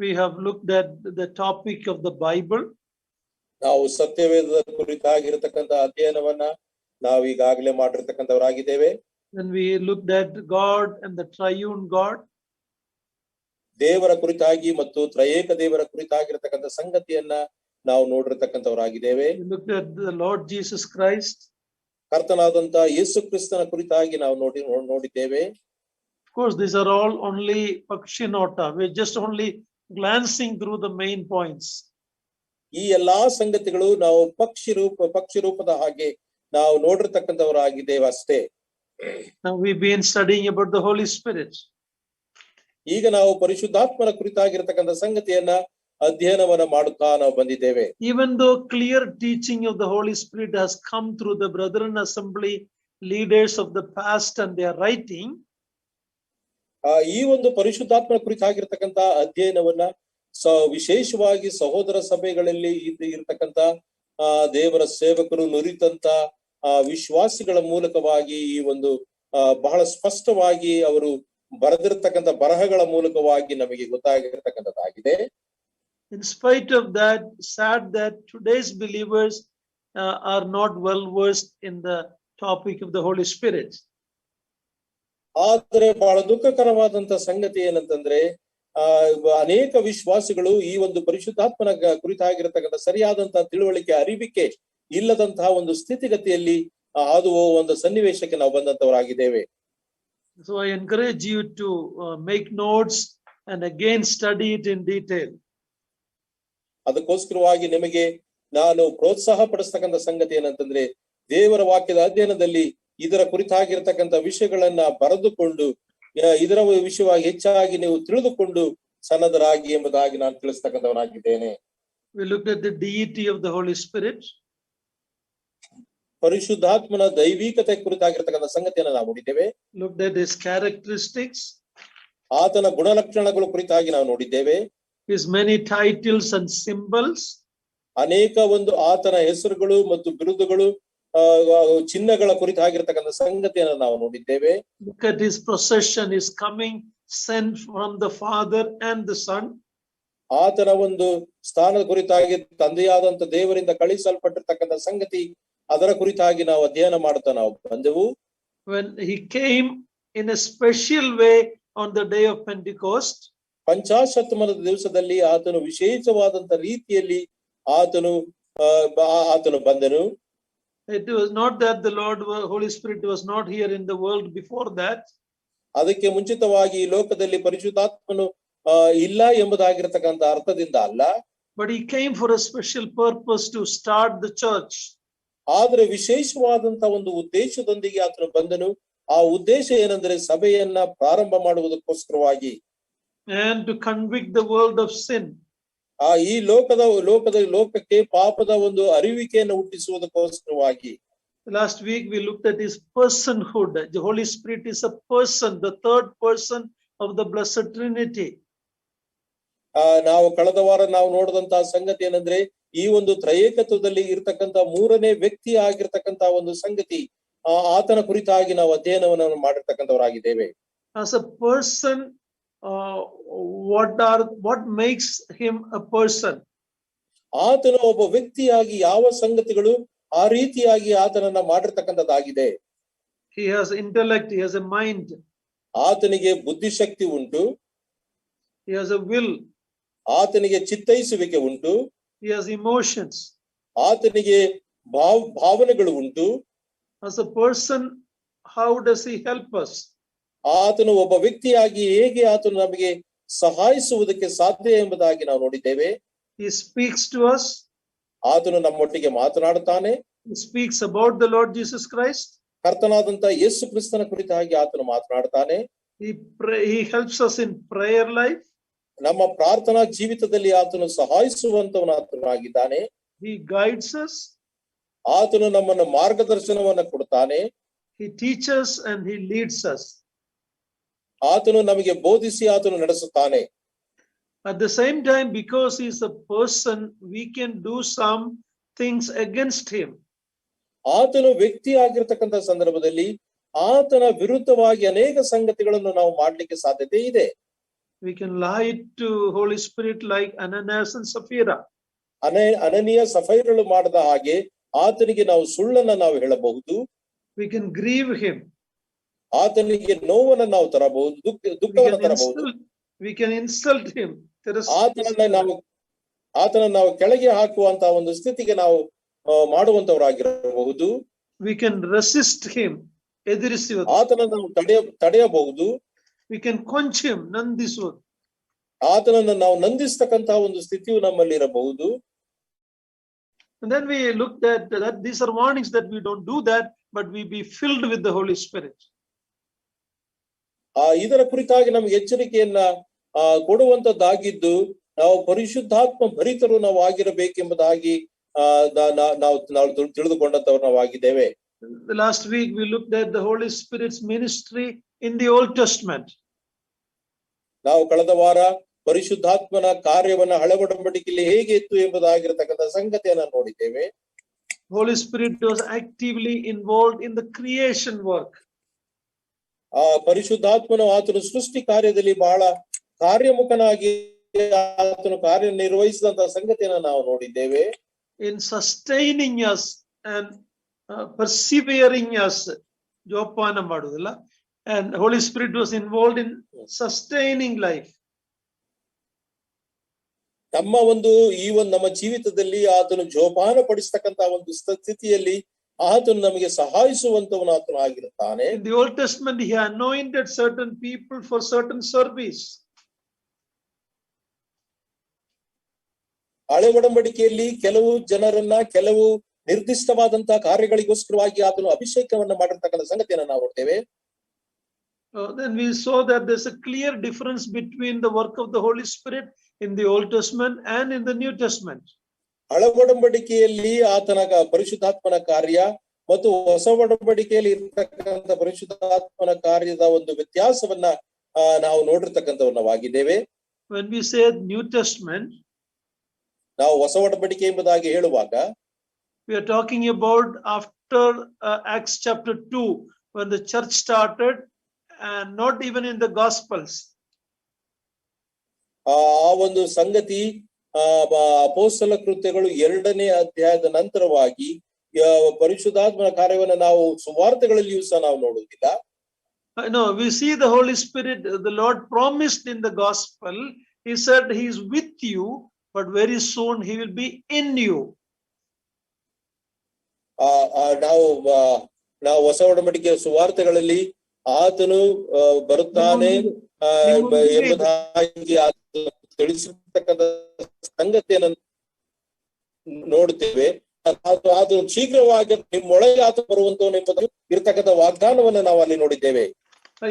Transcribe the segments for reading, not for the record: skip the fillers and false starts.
we have looked at the topic of the Bible. ನಾವು ಸತ್ಯವೇದದ ಕುರಿತಾಗಿರತಕ್ಕಂತ ಅಧ್ಯಯನವನ್ನ ನಾವು ಈಗಾಗಲೇ ಮಾಡಿರತಕ್ಕಂತವರಾಗಿದ್ದೇವೆ. When we looked at God and the triune God, ದೇವರ ಕುರಿತಾಗಿ ಮತ್ತು ತ್ರಯೇಕ ದೇವರ ಕುರಿತಾಗಿರತಕ್ಕಂತ ಸಂಗತಿಯನ್ನ ನಾವು ನೋಡಿರತಕ್ಕಂತವರಾಗಿದ್ದೇವೆ. we looked at the Lord Jesus Christ. ಕರ್ತನಾದಂತ ಯೇಸು ಕ್ರಿಸ್ತನ ಕುರಿತಾಗಿ ನಾವು ನೋಡಿದ್ದೇವೆ. Of course, these are all only pakshinota. We're just only glancing through the main points. ಈ ಎಲ್ಲಾ ಸಂಗತಿಗಳು ನಾವು ಪಕ್ಷಿ ರೂಪದ ಹಾಗೆ ನಾವು ನೋಡಿರತಕ್ಕಂತವರಾಗಿದ್ದೇವೆ ಅಷ್ಟೇ. Now we've been studying about the Holy Spirit. ಈಗ ನಾವು ಪರಿಶುದ್ಧಾತ್ಮನ ಕುರಿತಾಗಿರತಕ್ಕಂತ ಸಂಗತಿಯನ್ನ ಅಧ್ಯಯನವನ್ನ ಮಾಡುತ್ತಾ ನಾವು ಬಂದಿದ್ದೇವೆ. Even though clear teaching of the Holy Spirit has come through the Brethren Assembly leaders of the past and their writing, ಈ ಒಂದು ಪರಿಶುದ್ಧಾತ್ಮನ ಕುರಿತಾಗಿರತಕ್ಕಂತ ಅಧ್ಯಯನವನ್ನ ವಿಶೇಷವಾಗಿ ಸಹೋದರ ಸಭೆಗಳಲ್ಲಿ ಇರತಕ್ಕಂತ ದೇವರ ಸೇವಕರು ನುರಿತಂತ ವಿಶ್ವಾಸಿಗಳ ಮೂಲಕವಾಗಿ ಈ ಒಂದು ಬಹಳ ಸ್ಪಷ್ಟವಾಗಿ ಅವರು ಬರೆದಿರತಕ್ಕಂತ ಬರಹಗಳ ಮೂಲಕವಾಗಿ ನಮಗೆ ಗೊತ್ತಾಗಿರತಕ್ಕಂಥದ್ದಾಗಿದೆ. In spite of that, sad that today's believers are not well versed in the topic of the Holy Spirit. ಆದರೆ ಬಹಳ ದುಃಖಕರವಾದಂತ ಸಂಗತಿ ಏನಂತಂದ್ರೆ ಅನೇಕ ವಿಶ್ವಾಸಿಗಳು ಈ ಒಂದು ಪರಿಶುದ್ಧಾತ್ಮನ ಕುರಿತಾಗಿರತಕ್ಕಂಥ ಸರಿಯಾದಂತ ತಿಳುವಳಿಕೆ ಅರಿವಿಕೆ ಇಲ್ಲದಂತಹ ಒಂದು ಸ್ಥಿತಿಗತಿಯಲ್ಲಿ ಹಾದು ಒಂದು ಸನ್ನಿವೇಶಕ್ಕೆ ನಾವು ಬಂದಂತವರಾಗಿದ್ದೇವೆ. So I encourage you to make notes and again study it in detail. ಅದಕ್ಕೋಸ್ಕರವಾಗಿ ನಿಮಗೆ ನಾನು ಪ್ರೋತ್ಸಾಹ ಪಡಿಸ್ತಕ್ಕಂಥ ಸಂಗತಿ ಏನಂತಂದ್ರೆ ದೇವರ ವಾಕ್ಯದ ಅಧ್ಯಯನದಲ್ಲಿ ಇದರ ಕುರಿತಾಗಿರತಕ್ಕಂಥ ವಿಷಯಗಳನ್ನ ಬರೆದುಕೊಂಡು ಇದರ ವಿಷಯವಾಗಿ ಹೆಚ್ಚಾಗಿ ನೀವು ತಿಳಿದುಕೊಂಡು ಸನ್ನದ್ಧರಾಗಿ ಎಂಬುದಾಗಿ ನಾನು ತಿಳಿಸ್ತಕ್ಕಂಥವನಾಗಿದ್ದೇನೆ. We looked at the deity of the Holy Spirit. ಪರಿಶುದ್ಧಾತ್ಮನ ದೈವಿಕತೆ ಕುರಿತಾಗಿರತಕ್ಕಂಥ ಸಂಗತಿಯನ್ನು ನಾವು ನೋಡಿದ್ದೇವೆ. Looked at his characteristics. ಆತನ ಗುಣಲಕ್ಷಣಗಳ ಕುರಿತಾಗಿ ನಾವು ನೋಡಿದ್ದೇವೆ. His many titles and symbols. ಅನೇಕ ಒಂದು ಆತನ ಹೆಸರುಗಳು ಮತ್ತು ಬಿರುದುಗಳು ಚಿಹ್ನೆಗಳ ಕುರಿತಾಗಿರತಕ್ಕಂಥ ಸಂಗತಿಯನ್ನು ನಾವು ನೋಡಿದ್ದೇವೆ. Look at his procession, his coming, sent from the Father and the Son. ಆತನ ಒಂದು ಸ್ಥಾನದ ಕುರಿತಾಗಿ ತಂದೆಯಾದಂತ ದೇವರಿಂದ ಕಳಿಸಲ್ಪಟ್ಟಿರ್ತಕ್ಕಂಥ ಸಂಗತಿ ಅದರ ಕುರಿತಾಗಿ ನಾವು ಅಧ್ಯಯನ ಮಾಡುತ್ತಾ ನಾವು ಬಂದೆವು. When he came in a special way on the day of Pentecost, ಪಂಚಾಶತ್ತಮದ ದಿವಸದಲ್ಲಿ ಆತನು ವಿಶೇಷವಾದಂತ ರೀತಿಯಲ್ಲಿ ಆತನು ಬಂದನು. It was not that the Holy Spirit was not here in the world before that. ಅದಕ್ಕೆ ಮುಂಚಿತವಾಗಿ ಈ ಲೋಕದಲ್ಲಿ ಪರಿಶುದ್ಧಾತ್ಮನು ಇಲ್ಲ ಎಂಬುದಾಗಿರತಕ್ಕಂಥ ಅರ್ಥದಿಂದ ಅಲ್ಲ. But he came for a special purpose to start the church. ಆದ್ರೆ ವಿಶೇಷವಾದಂತ ಒಂದು ಉದ್ದೇಶದೊಂದಿಗೆ ಆತನು ಬಂದನು. ಆ ಉದ್ದೇಶ ಏನಂದ್ರೆ ಸಭೆಯನ್ನ ಪ್ರಾರಂಭ ಮಾಡುವುದಕ್ಕೋಸ್ಕರವಾಗಿ and to convict the world of sin. ಈ ಲೋಕಕ್ಕೆ ಪಾಪದ ಒಂದು ಅರಿವಿಕೆಯನ್ನು ಹುಟ್ಟಿಸುವುದಕ್ಕೋಸ್ಕರವಾಗಿ. Last week we looked at his personhood. The Holy Spirit is a person, the third person of the Blessed Trinity. ನಾವು ಕಳೆದ ವಾರ ನಾವು ನೋಡಿದಂತಹ ಸಂಗತಿ ಏನಂದ್ರೆ ಈ ಒಂದು ತ್ರಯೇಕತ್ವದಲ್ಲಿ ಇರತಕ್ಕಂತ ಮೂರನೇ ವ್ಯಕ್ತಿ ಆಗಿರ್ತಕ್ಕಂತ ಒಂದು ಸಂಗತಿ ಆತನ ಕುರಿತಾಗಿ ನಾವು ಅಧ್ಯಯನವನ್ನು ಮಾಡಿರ್ತಕ್ಕಂಥವರಾಗಿದ್ದೇವೆ. As a person, what makes him a person? ಆತನು ಒಬ್ಬ ವ್ಯಕ್ತಿಯಾಗಿ ಯಾವ ಸಂಗತಿಗಳು ಆ ರೀತಿಯಾಗಿ ಆತನನ್ನ ಮಾಡಿರ್ತಕ್ಕಂಥದ್ದಾಗಿದೆ. He has intellect, he has a mind. ಆತನಿಗೆ ಬುದ್ಧಿಶಕ್ತಿ ಉಂಟು. He has a will. ಆತನಿಗೆ ಚಿತ್ತೈಸುವಿಕೆ ಉಂಟು. He has emotions. ಆತನಿಗೆ ಭಾವನೆಗಳು ಉಂಟು. As a person, how does he help us? ಆತನು ಒಬ್ಬ ವ್ಯಕ್ತಿಯಾಗಿ ಹೇಗೆ ಆತನು ನಮಗೆ ಸಹಾಯಿಸುವುದಕ್ಕೆ ಸಾಧ್ಯ ಎಂಬುದಾಗಿ ನಾವು ನೋಡಿದ್ದೇವೆ. He speaks to us. ಆತನು ನಮ್ಮೊಟ್ಟಿಗೆ ಮಾತನಾಡುತ್ತಾನೆ. He speaks about the Lord Jesus Christ. ಕರ್ತನಾದಂತ ಯೇಸು ಕ್ರಿಸ್ತನ ಕುರಿತಾಗಿ ಆತನು ಮಾತನಾಡುತ್ತಾನೆ. He helps us in prayer life. ನಮ್ಮ ಪ್ರಾರ್ಥನಾ ಜೀವಿತದಲ್ಲಿ ಆತನು ಸಹಾಯಿಸುವಂತವನಾಗಿದ್ದಾನೆ. He guides us. ಆತನು ನಮ್ಮನ್ನು ಮಾರ್ಗದರ್ಶನವನ್ನ ಕೊಡುತ್ತಾನೆ. He teaches and he leads us. ಆತನು ನಮಗೆ ಬೋಧಿಸಿ ಆತನು ನಡೆಸುತ್ತಾನೆ. At the same time, because he is a person, we can do some things against him. ಆತನು ವ್ಯಕ್ತಿ ಆಗಿರತಕ್ಕಂಥ ಸಂದರ್ಭದಲ್ಲಿ ಆತನ ವಿರುದ್ಧವಾಗಿ ಅನೇಕ ಸಂಗತಿಗಳನ್ನು ನಾವು ಮಾಡಲಿಕ್ಕೆ ಸಾಧ್ಯತೆ ಇದೆ. We can lie to Holy Spirit like Ananias and Sapphira. ಅನನೀಯ ಸಫೈರಳು ಮಾಡದ ಹಾಗೆ ಆತನಿಗೆ ನಾವು ಸುಳ್ಳನ್ನ ನಾವು ಹೇಳಬಹುದು. We can grieve him. ಆತನಿಗೆ ನೋವನ್ನು ನಾವು ತರಬಹುದು, ದುಃಖವನ್ನು ತರಬಹುದು. We can insult him. ಆತನನ್ನ ನಾವು ಕೆಳಗೆ ಹಾಕುವಂತಹ ಒಂದು ಸ್ಥಿತಿಗೆ ನಾವು ಮಾಡುವಂತವರಾಗಿರಬಹುದು. We can resist him. ಆತನನ್ನು ನಾವು ತಡೆಯಬಹುದು. We can quench him. ನಂದಿಸುವುದು. ಆತನನ್ನು ನಾವು ನಂದಿಸ್ತಕ್ಕಂತಹ ಒಂದು ಸ್ಥಿತಿಯು ನಮ್ಮಲ್ಲಿ ಇರಬಹುದು. And then we looked at that these are warnings that we don't do that, but we be filled with the Holy Spirit. ಇದರ ಕುರಿತಾಗಿ ನಮಗೆ ಎಚ್ಚರಿಕೆಯನ್ನ ಕೊಡುವಂತದ್ದಾಗಿದ್ದು ನಾವು ಪರಿಶುದ್ಧಾತ್ಮ ಭರಿತರು ನಾವು ಆಗಿರಬೇಕೆಂಬುದಾಗಿ ನಾವು ತಿಳಿದುಕೊಂಡಂತವರು ನಾವಾಗಿದ್ದೇವೆ. The last week we looked at the Holy Spirit's ministry in the Old Testament. ನಾವು ಕಳೆದ ವಾರ ಪರಿಶುದ್ಧಾತ್ಮನ ಕಾರ್ಯವನ್ನ ಹಳೆ ಒಡಂಬಡಿಕೆಯಲ್ಲಿ ಹೇಗೆ ಇತ್ತು ಎಂಬುದಾಗಿರತಕ್ಕಂಥ ಸಂಗತಿಯನ್ನ ನೋಡಿದ್ದೇವೆ. Holy Spirit was actively involved in the creation work. ಪರಿಶುದ್ಧಾತ್ಮನು ಆತನು ಸೃಷ್ಟಿ ಕಾರ್ಯದಲ್ಲಿ ಬಹಳ ಕಾರ್ಯಮುಖನಾಗಿ ಆತನು ಕಾರ್ಯನಿರ್ವಹಿಸಿದಂತಹ ಸಂಗತಿಯನ್ನ ನಾವು ನೋಡಿದ್ದೇವೆ. In sustaining us and persevering us, ಜೋಪಾನ ಮಾಡುವುದಿಲ್ಲ. And Holy Spirit was involved in sustaining life. ನಮ್ಮ ನಮ್ಮ ಜೀವಿತದಲ್ಲಿ ಆತನು ಜೋಪಾನ ಪಡಿಸತಕ್ಕಂತ ಒಂದು ಸ್ಥಿತಿಯಲ್ಲಿ ಆತನು ನಮಗೆ ಸಹಾಯಿಸುವಂತವನು ಆತನು ಆಗಿರುತ್ತಾನೆ. In the Old Testament he anointed certain people for certain service. ಹಳೆ ಒಡಂಬಡಿಕೆಯಲ್ಲಿ ಕೆಲವು ಜನರನ್ನ ಕೆಲವು ನಿರ್ದಿಷ್ಟವಾದಂತಹ ಕಾರ್ಯಗಳಿಗೋಸ್ಕರವಾಗಿ ಆತನು ಅಭಿಷೇಕವನ್ನ ಮಾಡಿರ್ತಕ್ಕಂಥ ಸಂಗತಿಯನ್ನು ನಾವು ನೋಡ್ತೇವೆ. Then we saw that there's a clear difference between the work of the Holy Spirit in the Old Testament and in the New Testament. ಹಳೆ ಒಡಂಬಡಿಕೆಯಲ್ಲಿ ಆತನ ಪರಿಶುದ್ಧಾತ್ಮನ ಕಾರ್ಯ ಮತ್ತು ಹೊಸ ಒಡಂಬಡಿಕೆಯಲ್ಲಿ ಇರತಕ್ಕಂಥ ಪರಿಶುದ್ಧಾತ್ಮನ ಕಾರ್ಯದ ಒಂದು ವ್ಯತ್ಯಾಸವನ್ನ ನಾವು ನೋಡಿರ್ತಕ್ಕಂಥವನ್ನಾಗಿದ್ದೇವೆ. When we say New Testament, ನಾವು ಹೊಸ ಒಡಂಬಡಿಕೆ ಎಂಬುದಾಗಿ ಹೇಳುವಾಗ we are talking about after Acts chapter 2 when the church started and not even in the Gospels. ಆ ಒಂದು ಸಂಗತಿ ಅಪೊಸ್ತಲ ಕೃತ್ಯಗಳು 2ನೇ ಅಧ್ಯಾಯದ ನಂತರವಾಗಿ ಪರಿಶುದ್ಧಾತ್ಮನ ಕಾರ್ಯವನ್ನು ನಾವು ಸುವಾರ್ತೆಗಳಲ್ಲಿಯೂ ಸಹ ನಾವು ನೋಡುವುದಿಲ್ಲ. No, we see the Holy Spirit, the Lord promised in the gospel, he said he is with you, but very soon he will be in you. ನಾವು ಹೊಸ ಒಡಂಬಡಿಕೆಯ ಸುವಾರ್ತೆಗಳಲ್ಲಿ ಆತನು ಬರುತ್ತಾನೆ ಎಂಬುದಾಗಿ ತಿಳಿಸಿರ್ತಕ್ಕಂಥ ಸಂಗತಿಯನ್ನು ನೋಡುತ್ತೇವೆ. ಅದು ಶೀಘ್ರವಾಗಿ ನಿಮ್ಮೊಳಗೆ ಆತ ಬರುವಂತವನು ಎಂಬುದು ಇರತಕ್ಕಂಥ ವಾಗ್ದಾನವನ್ನು ನಾವು ಅಲ್ಲಿ ನೋಡಿದ್ದೇವೆ.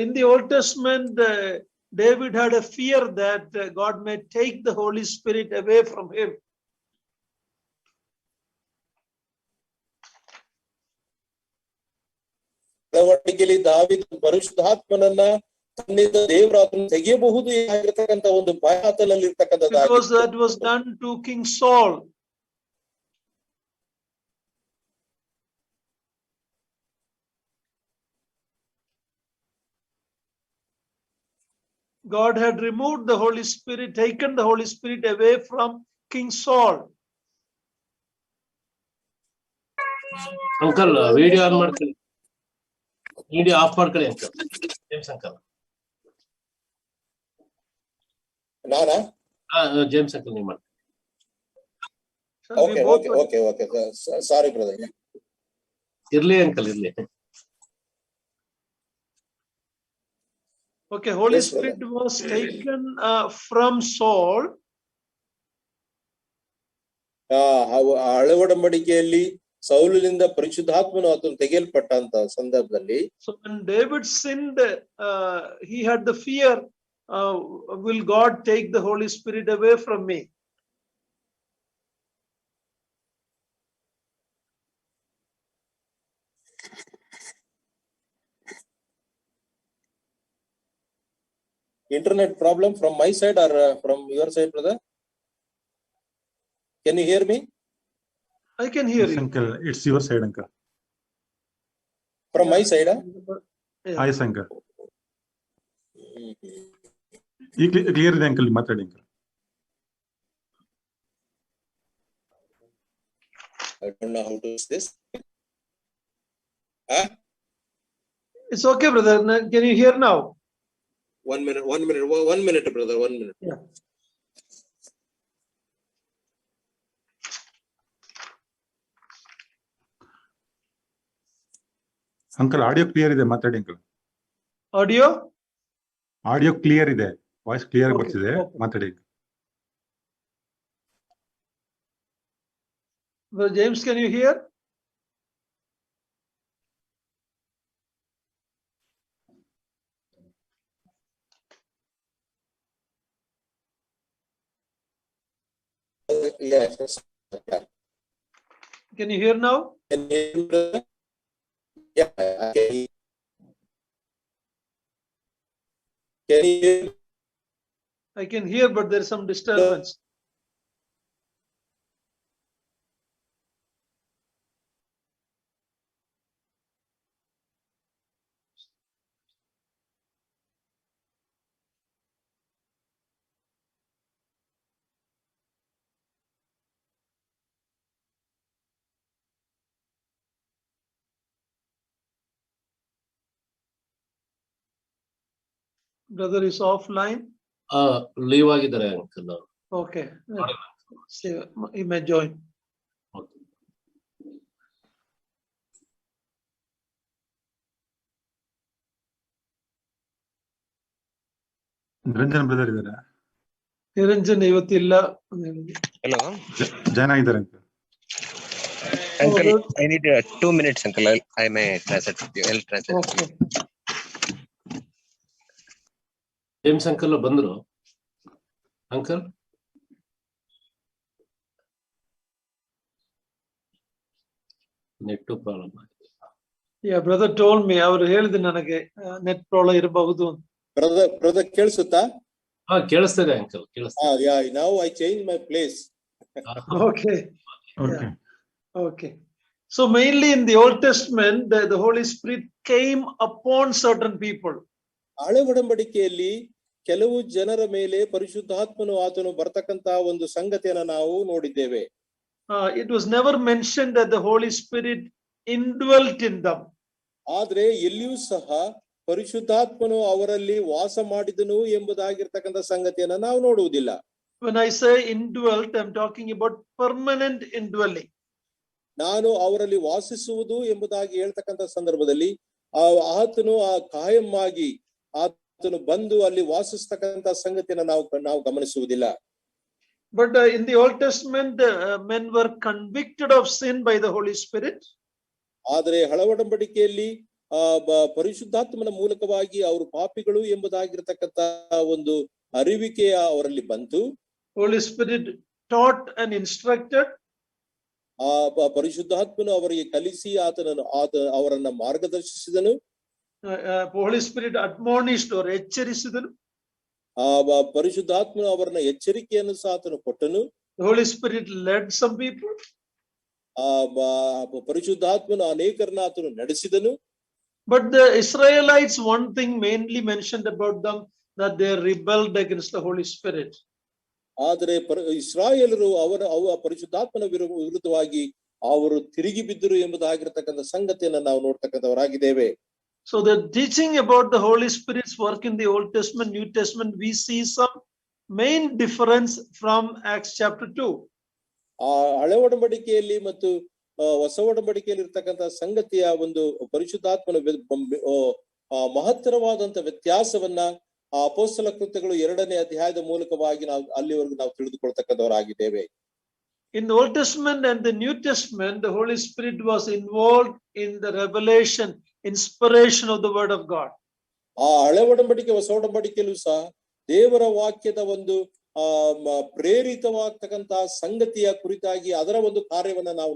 In the Old Testament, David had a fear that God may take the Holy Spirit away from him. ದಾವೀದ ಪರಿಶುದ್ಧಾತ್ಮನನ್ನ ತನ್ನಿಂದ ದೇವರು ಆತನು ತೆಗೆಯಬಹುದು ಆಗಿರತಕ್ಕಂಥ ಒಂದು ಭಯ ಆತನಲ್ಲಿ ಇರ್ತಕ್ಕಂಥದ್ದು. Because that was done to King Saul. God had removed the Holy Spirit, taken the Holy Spirit away from King Saul. Uncle, video on ಮಾಡ್ಕೊಳ್ಳಿ. ವಿಡಿಯೋ ಆಫ್ ಮಾಡ್ಕೊಳ್ಳಿ ಅಂಕಲ್. James uncle. ನಾನಾ? ಜೇಮ್ಸ್ ಅಂಕಲ್ ನೀವು ಮಾಡಿ. Okay sorry brother. ಇರ್ಲಿ uncle ಇರ್ಲಿ. Okay, Holy Spirit was taken from Saul. ಹಳೆ ಒಡಂಬಡಿಕೆಯಲ್ಲಿ ಸೌಲನಿಂದ ಪರಿಶುದ್ಧಾತ್ಮನು ಆತನು ತೆಗೆಯಲ್ಪಟ್ಟಂತ ಸಂದರ್ಭದಲ್ಲಿ, so when David sinned, he had the fear, will God take the Holy Spirit away from me? Internet problem from my side or from your side, brother? Can you hear me? I can hear you. Uncle, it's your side, uncle. From my side, Yes, uncle. ಈಗ clear ಇದೆ uncle, ಮಾತಾಡಿ uncle. I don't know how to use this. It's okay, brother. Can you hear now? 1 minute, brother, 1 minute. Yeah. Uncle audio clear ಇದೆ, ಮಾತಾಡಿ uncle. Audio clear ಇದೆ, voice clear ಬರ್ತಿದೆ, ಮಾತಾಡಿ. Well, James, can you hear? Yes. Can you hear now? Can you hear me, brother? Yeah, I can hear. Can you hear me? I can hear, but there's some disturbance. Brother is offline. Leave ಆಗಿದ್ದಾರೆ uncle. Okay. So he may join. Niranjan brother ಇದಾರೆ? ನಿರಂಜನ್ ಇವತ್ತಿಲ್ಲ. Hello. Join ಆಗಿದ್ದಾರೆ uncle. Uncle, I need 2 minutes, uncle. I may translate with you. I'll translate. Okay. James uncle ಬಂದ್ರು uncle? Net problem ಆಗಿದೆ. Yeah, brother told me, ಅವರು ಹೇಳಿದ್ರು ನನಗೆ net problem ಇರಬಹುದು. Brother ಕೇಳಿಸುತ್ತಾ? ಕೇಳಿಸ್ತದೆ ಅಂಕಲ್, ಕೇಳಿಸ್ತದೆ. Yeah, now I changed my place. Okay. Okay. Yeah. Okay. So mainly in the Old Testament, the Holy Spirit came upon certain people. ಹಳೆ ಒಡಂಬಡಿಕೆಯಲ್ಲಿ ಕೆಲವು ಜನರ ಮೇಲೆ ಪರಿಶುದ್ಧಾತ್ಮನು ಆತನು ಬರ್ತಕ್ಕಂತ ಒಂದು ಸಂಗತಿಯನ್ನ ನಾವು ನೋಡಿದ್ದೇವೆ. It was never mentioned that the Holy Spirit indwelt in them. ಆದ್ರೆ ಎಲ್ಲಿಯೂ ಸಹ ಪರಿಶುದ್ಧಾತ್ಮನು ಅವರಲ್ಲಿ ವಾಸ ಮಾಡಿದನು ಎಂಬುದಾಗಿರ್ತಕ್ಕಂಥ ಸಂಗತಿಯನ್ನ ನಾವು ನೋಡುವುದಿಲ್ಲ. When I say indwelt, I'm talking about permanent indwelling. ನಾನು ಅವರಲ್ಲಿ ವಾಸಿಸುವುದು ಎಂಬುದಾಗಿ ಹೇಳ್ತಕ್ಕಂಥ ಸಂದರ್ಭದಲ್ಲಿ ಆತನು ಕಾಯಮ್ಮಾಗಿ ಆತನು ಬಂದು ಅಲ್ಲಿ ವಾಸಿಸ್ತಕ್ಕಂಥ ಸಂಗತಿಯನ್ನ ನಾವು ಗಮನಿಸುವುದಿಲ್ಲ. But in the Old Testament, men were convicted of sin by the Holy Spirit. ಆದರೆ ಹಳೆ ಒಡಂಬಡಿಕೆಯಲ್ಲಿ ಪರಿಶುದ್ಧಾತ್ಮನ ಮೂಲಕವಾಗಿ ಅವರು ಪಾಪಿಗಳು ಎಂಬುದಾಗಿರ್ತಕ್ಕಂಥ ಒಂದು ಅರಿವಿಕೆ ಅವರಲ್ಲಿ ಬಂತು. Holy Spirit taught and instructed. ಪರಿಶುದ್ಧಾತ್ಮನು ಅವರಿಗೆ ಕಲಿಸಿ ಅವರನ್ನ ಮಾರ್ಗದರ್ಶಿಸಿದನು. Holy Spirit admonished or ಎಚ್ಚರಿಸಿದನು. ಪರಿಶುದ್ಧಾತ್ಮನು ಅವರನ್ನ ಎಚ್ಚರಿಕೆಯನ್ನು ಸಹ ಆತನು ಕೊಟ್ಟನು. The Holy Spirit led some people. ಪರಿಶುದ್ಧಾತ್ಮನು ಅನೇಕರನ್ನ ಆತನು ನಡೆಸಿದನು. But the Israelites, one thing mainly mentioned about them, that they rebelled against the Holy Spirit. ಆದರೆ ಇಸ್ರಾಯೇಲರು ಅವರ ಪರಿಶುದ್ಧಾತ್ಮನ ವಿರುದ್ಧವಾಗಿ ಅವರು ತಿರುಗಿ ಬಿದ್ದರು ಎಂಬುದಾಗಿರ್ತಕ್ಕಂಥ ಸಂಗತಿಯನ್ನ ನಾವು ನೋಡ್ತಕ್ಕಂಥವರಾಗಿದ್ದೇವೆ. So the teaching about the Holy Spirit's work in the Old Testament, New Testament, we see some main difference from Acts chapter 2. ಹಳೆ ಒಡಂಬಡಿಕೆಯಲ್ಲಿ ಮತ್ತು ಹೊಸ ಒಡಂಬಡಿಕೆಯಲ್ಲಿ ಇರ್ತಕ್ಕಂಥ ಸಂಗತಿಯ ಒಂದು ಪರಿಶುದ್ಧಾತ್ಮನ ಮಹತ್ತರವಾದಂತ ವ್ಯತ್ಯಾಸವನ್ನ ಅಪೊಸ್ತಲ ಕೃತ್ಯಗಳು 2ನೇ ಅಧ್ಯಾಯದ ಮೂಲಕವಾಗಿ ಅಲ್ಲಿವರೆಗೂ ನಾವು ತಿಳಿದುಕೊಳ್ತಕ್ಕಂಥವರಾಗಿದ್ದೇವೆ. In the Old Testament and the New Testament, the Holy Spirit was involved in the revelation, inspiration of the word of God. ಹಳೆ ಒಡಂಬಡಿಕೆ ಹೊಸ ಒಡಂಬಡಿಕೆಯಲ್ಲೂ ಸಹ ದೇವರ ವಾಕ್ಯದ ಒಂದು ಪ್ರೇರಿತವಾಗ್ತಕ್ಕಂತಹ ಸಂಗತಿಯ ಕುರಿತಾಗಿ ಅದರ ಒಂದು ಕಾರ್ಯವನ್ನ ನಾವು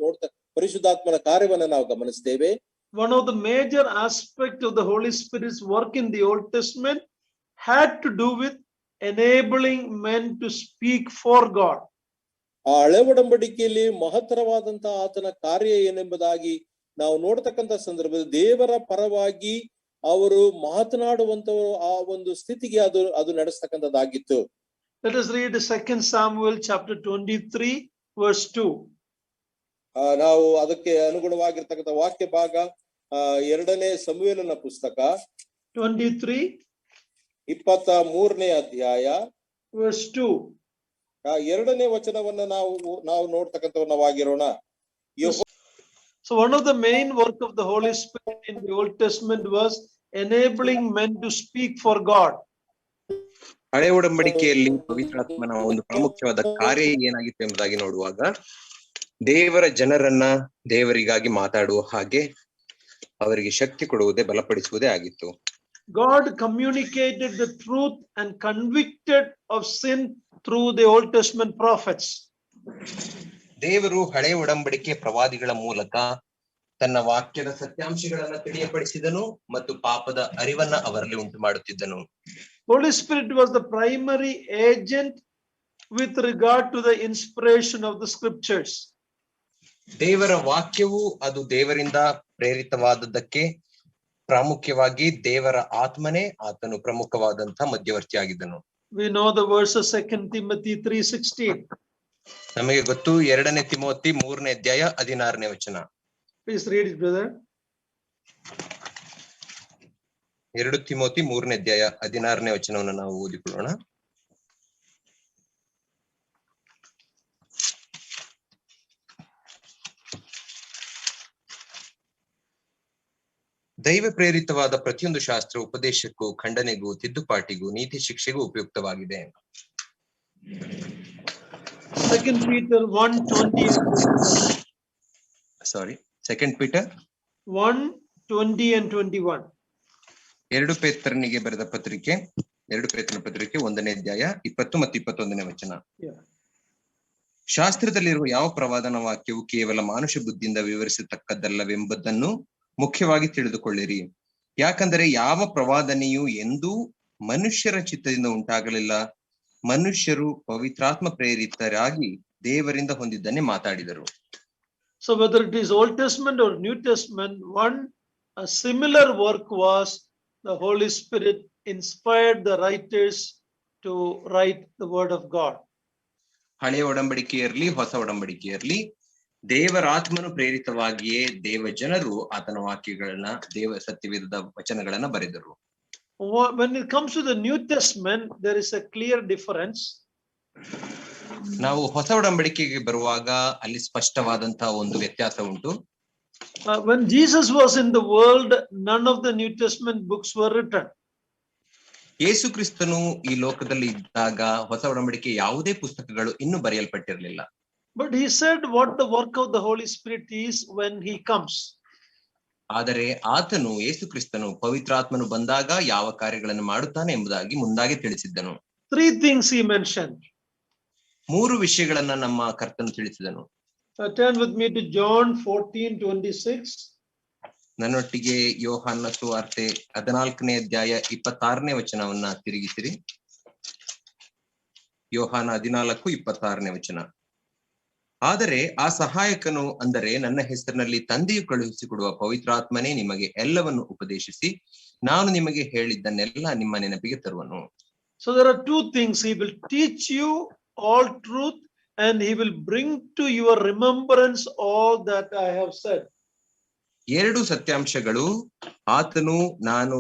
ಪರಿಶುದ್ಧಾತ್ಮನ ಕಾರ್ಯವನ್ನ ನಾವು ಗಮನಿಸ್ತೇವೆ. One of the major aspects of the Holy Spirit's work in the Old Testament had to do with enabling men to speak for God. ಹಳೆ ಒಡಂಬಡಿಕೆಯಲ್ಲಿ ಮಹತ್ತರವಾದಂತಹ ಆತನ ಕಾರ್ಯ ಏನೆಂಬುದಾಗಿ ನಾವು ನೋಡ್ತಕ್ಕಂಥ ಸಂದರ್ಭದಲ್ಲಿ ದೇವರ ಪರವಾಗಿ ಅವರು ಮಾತನಾಡುವಂತವರು ಆ ಒಂದು ಸ್ಥಿತಿಗೆ ಅದು ನಡೆಸ್ತಕ್ಕಂಥದ್ದಾಗಿತ್ತು. Let us read 2 Samuel chapter 23 verse 2. ನಾವು ಅದಕ್ಕೆ ಅನುಗುಣವಾಗಿರ್ತಕ್ಕಂಥ ವಾಕ್ಯ ಭಾಗ 2ನೇ ಸಮುವೇಲನ ಪುಸ್ತಕ 23ನೇ ಅಧ್ಯಾಯ verse 2. 2ನೇ ವಚನವನ್ನ ನಾವು ನೋಡ್ತಕ್ಕಂಥವನ್ನಾಗಿರೋಣ. So one of the main work of the Holy Spirit in the Old Testament was enabling men to speak for God. ಹಳೆ ಒಡಂಬಡಿಕೆಯಲ್ಲಿ ಪವಿತ್ರಾತ್ಮನ ಒಂದು ಪ್ರಮುಖವಾದ ಕಾರ್ಯ ಏನಾಗಿತ್ತು ಎಂಬುದಾಗಿ ನೋಡುವಾಗ ದೇವರ ಜನರನ್ನ ದೇವರಿಗಾಗಿ ಮಾತಾಡುವ ಹಾಗೆ ಅವರಿಗೆ ಶಕ್ತಿ ಕೊಡುವುದೇ ಬಲಪಡಿಸುವುದೇ ಆಗಿತ್ತು. God communicated the truth and convicted of sin through the Old Testament prophets. ದೇವರು ಹಳೆ ಒಡಂಬಡಿಕೆ ಪ್ರವಾದಿಗಳ ಮೂಲಕ ತನ್ನ ವಾಕ್ಯದ ಸತ್ಯಾಂಶಗಳನ್ನ ತಿಳಿಯಪಡಿಸಿದನು ಮತ್ತು ಪಾಪದ ಅರಿವನ್ನ ಅವರಲ್ಲಿ ಉಂಟು ಮಾಡುತ್ತಿದ್ದನು. Holy Spirit was the primary agent with regard to the inspiration of the scriptures. ದೇವರ ವಾಕ್ಯವು ಅದು ದೇವರಿಂದ ಪ್ರೇರಿತವಾದದ್ದಕ್ಕೆ ಪ್ರಾಮುಖ್ಯವಾಗಿ ದೇವರ ಆತ್ಮನೇ ಆತನು ಪ್ರಮುಖವಾದಂತಹ ಮಧ್ಯವರ್ತಿಯಾಗಿದ್ದನು. We know the verses 2 Timothy 3:16. ನಮಗೆ ಗೊತ್ತು 2ನೇ ತಿಮೋತಿ 3ನೇ ಅಧ್ಯಾಯ 16ನೇ ವಚನ. Please read it, brother. 2 Timothy 3ನೇ ಅಧ್ಯಾಯ 16ನೇ ವಚನವನ್ನು ನಾವು ಓದಿಕೊಳ್ಳೋಣ. ದೈವ ಪ್ರೇರಿತವಾದ ಪ್ರತಿಯೊಂದು ಶಾಸ್ತ್ರ ಉಪದೇಶಕ್ಕೂ, ಖಂಡನೆಗೂ, ತಿದ್ದುಪಾಟಿಗೂ, ನೀತಿ ಶಿಕ್ಷೆಗೂ ಉಪಯುಕ್ತವಾಗಿದೆ. 2 Peter 1:20. Sorry 2 Peter 1:20 and 21. 2 ಪೇತ್ರನಿಗೆ ಬರೆದ ಪತ್ರಿಕೆ 2 ಪೇತ್ರನ ಪತ್ರಿಕೆ 1ನೇ ಅಧ್ಯಾಯ 20 ಮತ್ತು 21ನೇ ವಚನ. ಶಾಸ್ತ್ರದಲ್ಲಿರುವ ಯಾವ ಪ್ರವಾದನ ವಾಕ್ಯವು ಕೇವಲ ಮಾನುಷ ಬುದ್ಧಿಯಿಂದ ವಿವರಿಸತಕ್ಕದ್ದಲ್ಲವೆಂಬುದನ್ನು ಮುಖ್ಯವಾಗಿ ತಿಳಿದುಕೊಳ್ಳಿರಿ. ಯಾಕಂದರೆ ಯಾವ ಪ್ರವಾದನೆಯು ಎಂದೂ ಮನುಷ್ಯರ ಚಿತ್ತದಿಂದ ಉಂಟಾಗಲಿಲ್ಲ. ಮನುಷ್ಯರು ಪವಿತ್ರಾತ್ಮ ಪ್ರೇರಿತರಾಗಿ ದೇವರಿಂದ ಹೊಂದಿದ್ದನ್ನೇ ಮಾತಾಡಿದರು. So whether it is Old Testament or New Testament, a similar work was the Holy Spirit inspired the writers to write the word of God. ಹಳೆಯ ಒಡಂಬಡಿಕೆಯಿರಲಿ ಹೊಸ ಒಡಂಬಡಿಕೆಯಿರಲಿ ದೇವರ ಆತ್ಮನು ಪ್ರೇರಿತವಾಗಿಯೇ ದೇವ ಜನರು ಆತನ ವಾಕ್ಯಗಳನ್ನ ದೇವ ಸತ್ಯವೇದದ ವಚನಗಳನ್ನ ಬರೆದರು. When it comes to the New Testament, there is a clear difference. ನಾವು ಹೊಸ ಒಡಂಬಡಿಕೆಗೆ ಬರುವಾಗ ಅಲ್ಲಿ ಸ್ಪಷ್ಟವಾದಂತಹ ಒಂದು ವ್ಯತ್ಯಾಸ ಉಂಟು. When Jesus was in the world, none of the New Testament books were written. ಯೇಸು ಕ್ರಿಸ್ತನು ಈ ಲೋಕದಲ್ಲಿ ಇದ್ದಾಗ ಹೊಸ ಒಡಂಬಡಿಕೆ ಯಾವುದೇ ಪುಸ್ತಕಗಳು ಇನ್ನೂ ಬರೆಯಲ್ಪಟ್ಟಿರಲಿಲ್ಲ. But he said what the work of the Holy Spirit is when he comes. ಆದರೆ ಆತನು ಯೇಸು ಕ್ರಿಸ್ತನು ಪವಿತ್ರಾತ್ಮನು ಬಂದಾಗ ಯಾವ ಕಾರ್ಯಗಳನ್ನು ಮಾಡುತ್ತಾನೆ ಎಂಬುದಾಗಿ ಮುಂದಾಗಿ ತಿಳಿಸಿದ್ದನು. 3 things he mentioned. 3 ವಿಷಯಗಳನ್ನ ನಮ್ಮ ಕರ್ತನು ತಿಳಿಸಿದನು. Turn with me to John 14:26. ನನ್ನೊಟ್ಟಿಗೆ ಯೋಹಾನ ಸುವಾರ್ತೆ 14ನೇ ಅಧ್ಯಾಯ 26ನೇ ವಚನವನ್ನ ತಿರುಗಿಸಿರಿ. ಯೋಹಾನ 14:26ನೇ ವಚನ. ಆದರೆ ಆ ಸಹಾಯಕನು, ಅಂದರೆ ನನ್ನ ಹೆಸರಿನಲ್ಲಿ ತಂದೆಯು ಕಳುಹಿಸಿಕೊಡುವ ಪವಿತ್ರಾತ್ಮನೇ ನಿಮಗೆ ಎಲ್ಲವನ್ನು ಉಪದೇಶಿಸಿ ನಾನು ನಿಮಗೆ ಹೇಳಿದ್ದನ್ನೆಲ್ಲ ನಿಮ್ಮ ನೆನಪಿಗೆ ತರುವನು. So there are 2 things. He will teach you all truth and he will bring to your remembrance all that I have said. 2 ಸತ್ಯಾಂಶಗಳು. ಆತನು ನಾನು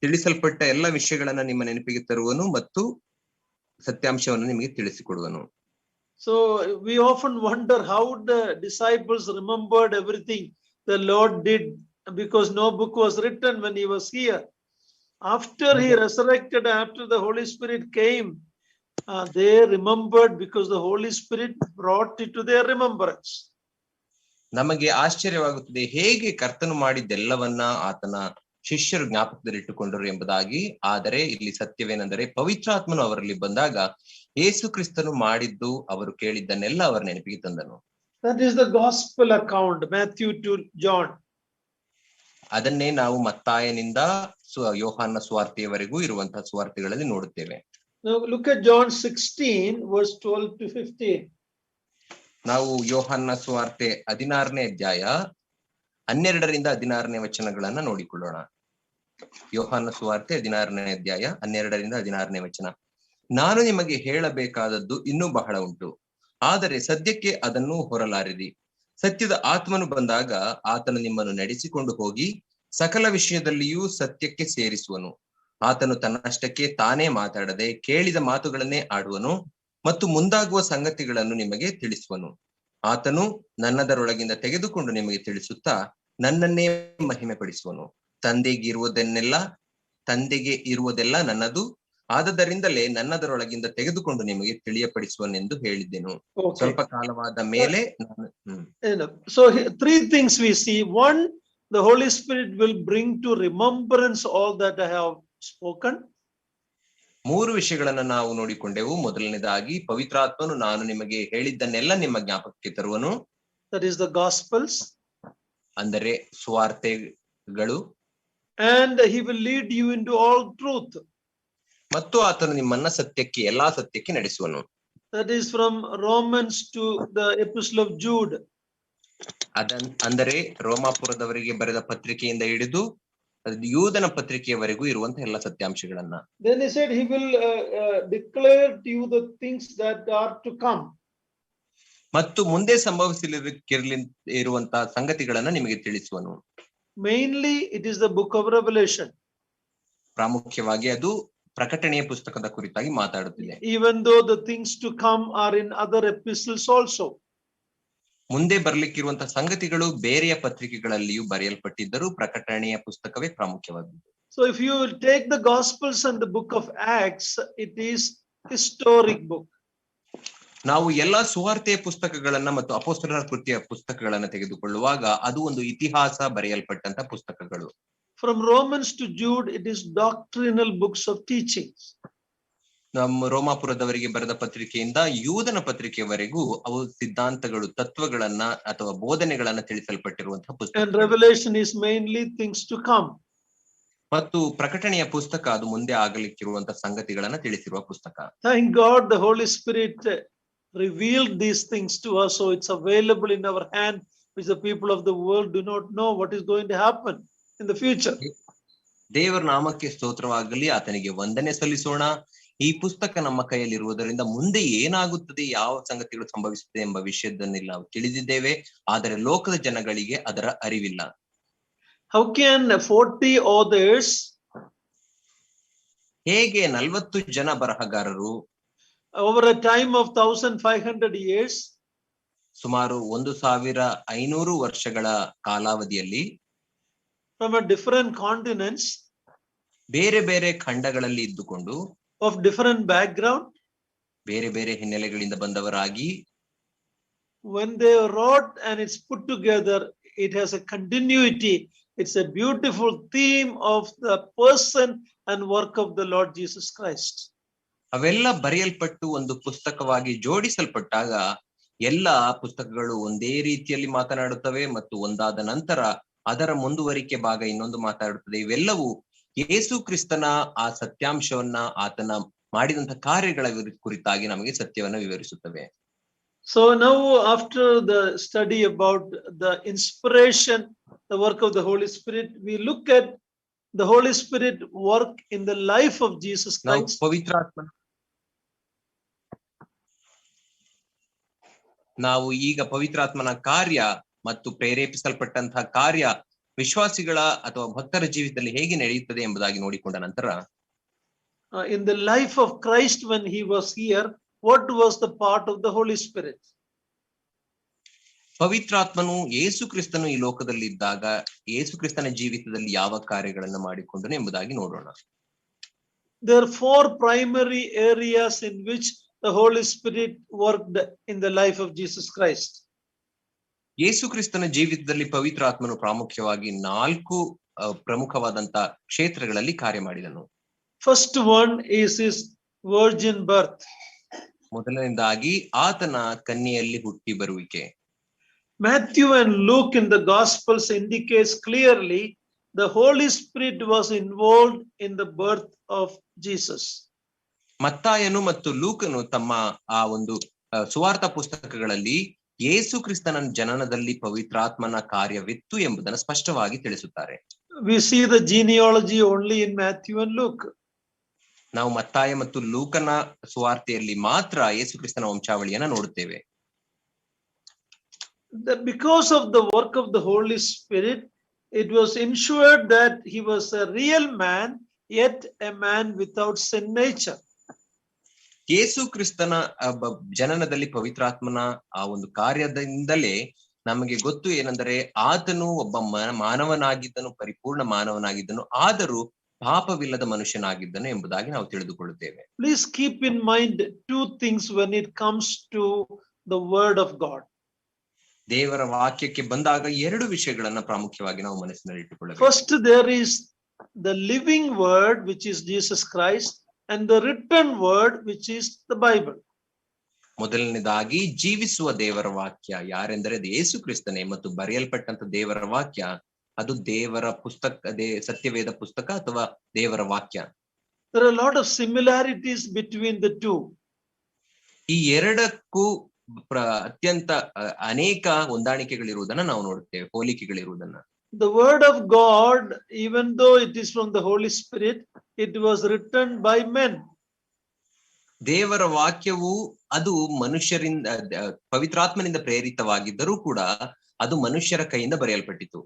ತಿಳಿಸಲ್ಪಟ್ಟ ಎಲ್ಲ ವಿಷಯಗಳನ್ನ ನಿಮ್ಮ ನೆನಪಿಗೆ ತರುವನು ಮತ್ತು ಸತ್ಯಾಂಶವನ್ನು ನಿಮಗೆ ತಿಳಿಸಿಕೊಡುವನು. So we often wonder how the disciples remembered everything the Lord did, because no book was written when he was here. After he resurrected, after the Holy Spirit came, they remembered because the Holy Spirit brought it to their remembrance. ನಮಗೆ ಆಶ್ಚರ್ಯವಾಗುತ್ತದೆ ಹೇಗೆ ಕರ್ತನು ಮಾಡಿದ್ದೆಲ್ಲವನ್ನ ಆತನ ಶಿಷ್ಯರು ಜ್ಞಾಪಕದಲ್ಲಿಟ್ಟುಕೊಂಡರು ಎಂಬುದಾಗಿ. ಆದರೆ ಇಲ್ಲಿ ಸತ್ಯವೇನೆಂದರೆ ಪವಿತ್ರಾತ್ಮನು ಅವರಲ್ಲಿ ಬಂದಾಗ ಯೇಸು ಕ್ರಿಸ್ತನು ಮಾಡಿದ್ದು ಅವರು ಕೇಳಿದ್ದನ್ನೆಲ್ಲ ಅವರ ನೆನಪಿಗೆ ತಂದನು. That is the gospel account, Matthew to John. ಅದನ್ನೇ ನಾವು ಮತ್ತಾಯನಿಂದ ಯೋಹಾನ ಸುವಾರ್ತೆಯವರೆಗೂ ಇರುವಂತಹ ಸುವಾರ್ತೆಗಳಲ್ಲಿ ನೋಡುತ್ತೇವೆ. Now look at John 16 verse 12 to 15. ನಾವು ಯೋಹಾನ ಸುವಾರ್ತೆ 16ನೇ ಅಧ್ಯಾಯ 12ರಿಂದ 16ನೇ ವಚನಗಳನ್ನ ನೋಡಿಕೊಳ್ಳೋಣ. ಯೋಹಾನ ಸುವಾರ್ತೆ 16ನೇ ಅಧ್ಯಾಯ 12ರಿಂದ 16ನೇ ವಚನ. ನಾನು ನಿಮಗೆ ಹೇಳಬೇಕಾದದ್ದು ಇನ್ನೂ ಬಹಳ ಉಂಟು, ಆದರೆ ಸದ್ಯಕ್ಕೆ ಅದನ್ನು ಹೊರಲಾರಿರಿ. ಸತ್ಯದ ಆತ್ಮನು ಬಂದಾಗ ಆತನು ನಿಮ್ಮನ್ನು ನಡೆಸಿಕೊಂಡು ಹೋಗಿ ಸಕಲ ವಿಷಯದಲ್ಲಿಯೂ ಸತ್ಯಕ್ಕೆ ಸೇರಿಸುವನು. ಆತನು ತನ್ನಷ್ಟಕ್ಕೆ ತಾನೇ ಮಾತಾಡದೆ ಕೇಳಿದ ಮಾತುಗಳನ್ನೇ ಆಡುವನು ಮತ್ತು ಮುಂದಾಗುವ ಸಂಗತಿಗಳನ್ನು ನಿಮಗೆ ತಿಳಿಸುವನು. ಆತನು ನನ್ನದರೊಳಗಿಂದ ತೆಗೆದುಕೊಂಡು ನಿಮಗೆ ತಿಳಿಸುತ್ತಾ ನನ್ನನ್ನೇ ಮಹಿಮೆ ಪಡಿಸುವನು. ತಂದೆಗೆ ಇರುವುದೆಲ್ಲ ನನ್ನದು, ಆದದರಿಂದಲೇ ನನ್ನದರೊಳಗಿಂದ ತೆಗೆದುಕೊಂಡು ನಿಮಗೆ ತಿಳಿಯಪಡಿಸುವನೆಂದು ಹೇಳಿದ್ದೆನು. ಸ್ವಲ್ಪ ಕಾಲವಾದ ಮೇಲೆ So three things we see. One, the Holy Spirit will bring to remembrance all that I have spoken. 3 ವಿಷಯಗಳನ್ನ ನಾವು ನೋಡಿಕೊಂಡೆವು. ಮೊದಲನೇದಾಗಿ ಪವಿತ್ರಾತ್ಮನು ನಾನು ನಿಮಗೆ ಹೇಳಿದ್ದನ್ನೆಲ್ಲ ನಿಮ್ಮ ಜ್ಞಾಪಕಕ್ಕೆ ತರುವನು. That is the Gospels. ಅಂದರೆ ಸುವಾರ್ತೆಗಳು. And he will lead you into all truth. ಮತ್ತು ಆತನು ನಿಮ್ಮನ್ನ ಸತ್ಯಕ್ಕೆ, ಎಲ್ಲಾ ಸತ್ಯಕ್ಕೆ ನಡೆಸುವನು. That is from Romans to the Epistle of Jude. ಅಂದರೆ ರೋಮಾಪುರದವರಿಗೆ ಬರೆದ ಪತ್ರಿಕೆಯಿಂದ ಹಿಡಿದು ಯೂದನ ಪತ್ರಿಕೆಯವರೆಗೂ ಇರುವಂತಹ ಎಲ್ಲ ಸತ್ಯಾಂಶಗಳನ್ನ. Then he said he will declare to you the things that are to come. ಮತ್ತು ಮುಂದೆ ಇರುವಂತಹ ಸಂಗತಿಗಳನ್ನ ನಿಮಗೆ ತಿಳಿಸುವನು. Mainly it is the book of Revelation. ಪ್ರಾಮುಖ್ಯವಾಗಿ ಅದು ಪ್ರಕಟಣೆಯ ಪುಸ್ತಕದ ಕುರಿತಾಗಿ ಮಾತಾಡುತ್ತಿದೆ. Even though the things to come are in other epistles also. ಮುಂದೆ ಬರ್ಲಿಕ್ಕಿರುವಂತಹ ಸಂಗತಿಗಳು ಬೇರೆಯ ಪತ್ರಿಕೆಗಳಲ್ಲಿಯೂ ಬರೆಯಲ್ಪಟ್ಟಿದ್ದರೂ ಪ್ರಕಟಣೆಯ ಪುಸ್ತಕವೇ ಪ್ರಾಮುಖ್ಯವಾಗಿದೆ. So if you will take the Gospels and the book of Acts, it is historic book. ನಾವು ಎಲ್ಲಾ ಸುವಾರ್ತೆಯ ಪುಸ್ತಕಗಳನ್ನ ಮತ್ತು ಅಪೊಸ್ತಲರ ಕೃತಿಯ ಪುಸ್ತಕಗಳನ್ನ ತೆಗೆದುಕೊಳ್ಳುವಾಗ ಅದು ಒಂದು ಇತಿಹಾಸ ಬರೆಯಲ್ಪಟ್ಟಂತ ಪುಸ್ತಕಗಳು. From Romans to Jude, it is doctrinal books of teachings. ನಮ್ಮ ರೋಮಾಪುರದವರಿಗೆ ಬರೆದ ಪತ್ರಿಕೆಯಿಂದ ಯೂದನ ಪತ್ರಿಕೆಯವರೆಗೂ ಅವು ಸಿದ್ಧಾಂತಗಳು, ತತ್ವಗಳನ್ನ ಅಥವಾ ಬೋಧನೆಗಳನ್ನ ತಿಳಿಸಲ್ಪಟ್ಟಿರುವಂತಹ ಪುಸ್ತಕ. And Revelation is mainly things to come. ಮತ್ತು ಪ್ರಕಟಣೆಯ ಪುಸ್ತಕ ಅದು ಮುಂದೆ ಆಗಲಿಕ್ಕಿರುವಂತಹ ಸಂಗತಿಗಳನ್ನ ತಿಳಿಸಿರುವ ಪುಸ್ತಕ. Thank God the Holy Spirit revealed these things to us, so it's available in our hand, which the people of the world do not know what is going to happen in the future. ದೇವರ ನಾಮಕ್ಕೆ ಸ್ತೋತ್ರವಾಗಲಿ, ಆತನಿಗೆ ವಂದನೆ ಸಲ್ಲಿಸೋಣ. ಈ ಪುಸ್ತಕ ನಮ್ಮ ಕೈಯಲ್ಲಿ ಇರುವುದರಿಂದ ಮುಂದೆ ಏನಾಗುತ್ತದೆ, ಯಾವ ಸಂಗತಿಗಳು ಸಂಭವಿಸುತ್ತದೆ ಎಂಬ ವಿಷಯದಲ್ಲಿ ನಾವು ತಿಳಿದಿದ್ದೇವೆ, ಆದರೆ ಲೋಕದ ಜನಗಳಿಗೆ ಅದರ ಅರಿವಿಲ್ಲ. How can 40 authors, ಹೇಗೆ 40 ಜನ ಬರಹಗಾರರು over a time of 1500 years, ಸುಮಾರು 1500 ವರ್ಷಗಳ ಕಾಲಾವಧಿಯಲ್ಲಿ from a different continents, ಬೇರೆ ಬೇರೆ ಖಂಡಗಳಲ್ಲಿ ಇದ್ದುಕೊಂಡು, of different background, ಬೇರೆ ಬೇರೆ ಹಿನ್ನೆಲೆಗಳಿಂದ ಬಂದವರಾಗಿ, when they wrote and it's put together, it has a continuity. It's a beautiful theme of the person and work of the Lord Jesus Christ. ಅವೆಲ್ಲ ಬರೆಯಲ್ಪಟ್ಟು ಒಂದು ಪುಸ್ತಕವಾಗಿ ಜೋಡಿಸಲ್ಪಟ್ಟಾಗ ಎಲ್ಲ ಪುಸ್ತಕಗಳು ಒಂದೇ ರೀತಿಯಲ್ಲಿ ಮಾತನಾಡುತ್ತವೆ ಮತ್ತು ಒಂದಾದ ನಂತರ ಅದರ ಮುಂದುವರಿಕೆ ಭಾಗ ಇನ್ನೊಂದು ಮಾತಾಡುತ್ತದೆ. ಇವೆಲ್ಲವೂ ಯೇಸು ಕ್ರಿಸ್ತನ ಆ ಸತ್ಯಾಂಶವನ್ನ, ಆತನ ಮಾಡಿದಂತ ಕಾರ್ಯಗಳ ಕುರಿತಾಗಿ ನಮಗೆ ಸತ್ಯವನ್ನ ವಿವರಿಸುತ್ತವೆ. So now after the study about the inspiration, the work of the Holy Spirit, we look at the Holy Spirit work in the life of Jesus Christ. ನಾವು ಈಗ ಪವಿತ್ರಾತ್ಮನ ಕಾರ್ಯ ಮತ್ತು ಪ್ರೇರೇಪಿಸಲ್ಪಟ್ಟಂತಹ ಕಾರ್ಯ ವಿಶ್ವಾಸಿಗಳ ಅಥವಾ ಭಕ್ತರ ಜೀವಿತದಲ್ಲಿ ಹೇಗೆ ನಡೆಯುತ್ತದೆ ಎಂಬುದಾಗಿ ನೋಡಿಕೊಂಡ ನಂತರ, in the life of Christ when he was here, what was the part of the Holy Spirit? ಪವಿತ್ರಾತ್ಮನು ಯೇಸು ಕ್ರಿಸ್ತನು ಈ ಲೋಕದಲ್ಲಿ ಇದ್ದಾಗ ಯೇಸು ಕ್ರಿಸ್ತನ ಜೀವಿತದಲ್ಲಿ ಯಾವ ಕಾರ್ಯಗಳನ್ನು ಮಾಡಿಕೊಂಡನು ಎಂಬುದಾಗಿ ನೋಡೋಣ. There are 4 primary areas in which the Holy Spirit worked in the life of Jesus Christ. ಯೇಸು ಕ್ರಿಸ್ತನ ಜೀವಿತದಲ್ಲಿ ಪವಿತ್ರಾತ್ಮನು ಪ್ರಾಮುಖ್ಯವಾಗಿ 4 ಪ್ರಮುಖವಾದಂತ ಕ್ಷೇತ್ರಗಳಲ್ಲಿ ಕಾರ್ಯ ಮಾಡಿದನು. First one is his virgin birth. ಮೊದಲನೇದಾಗಿ ಆತನ ಕನ್ಯೆಯಲ್ಲಿ ಹುಟ್ಟಿ ಬರುವಿಕೆ. Matthew and Luke in the Gospels indicates clearly the Holy Spirit was involved in the birth of Jesus. ಮತ್ತಾಯನು ಮತ್ತು ಲೂಕನು ತಮ್ಮ ಆ ಒಂದು ಸುವಾರ್ಥ ಪುಸ್ತಕಗಳಲ್ಲಿ ಯೇಸು ಕ್ರಿಸ್ತನ ಜನನದಲ್ಲಿ ಪವಿತ್ರಾತ್ಮನ ಕಾರ್ಯವಿತ್ತು ಎಂಬುದನ್ನು ಸ್ಪಷ್ಟವಾಗಿ ತಿಳಿಸುತ್ತಾರೆ. We see the genealogy only in Matthew and Luke. ನಾವು ಮತ್ತಾಯ ಮತ್ತು ಲೂಕನ ಸುವಾರ್ತೆಯಲ್ಲಿ ಮಾತ್ರ ಯೇಸು ಕ್ರಿಸ್ತನ ವಂಶಾವಳಿಯನ್ನ ನೋಡುತ್ತೇವೆ. Because of the work of the Holy Spirit, it was ensured that he was a real man, yet a man without sin nature. ಯೇಸು ಕ್ರಿಸ್ತನ ಜನನದಲ್ಲಿ ಪವಿತ್ರಾತ್ಮನ ಆ ಒಂದು ಕಾರ್ಯದಿಂದಲೇ ನಮಗೆ ಗೊತ್ತು ಏನೆಂದರೆ ಆತನು ಒಬ್ಬ ಮಾನವನಾಗಿದ್ದನು, ಪರಿಪೂರ್ಣ ಮಾನವನಾಗಿದ್ದನು, ಆದರೂ ಪಾಪವಿಲ್ಲದ ಮನುಷ್ಯನಾಗಿದ್ದನು ಎಂಬುದಾಗಿ ನಾವು ತಿಳಿದುಕೊಳ್ಳುತ್ತೇವೆ. Please keep in mind two things when it comes to the word of God. ದೇವರ ವಾಕ್ಯಕ್ಕೆ ಬಂದಾಗ ಎರಡು ವಿಷಯಗಳನ್ನ ಪ್ರಾಮುಖ್ಯವಾಗಿ ನಾವು ಮನಸ್ಸಿನಲ್ಲಿ ಇಟ್ಟುಕೊಳ್ಳಬೇಕು. First, there is the living word, which is Jesus Christ, and the written word, which is the Bible. ಮೊದಲನೇದಾಗಿ ಜೀವಿಸುವ ದೇವರ ವಾಕ್ಯ ಯಾರೆಂದರೆ ಅದು ಯೇಸು ಕ್ರಿಸ್ತನೇ, ಮತ್ತು ಬರೆಯಲ್ಪಟ್ಟಂತ ದೇವರ ವಾಕ್ಯ ಅದು ದೇವರ ಪುಸ್ತಕ, ಸತ್ಯವೇದ ಪುಸ್ತಕ ಅಥವಾ ದೇವರ ವಾಕ್ಯ. There are a lot of similarities between the two. ಈ ಎರಡಕ್ಕೂ ಅತ್ಯಂತ ಅನೇಕ ಹೊಂದಾಣಿಕೆಗಳಿರುವುದನ್ನ ನಾವು ನೋಡುತ್ತೇವೆ, ಹೋಲಿಕೆಗಳಿರುವುದನ್ನ. The word of God, even though it is from the Holy Spirit, it was written by men. ದೇವರ ವಾಕ್ಯವು ಅದು ಮನುಷ್ಯರಿಂದ, ಪವಿತ್ರಾತ್ಮನಿಂದ ಪ್ರೇರಿತವಾಗಿದ್ದರೂ ಕೂಡ ಅದು ಮನುಷ್ಯರ ಕೈಯಿಂದ ಬರೆಯಲ್ಪಟ್ಟಿತು.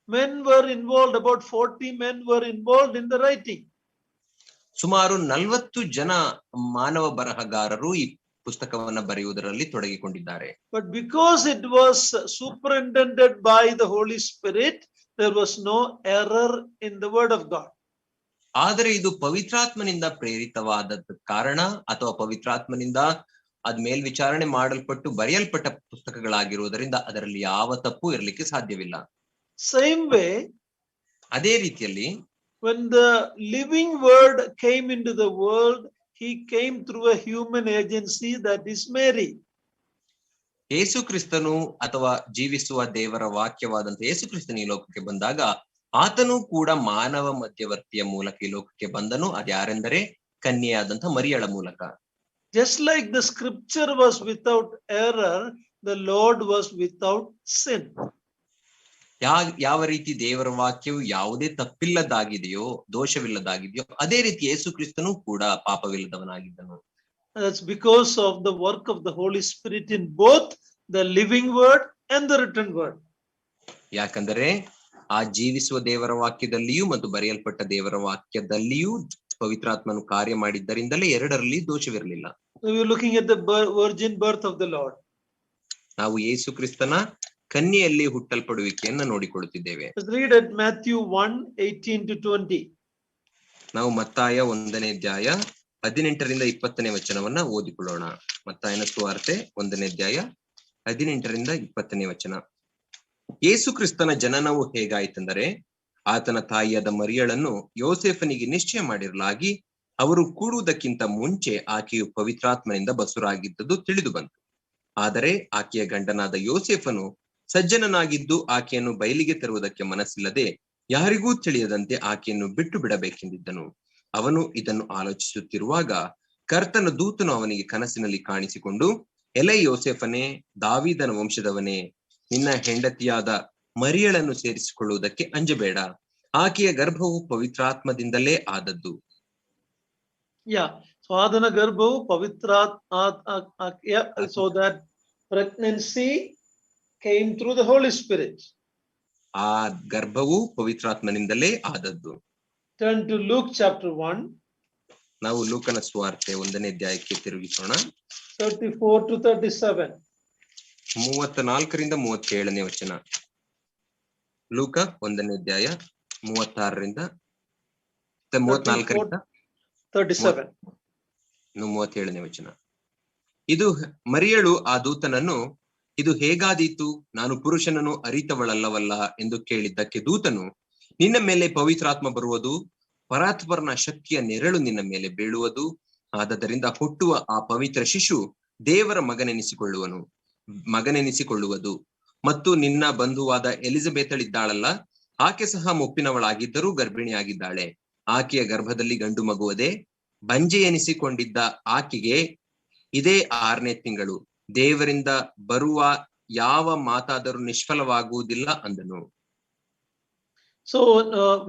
Men were involved, about 40 men were involved in the writing. ಸುಮಾರು 40 ಜನ ಮಾನವ ಬರಹಗಾರರು ಈ ಪುಸ್ತಕವನ್ನ ಬರೆಯುವುದರಲ್ಲಿ ತೊಡಗಿಕೊಂಡಿದ್ದಾರೆ. But because it was superintended by the Holy Spirit, there was no error in the word of God. ಆದರೆ ಇದು ಪವಿತ್ರಾತ್ಮನಿಂದ ಪ್ರೇರಿತವಾದ ಕಾರಣ ಅಥವಾ ಪವಿತ್ರಾತ್ಮನಿಂದ ಅದ್ ಮೇಲ್ವಿಚಾರಣೆ ಮಾಡಲ್ಪಟ್ಟು ಬರೆಯಲ್ಪಟ್ಟ ಪುಸ್ತಕಗಳಾಗಿರುವುದರಿಂದ ಅದರಲ್ಲಿ ಯಾವ ತಪ್ಪು ಇರಲಿಕ್ಕೆ ಸಾಧ್ಯವಿಲ್ಲ. Same way, ಅದೇ ರೀತಿಯಲ್ಲಿ when the living word came into the world, he came through a human agency, that is Mary. ಯೇಸು ಕ್ರಿಸ್ತನು ಅಥವಾ ಜೀವಿಸುವ ದೇವರ ವಾಕ್ಯವಾದಂತ ಯೇಸು ಕ್ರಿಸ್ತನು ಈ ಲೋಕಕ್ಕೆ ಬಂದಾಗ ಆತನು ಕೂಡ ಮಾನವ ಮಧ್ಯವರ್ತಿಯ ಮೂಲಕ ಈ ಲೋಕಕ್ಕೆ ಬಂದನು. ಅದ್ಯಾರೆಂದರೆ ಕನ್ಯೆಯಾದಂತ ಮರಿಯಳ ಮೂಲಕ. Just like the scripture was without error, the Lord was without sin. ಯಾವ ರೀತಿ ದೇವರ ವಾಕ್ಯವು ಯಾವುದೇ ತಪ್ಪಿಲ್ಲದಾಗಿದೆಯೋ, ದೋಷವಿಲ್ಲದಾಗಿದೆಯೋ, ಅದೇ ರೀತಿ ಯೇಸು ಕ್ರಿಸ್ತನು ಕೂಡ ಪಾಪವಿಲ್ಲದವನಾಗಿದ್ದನು. That's because of the work of the Holy Spirit in both the living word and the written word. ಯಾಕಂದರೆ ಆ ಜೀವಿಸುವ ದೇವರ ವಾಕ್ಯದಲ್ಲಿಯೂ ಮತ್ತು ಬರೆಯಲ್ಪಟ್ಟ ದೇವರ ವಾಕ್ಯದಲ್ಲಿಯೂ ಪವಿತ್ರಾತ್ಮನು ಕಾರ್ಯ ಮಾಡಿದ್ದರಿಂದಲೇ ಎರಡರಲ್ಲಿ ದೋಷವಿರಲಿಲ್ಲ. We are looking at the virgin birth of the Lord. ನಾವು ಯೇಸು ಕ್ರಿಸ್ತನ ಕನ್ಯೆಯಲ್ಲಿ ಹುಟ್ಟಲ್ಪಡುವಿಕೆಯನ್ನ ನೋಡಿಕೊಳ್ಳುತ್ತಿದ್ದೇವೆ. Let's read at Matthew 1:18-20. ನಾವು ಮತ್ತಾಯ 1ನೇ ಅಧ್ಯಾಯ 18ರಿಂದ 20ನೇ ವಚನವನ್ನ ಓದಿಕೊಳ್ಳೋಣ. ಮತ್ತಾಯನ ಸುವಾರ್ತೆ 1ನೇ ಅಧ್ಯಾಯ 18ರಿಂದ 20ನೇ ವಚನ. ಯೇಸು ಕ್ರಿಸ್ತನ ಜನನವು ಹೇಗಾಯಿತೆಂದರೆ, ಆತನ ತಾಯಿಯಾದ ಮರಿಯಳನ್ನು ಯೋಸೇಫನಿಗೆ ನಿಶ್ಚಯ ಮಾಡಿರಲಾಗಿ ಅವರು ಕೂಡುವುದಕ್ಕಿಂತ ಮುಂಚೆ ಆಕೆಯು ಪವಿತ್ರಾತ್ಮನಿಂದ ಬಸುರಾಗಿದ್ದುದು ತಿಳಿದು ಬಂತು. ಆದರೆ ಆಕೆಯ ಗಂಡನಾದ ಯೋಸೇಫನು ಸಜ್ಜನನಾಗಿದ್ದು ಆಕೆಯನ್ನು ಬಯಲಿಗೆ ತರುವುದಕ್ಕೆ ಮನಸ್ಸಿಲ್ಲದೆ ಯಾರಿಗೂ ತಿಳಿಯದಂತೆ ಆಕೆಯನ್ನು ಬಿಟ್ಟು ಬಿಡಬೇಕೆಂದಿದ್ದನು. ಅವನು ಇದನ್ನು ಆಲೋಚಿಸುತ್ತಿರುವಾಗ ಕರ್ತನ ದೂತನು ಅವನಿಗೆ ಕನಸಿನಲ್ಲಿ ಕಾಣಿಸಿಕೊಂಡು, ಎಲೈ ಯೋಸೇಫನೇ, ದಾವೀದನ ವಂಶದವನೇ, ನಿನ್ನ ಹೆಂಡತಿಯಾದ ಮರಿಯಳನ್ನು ಸೇರಿಸಿಕೊಳ್ಳುವುದಕ್ಕೆ ಅಂಜಬೇಡ, ಆಕೆಯ ಗರ್ಭವು ಪವಿತ್ರಾತ್ಮದಿಂದಲೇ ಆದದ್ದು. So adana garbhavu so that pregnancy came through the Holy Spirit. ಆ ಗರ್ಭವು ಪವಿತ್ರಾತ್ಮನಿಂದಲೇ ಆದದ್ದು. Turn to Luke chapter 1. ನಾವು ಲೂಕನ ಸುವಾರ್ತೆ 1ನೇ ಅಧ್ಯಾಯಕ್ಕೆ ತಿರುಗಿಸೋಣ. 34-37. 34ರಿಂದ 37ನೇ ವಚನ. ಲೂಕ 1ನೇ ಅಧ್ಯಾಯ 36ರಿಂದ 34ರಿಂದ 37ನೇ ವಚನ. ಇದು ಮರಿಯಳು ಆ ದೂತನನ್ನು, ಇದು ಹೇಗಾದೀತು, ನಾನು ಪುರುಷನನ್ನು ಅರಿತವಳಲ್ಲವಲ್ಲ ಎಂದು ಕೇಳಿದ್ದಕ್ಕೆ ದೂತನು, ನಿನ್ನ ಮೇಲೆ ಪವಿತ್ರಾತ್ಮ ಬರುವುದು, ಪರಾತ್ಪರನ ಶಕ್ತಿಯ ನೆರಳು ನಿನ್ನ ಮೇಲೆ ಬೀಳುವುದು, ಆದ್ದರಿಂದ ಹುಟ್ಟುವ ಆ ಪವಿತ್ರ ಶಿಶು ದೇವರ ಮಗನೆನಿಸಿಕೊಳ್ಳುವುದು. ಮತ್ತು ನಿನ್ನ ಬಂಧುವಾದ ಎಲಿಜಬೆತಳಿದ್ದಾಳಲ್ಲ, ಆಕೆ ಸಹ ಮುಪ್ಪಿನವಳಾಗಿದ್ದರೂ ಗರ್ಭಿಣಿಯಾಗಿದ್ದಾಳೆ. ಆಕೆಯ ಗರ್ಭದಲ್ಲಿ ಗಂಡು ಮಗುವದೆ. ಬಂಜೆ ಎನಿಸಿಕೊಂಡಿದ್ದ ಆಕೆಗೆ ಇದೇ 6ನೇ ತಿಂಗಳು. ದೇವರಿಂದ ಬರುವ ಯಾವ ಮಾತಾದರೂ ನಿಷ್ಫಲವಾಗುವುದಿಲ್ಲ ಅಂದನು. So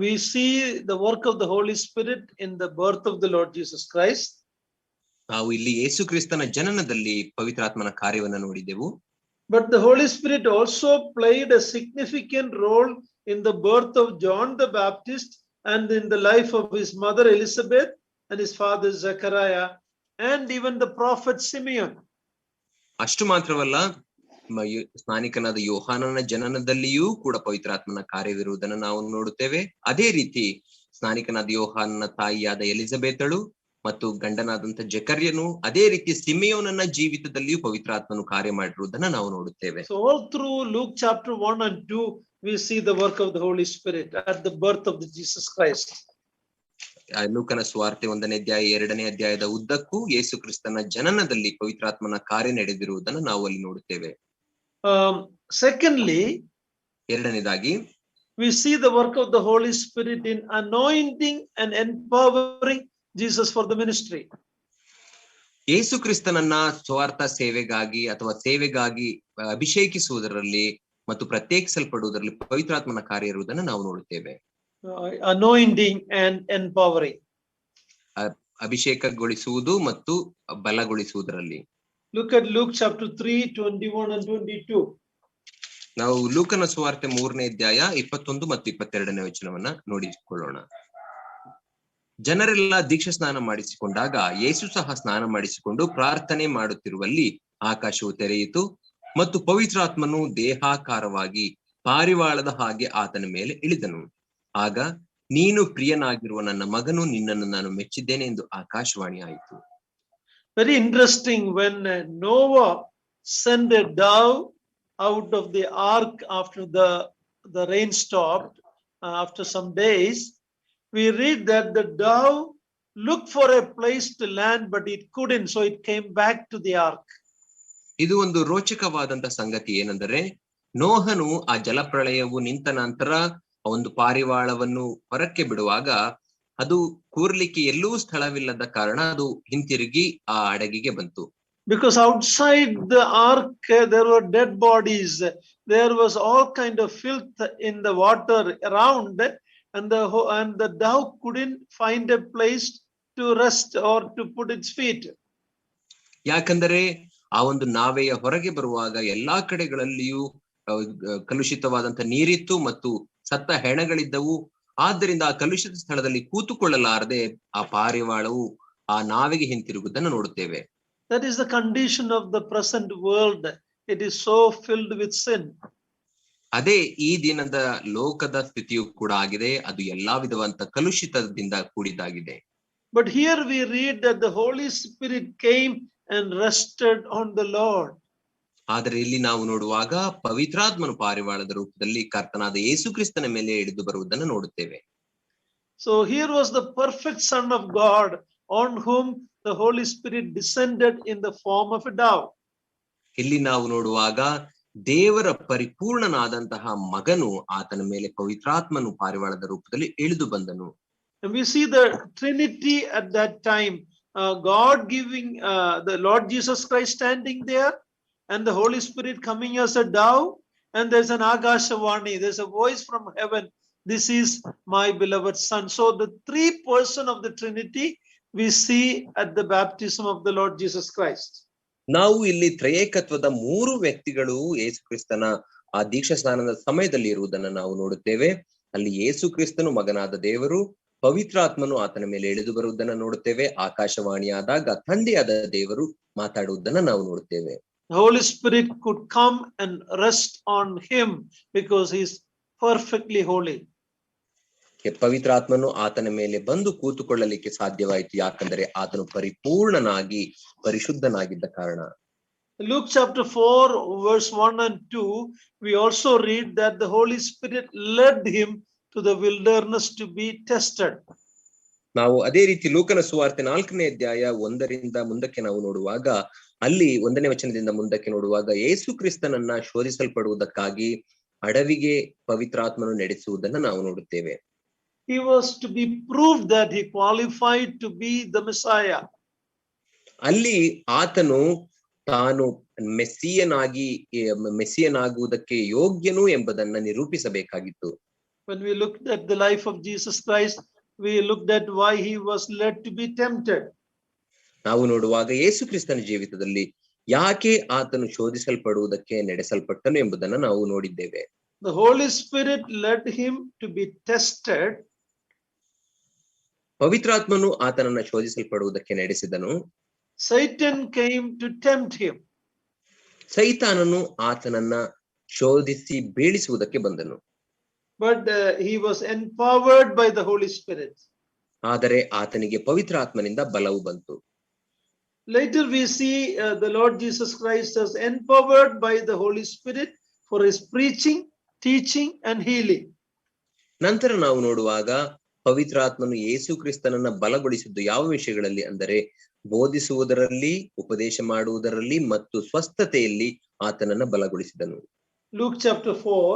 we see the work of the Holy Spirit in the birth of the Lord Jesus Christ. ನಾವು ಇಲ್ಲಿ ಯೇಸು ಕ್ರಿಸ್ತನ ಜನನದಲ್ಲಿ ಪವಿತ್ರಾತ್ಮನ ಕಾರ್ಯವನ್ನು ನೋಡಿದೆವು. But the Holy Spirit also played a significant role in the birth of John the Baptist and in the life of his mother Elizabeth and his father Zechariah and even the prophet Simeon. ಅಷ್ಟು ಮಾತ್ರವಲ್ಲ, ಸ್ನಾನಿಕನಾದ ಯೋಹಾನನ ಜನನದಲ್ಲಿಯೂ ಕೂಡ ಪವಿತ್ರಾತ್ಮನ ಕಾರ್ಯವಿರುವುದನ್ನು ನಾವು ನೋಡುತ್ತೇವೆ. ಅದೇ ರೀತಿ ಸ್ನಾನಿಕನಾದ ಯೋಹಾನನ ತಾಯಿಯಾದ ಎಲಿಜಬೆತಳು ಮತ್ತು ಗಂಡನಾದಂತ ಜಕರ್ಯನು, ಅದೇ ರೀತಿ ಸಿಮೆಯೋನನ ಜೀವಿತದಲ್ಲಿಯೂ ಪವಿತ್ರಾತ್ಮನು ಕಾರ್ಯ ಮಾಡಿರುವುದನ್ನು ನಾವು ನೋಡುತ್ತೇವೆ. So all through Luke chapter 1 and 2 we see the work of the Holy Spirit at the birth of the Jesus Christ. ಲೂಕನ ಸುವಾರ್ತೆ 1ನೇ ಅಧ್ಯಾಯ 2ನೇ ಅಧ್ಯಾಯದ ಉದ್ದಕ್ಕೂ ಯೇಸು ಕ್ರಿಸ್ತನ ಜನನದಲ್ಲಿ ಪವಿತ್ರಾತ್ಮನ ಕಾರ್ಯ ನಡೆದಿರುವುದನ್ನು ನಾವು ಅಲ್ಲಿ ನೋಡುತ್ತೇವೆ. Secondly, ಎರಡನೇದಾಗಿ we see the work of the Holy Spirit in anointing and empowering Jesus for the ministry. ಯೇಸು ಕ್ರಿಸ್ತನನ್ನ ಸ್ವಾರ್ಥ ಸೇವೆಗಾಗಿ ಅಥವಾ ಸೇವೆಗಾಗಿ ಅಭಿಷೇಕಿಸುವುದರಲ್ಲಿ ಮತ್ತು ಪ್ರತ್ಯೇಕಿಸಲ್ಪಡುವುದರಲ್ಲಿ ಪವಿತ್ರಾತ್ಮನ ಕಾರ್ಯ ಇರುವುದನ್ನು ನಾವು ನೋಡುತ್ತೇವೆ. Anointing and empowering. ಅಭಿಷೇಕಗೊಳಿಸುವುದು ಮತ್ತು ಬಲಗೊಳಿಸುವುದರಲ್ಲಿ. Look at Luke chapter 3, 21 and 22. ನಾವು ಲೂಕನ ಸುವಾರ್ತೆ 3ನೇ ಅಧ್ಯಾಯ 21 ಮತ್ತು 22ನೇ ವಚನವನ್ನ ನೋಡಿಕೊಳ್ಳೋಣ. ಜನರೆಲ್ಲ ದೀಕ್ಷಾ ಸ್ನಾನ ಮಾಡಿಸಿಕೊಂಡಾಗ ಯೇಸು ಸಹ ಸ್ನಾನ ಮಾಡಿಸಿಕೊಂಡು ಪ್ರಾರ್ಥನೆ ಮಾಡುತ್ತಿರುವಲ್ಲಿ ಆಕಾಶವು ತೆರೆಯಿತು ಮತ್ತು ಪವಿತ್ರಾತ್ಮನು ದೇಹಾಕಾರವಾಗಿ ಪಾರಿವಾಳದ ಹಾಗೆ ಆತನ ಮೇಲೆ ಇಳಿದನು. ಆಗ ನೀನು ಪ್ರಿಯನಾಗಿರುವ ನನ್ನ ಮಗನು, ನಿನ್ನನ್ನು ನಾನು ಮೆಚ್ಚಿದ್ದೇನೆ ಎಂದು ಆಕಾಶವಾಣಿ ಆಯಿತು. Very interesting, when Noah sent a dove out of the ark after the rain stopped, after some days, we read that the dove looked for a place to land, but it couldn't, so it came back to the ark. ಇದು ಒಂದು ರೋಚಕವಾದಂತ ಸಂಗತಿ ಏನೆಂದರೆ, ನೋಹನು ಆ ಜಲಪ್ರಳಯವು ನಿಂತ ನಂತರ ಒಂದು ಪಾರಿವಾಳವನ್ನು ಹೊರಕ್ಕೆ ಬಿಡುವಾಗ ಅದು ಕೂರ್ಲಿಕ್ಕೆ ಎಲ್ಲೂ ಸ್ಥಳವಿಲ್ಲದ ಕಾರಣ ಅದು ಹಿಂತಿರುಗಿ ಆ ಹಡಗಿಗೆ ಬಂತು. Because outside the ark there were dead bodies, there was all kind of filth in the water around, and the dove couldn't find a place to rest or to put its feet. ಯಾಕಂದರೆ ಆ ಒಂದು ನಾವೆಯ ಹೊರಗೆ ಬರುವಾಗ ಎಲ್ಲಾ ಕಡೆಗಳಲ್ಲಿಯೂ ಕಲುಷಿತವಾದಂತ ನೀರಿತ್ತು ಮತ್ತು ಸತ್ತ ಹೆಣಗಳಿದ್ದವು. ಆದ್ದರಿಂದ ಆ ಕಲುಷಿತ ಸ್ಥಳದಲ್ಲಿ ಕೂತುಕೊಳ್ಳಲಾರದೆ ಆ ಪಾರಿವಾಳವು ಆ ನಾವೆಗೆ ಹಿಂತಿರುಗುವುದನ್ನು ನೋಡುತ್ತೇವೆ. That is the condition of the present world. It is so filled with sin. ಅದೇ ಈ ದಿನದ ಲೋಕದ ಸ್ಥಿತಿಯು ಕೂಡ ಆಗಿದೆ. ಅದು ಎಲ್ಲಾ ವಿಧವಂತ ಕಲುಷಿತದಿಂದ ಕೂಡಿದ್ದಾಗಿದೆ. But here we read that the Holy Spirit came and rested on the Lord. ಆದರೆ ಇಲ್ಲಿ ನಾವು ನೋಡುವಾಗ ಪವಿತ್ರಾತ್ಮನು ಪಾರಿವಾಳದ ರೂಪದಲ್ಲಿ ಕರ್ತನಾದ ಯೇಸು ಕ್ರಿಸ್ತನ ಮೇಲೆ ಇಳಿದು ಬರುವುದನ್ನು ನೋಡುತ್ತೇವೆ. So here was the perfect Son of God on whom the Holy Spirit descended in the form of a dove. ಇಲ್ಲಿ ನಾವು ನೋಡುವಾಗ ದೇವರ ಪರಿಪೂರ್ಣನಾದಂತಹ ಮಗನು ಆತನ ಮೇಲೆ ಪವಿತ್ರಾತ್ಮನು ಪಾರಿವಾಳದ ರೂಪದಲ್ಲಿ ಇಳಿದು ಬಂದನು. And we see the Trinity at that time, God giving the Lord Jesus Christ standing there, and the Holy Spirit coming as a dove, and there's an Akashavani, there's a voice from heaven, this is my beloved Son. So the three person of the Trinity we see at the baptism of the Lord Jesus Christ. ನಾವು ಇಲ್ಲಿ ತ್ರಯೇಕತ್ವದ 3 ವ್ಯಕ್ತಿಗಳು ಯೇಸು ಕ್ರಿಸ್ತನ ಆ ದೀಕ್ಷಾ ಸ್ನಾನದ ಸಮಯದಲ್ಲಿ ಇರುವುದನ್ನು ನಾವು ನೋಡುತ್ತೇವೆ. ಅಲ್ಲಿ ಯೇಸು ಕ್ರಿಸ್ತನು ಮಗನಾದ ದೇವರು, ಪವಿತ್ರಾತ್ಮನು ಆತನ ಮೇಲೆ ಇಳಿದು ಬರುವುದನ್ನು ನೋಡುತ್ತೇವೆ. ಆಕಾಶವಾಣಿಯಾದಾಗ ತಂದೆಯಾದ ದೇವರು ಮಾತಾಡುವುದನ್ನು ನಾವು ನೋಡುತ್ತೇವೆ. The Holy Spirit could come and rest on him because he is perfectly holy. ಪವಿತ್ರಾತ್ಮನು ಆತನ ಮೇಲೆ ಬಂದು ಕೂತುಕೊಳ್ಳಲಿಕ್ಕೆ ಸಾಧ್ಯವಾಯಿತು, ಯಾಕಂದರೆ ಆತನು ಪರಿಪೂರ್ಣನಾಗಿ ಪರಿಶುದ್ಧನಾಗಿದ್ದ ಕಾರಣ. Luke chapter 4 verse 1 and 2 we also read that the Holy Spirit led him to the wilderness to be tested. ನಾವು ಅದೇ ರೀತಿ ಲೂಕನ ಸುವಾರ್ತೆ 4ನೇ ಅಧ್ಯಾಯ 1ರಿಂದ ಮುಂದಕ್ಕೆ ನಾವು ನೋಡುವಾಗ, ಅಲ್ಲಿ 1ನೇ ವಚನದಿಂದ ಮುಂದಕ್ಕೆ ನೋಡುವಾಗ ಯೇಸು ಕ್ರಿಸ್ತನನ್ನ ಶೋಧಿಸಲ್ಪಡುವುದಕ್ಕಾಗಿ ಅಡವಿಗೆ ಪವಿತ್ರಾತ್ಮನು ನಡೆಸುವುದನ್ನು ನಾವು ನೋಡುತ್ತೇವೆ. He was to be proved that he qualified to be the Messiah. ಅಲ್ಲಿ ಆತನು ತಾನು ಮೆಸ್ಸಿಯನಾಗುವುದಕ್ಕೆ ಯೋಗ್ಯನು ಎಂಬುದನ್ನ ನಿರೂಪಿಸಬೇಕಾಗಿತ್ತು. When we looked at the life of Jesus Christ, we looked at why he was led to be tempted. ನಾವು ನೋಡುವಾಗ ಯೇಸು ಕ್ರಿಸ್ತನ ಜೀವಿತದಲ್ಲಿ ಯಾಕೆ ಆತನು ಶೋಧಿಸಲ್ಪಡುವುದಕ್ಕೆ ನಡೆಸಲ್ಪಟ್ಟನು ಎಂಬುದನ್ನು ನಾವು ನೋಡಿದ್ದೇವೆ. The Holy Spirit led him to be tested. ಪವಿತ್ರಾತ್ಮನು ಆತನನ್ನ ಶೋಧಿಸಲ್ಪಡುವುದಕ್ಕೆ ನಡೆಸಿದನು. Satan came to tempt him. ಸೈತಾನನು ಆತನನ್ನ ಶೋಧಿಸಿ ಬೀಳಿಸುವುದಕ್ಕೆ ಬಂದನು. But he was empowered by the Holy Spirit. ಆದರೆ ಆತನಿಗೆ ಪವಿತ್ರಾತ್ಮನಿಂದ ಬಲವು ಬಂತು. Later we see the Lord Jesus Christ as empowered by the Holy Spirit for his preaching, teaching and healing. ನಂತರ ನಾವು ನೋಡುವಾಗ ಪವಿತ್ರಾತ್ಮನು ಯೇಸು ಕ್ರಿಸ್ತನನ್ನ ಬಲಗೊಳಿಸಿದ್ದು ಯಾವ ವಿಷಯಗಳಲ್ಲಿ ಅಂದರೆ ಬೋಧಿಸುವುದರಲ್ಲಿ, ಉಪದೇಶ ಮಾಡುವುದರಲ್ಲಿ ಮತ್ತು ಸ್ವಸ್ಥತೆಯಲ್ಲಿ ಆತನನ್ನ ಬಲಗೊಳಿಸಿದನು. Luke chapter 4,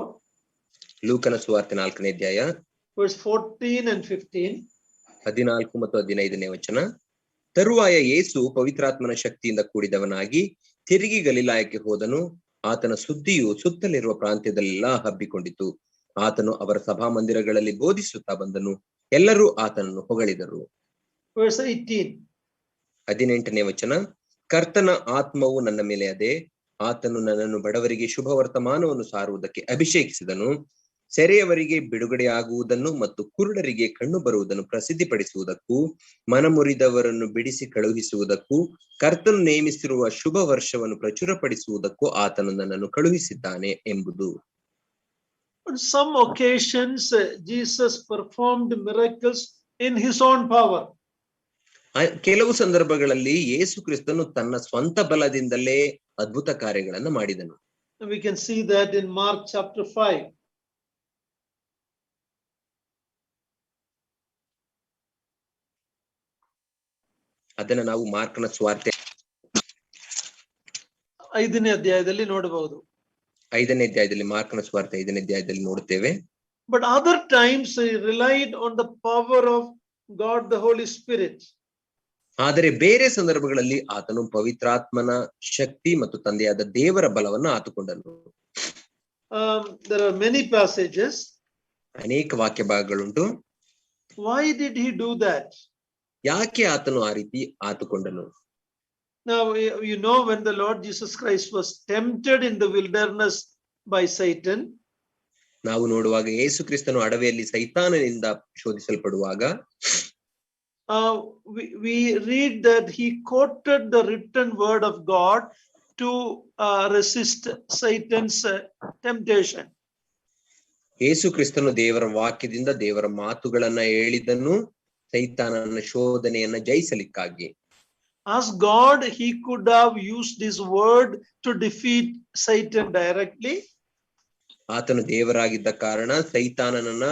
ಲೂಕನ ಸುವಾರ್ತೆ 4ನೇ ಅಧ್ಯಾಯ verse 14 and 15. 14 ಮತ್ತು 15ನೇ ವಚನ. ತರುವಾಯ ಯೇಸು ಪವಿತ್ರಾತ್ಮನ ಶಕ್ತಿಯಿಂದ ಕೂಡಿದವನಾಗಿ ತಿರುಗಿ ಗಲಿಲಾಯಕ್ಕೆ ಹೋದನು. ಆತನ ಸುದ್ದಿಯು ಸುತ್ತಲಿರುವ ಪ್ರಾಂತ್ಯದಲ್ಲೆಲ್ಲ ಹಬ್ಬಿಕೊಂಡಿತು. ಆತನು ಅವರ ಸಭಾಮಂದಿರಗಳಲ್ಲಿ ಬೋಧಿಸುತ್ತಾ ಬಂದನು. ಎಲ್ಲರೂ ಆತನನ್ನು ಹೊಗಳಿದರು. Verse 18. 18ನೇ ವಚನ. ಕರ್ತನ ಆತ್ಮವು ನನ್ನ ಮೇಲೆ ಅದೆ. ಆತನು ನನ್ನನ್ನು ಬಡವರಿಗೆ ಶುಭ ವರ್ತಮಾನವನ್ನು ಸಾರುವುದಕ್ಕೆ ಅಭಿಷೇಕಿಸಿದನು. ಸೆರೆಯವರಿಗೆ ಬಿಡುಗಡೆಯಾಗುವುದನ್ನು ಮತ್ತು ಕುರುಡರಿಗೆ ಕಣ್ಣು ಬರುವುದನ್ನು ಪ್ರಸಿದ್ಧಿಪಡಿಸುವುದಕ್ಕೂ, ಮನಮುರಿದವರನ್ನು ಬಿಡಿಸಿ ಕಳುಹಿಸುವುದಕ್ಕೂ, ಕರ್ತನು ನೇಮಿಸಿರುವ ಶುಭ ವರ್ಷವನ್ನು ಪ್ರಚುರಪಡಿಸುವುದಕ್ಕೂ ಆತನು ನನ್ನನ್ನು ಕಳುಹಿಸಿದ್ದಾನೆ ಎಂಬುದು. On some occasions, Jesus performed miracles in his own power. ಕೆಲವು ಸಂದರ್ಭಗಳಲ್ಲಿ ಯೇಸು ಕ್ರಿಸ್ತನು ತನ್ನ ಸ್ವಂತ ಬಲದಿಂದಲೇ ಅದ್ಭುತ ಕಾರ್ಯಗಳನ್ನು ಮಾಡಿದನು. We can see that in Mark chapter 5. ಅದನ್ನು ನಾವು ಮಾರ್ಕನ ಸುವಾರ್ತೆ 5ನೇ ಅಧ್ಯಾಯದಲ್ಲಿ ನೋಡಬಹುದು. 5ನೇ ಅಧ್ಯಾಯದಲ್ಲಿ, ಮಾರ್ಕನ ಸುವಾರ್ತೆ 5ನೇ ಅಧ್ಯಾಯದಲ್ಲಿ ನೋಡುತ್ತೇವೆ. But other times he relied on the power of God, the Holy Spirit. ಆದರೆ ಬೇರೆ ಸಂದರ್ಭಗಳಲ್ಲಿ ಆತನು ಪವಿತ್ರಾತ್ಮನ ಶಕ್ತಿ ಮತ್ತು ತಂದೆಯಾದ ದೇವರ ಬಲವನ್ನು ಆತುಕೊಂಡನು. There are many passages. ಅನೇಕ ವಾಕ್ಯ ಭಾಗಗಳುಂಟು. Why did he do that? ಯಾಕೆ ಆತನು ಆ ರೀತಿ ಆತುಕೊಂಡನು? Now, you know, when the Lord Jesus Christ was tempted in the wilderness by Satan, ನಾವು ನೋಡುವಾಗ ಯೇಸು ಕ್ರಿಸ್ತನು ಅಡವಿಯಲ್ಲಿ ಸೈತಾನನಿಂದ ಶೋಧಿಸಲ್ಪಡುವಾಗ we read that he quoted the written word of God to resist Satan's temptation. ಯೇಸು ಕ್ರಿಸ್ತನು ದೇವರ ವಾಕ್ಯದಿಂದ ದೇವರ ಮಾತುಗಳನ್ನ ಹೇಳಿದನು ಸೈತಾನನ ಶೋಧನೆಯನ್ನ ಜಯಿಸಲಿಕ್ಕಾಗಿ. As God, he could have used his word to defeat Satan directly. ಆತನು ದೇವರಾಗಿದ್ದ ಕಾರಣ ಸೈತಾನನನ್ನ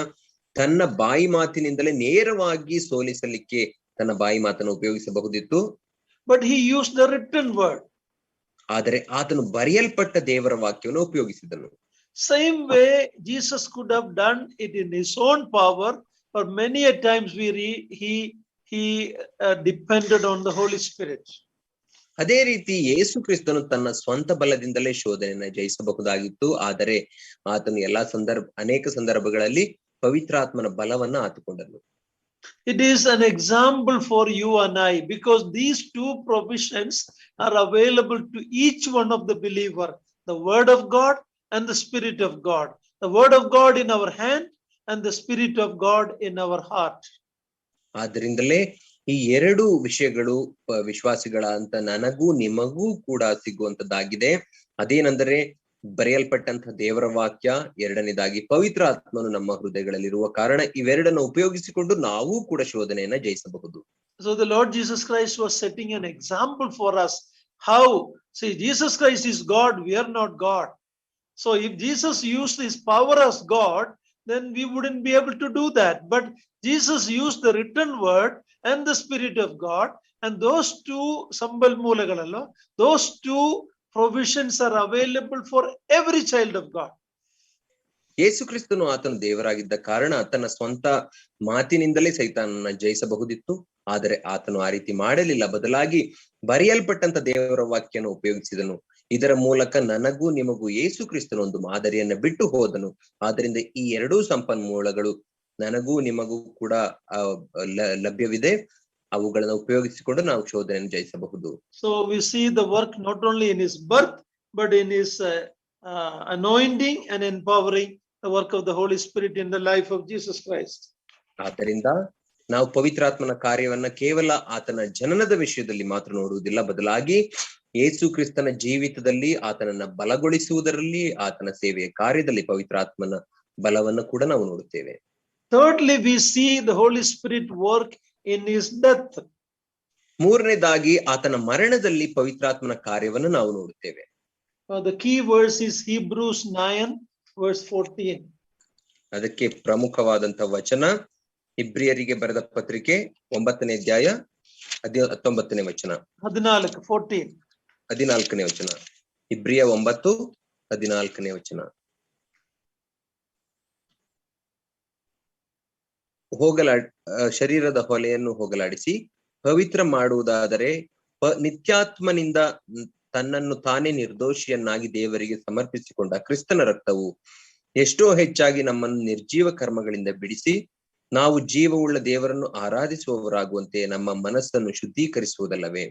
ತನ್ನ ಬಾಯಿ ಮಾತಿನಿಂದಲೇ ನೇರವಾಗಿ ಸೋಲಿಸಲಿಕ್ಕೆ ತನ್ನ ಬಾಯಿ ಮಾತನ್ನು ಉಪಯೋಗಿಸಬಹುದಿತ್ತು. But he used the written word. ಆದರೆ ಆತನು ಬರೆಯಲ್ಪಟ್ಟ ದೇವರ ವಾಕ್ಯವನ್ನು ಉಪಯೋಗಿಸಿದನು. Same way Jesus could have done it in his own power, but many a times we read he depended on the Holy Spirit. ಅದೇ ರೀತಿ ಯೇಸು ಕ್ರಿಸ್ತನು ತನ್ನ ಸ್ವಂತ ಬಲದಿಂದಲೇ ಶೋಧನೆಯನ್ನ ಜಯಿಸಬಹುದಾಗಿತ್ತು. ಆದರೆ ಆತನು ಅನೇಕ ಸಂದರ್ಭಗಳಲ್ಲಿ ಪವಿತ್ರಾತ್ಮನ ಬಲವನ್ನ ಆತುಕೊಂಡನು. It is an example for you and I, because these two provisions are available to each one of the believer: the word of God and the Spirit of God. The word of God in our hand and the Spirit of God in our heart. ಆದ್ರಿಂದಲೇ ಈ ಎರಡು ವಿಷಯಗಳು ವಿಶ್ವಾಸಿಗಳ ಅಂತ ನನಗೂ ನಿಮಗೂ ಕೂಡ ಸಿಗುವಂತದ್ದಾಗಿದೆ. ಅದೇನೆಂದರೆ ಬರೆಯಲ್ಪಟ್ಟಂತಹ ದೇವರ ವಾಕ್ಯ, ಎರಡನೇದಾಗಿ ಪವಿತ್ರ ಆತ್ಮನು ನಮ್ಮ ಹೃದಯಗಳಲ್ಲಿರುವ ಕಾರಣ ಇವೆರಡನ್ನು ಉಪಯೋಗಿಸಿಕೊಂಡು ನಾವು ಕೂಡ ಶೋಧನೆಯನ್ನ ಜಯಿಸಬಹುದು. So the Lord Jesus Christ was setting an example for us how, see, Jesus Christ is God, we are not God. So if Jesus used his power as God, then we wouldn't be able to do that. But Jesus used the written word and the Spirit of God, and those two sambalmoolegalallo, those two provisions are available for every child of God. ಯೇಸು ಕ್ರಿಸ್ತನು ಆತನು ದೇವರಾಗಿದ್ದ ಕಾರಣ ತನ್ನ ಸ್ವಂತ ಮಾತಿನಿಂದಲೇ ಸೈತಾನನ್ನ ಜಯಿಸಬಹುದಿತ್ತು. ಆದರೆ ಆತನು ಆ ರೀತಿ ಮಾಡಲಿಲ್ಲ. ಬದಲಾಗಿ ಬರೆಯಲ್ಪಟ್ಟಂತ ದೇವರ ವಾಕ್ಯನ ಉಪಯೋಗಿಸಿದನು. ಇದರ ಮೂಲಕ ನನಗೂ ನಿಮಗೂ ಯೇಸು ಕ್ರಿಸ್ತನ ಒಂದು ಮಾದರಿಯನ್ನ ಬಿಟ್ಟು ಹೋದನು. ಆದ್ದರಿಂದ ಈ ಎರಡೂ ಸಂಪನ್ಮೂಲಗಳು ನನಗೂ ನಿಮಗೂ ಕೂಡ ಲಭ್ಯವಿದೆ. ಅವುಗಳನ್ನ ಉಪಯೋಗಿಸಿಕೊಂಡು ನಾವು ಶೋಧನೆಯನ್ನು ಜಯಿಸಬಹುದು. So we see the work not only in his birth, but in his anointing and empowering the work of the Holy Spirit in the life of Jesus Christ. ಆದ್ದರಿಂದ ನಾವು ಪವಿತ್ರಾತ್ಮನ ಕಾರ್ಯವನ್ನ ಕೇವಲ ಆತನ ಜನನದ ವಿಷಯದಲ್ಲಿ ಮಾತ್ರ ನೋಡುವುದಿಲ್ಲ, ಬದಲಾಗಿ ಯೇಸು ಕ್ರಿಸ್ತನ ಜೀವಿತದಲ್ಲಿ ಆತನನ್ನ ಬಲಗೊಳಿಸುವುದರಲ್ಲಿ, ಆತನ ಸೇವೆಯ ಕಾರ್ಯದಲ್ಲಿ ಪವಿತ್ರಾತ್ಮನ ಬಲವನ್ನು ಕೂಡ ನಾವು ನೋಡುತ್ತೇವೆ. Thirdly, we see the Holy Spirit work in his death. ಮೂರನೇದಾಗಿ ಆತನ ಮರಣದಲ್ಲಿ ಪವಿತ್ರಾತ್ಮನ ಕಾರ್ಯವನ್ನು ನಾವು ನೋಡುತ್ತೇವೆ. The key verse is Hebrews 9 verse 14. ಅದಕ್ಕೆ ಪ್ರಮುಖವಾದಂತಹ ವಚನ ಇಬ್ರಿಯರಿಗೆ ಬರೆದ ಪತ್ರಿಕೆ 9ನೇ ಅಧ್ಯಾಯ 19ನೇ ವಚನ. 14ನೇ ವಚನ. ಇಬ್ರಿಯ 9:14 ವಚನ. ಶರೀರದ ಹೊಲೆಯನ್ನು ಹೋಗಲಾಡಿಸಿ ಪವಿತ್ರ ಮಾಡುವುದಾದರೆ ನಿತ್ಯಾತ್ಮನಿಂದ ತನ್ನನ್ನು ತಾನೇ ನಿರ್ದೋಷಿಯನ್ನಾಗಿ ದೇವರಿಗೆ ಸಮರ್ಪಿಸಿಕೊಂಡ ಕ್ರಿಸ್ತನ ರಕ್ತವು ಎಷ್ಟೋ ಹೆಚ್ಚಾಗಿ ನಮ್ಮನ್ನು ನಿರ್ಜೀವ ಕರ್ಮಗಳಿಂದ ಬಿಡಿಸಿ ನಾವು ಜೀವವುಳ್ಳ ದೇವರನ್ನು ಆರಾಧಿಸುವವರಾಗುವಂತೆ ನಮ್ಮ ಮನಸ್ಸನ್ನು ಶುದ್ಧೀಕರಿಸುವುದಲ್ಲವೇ.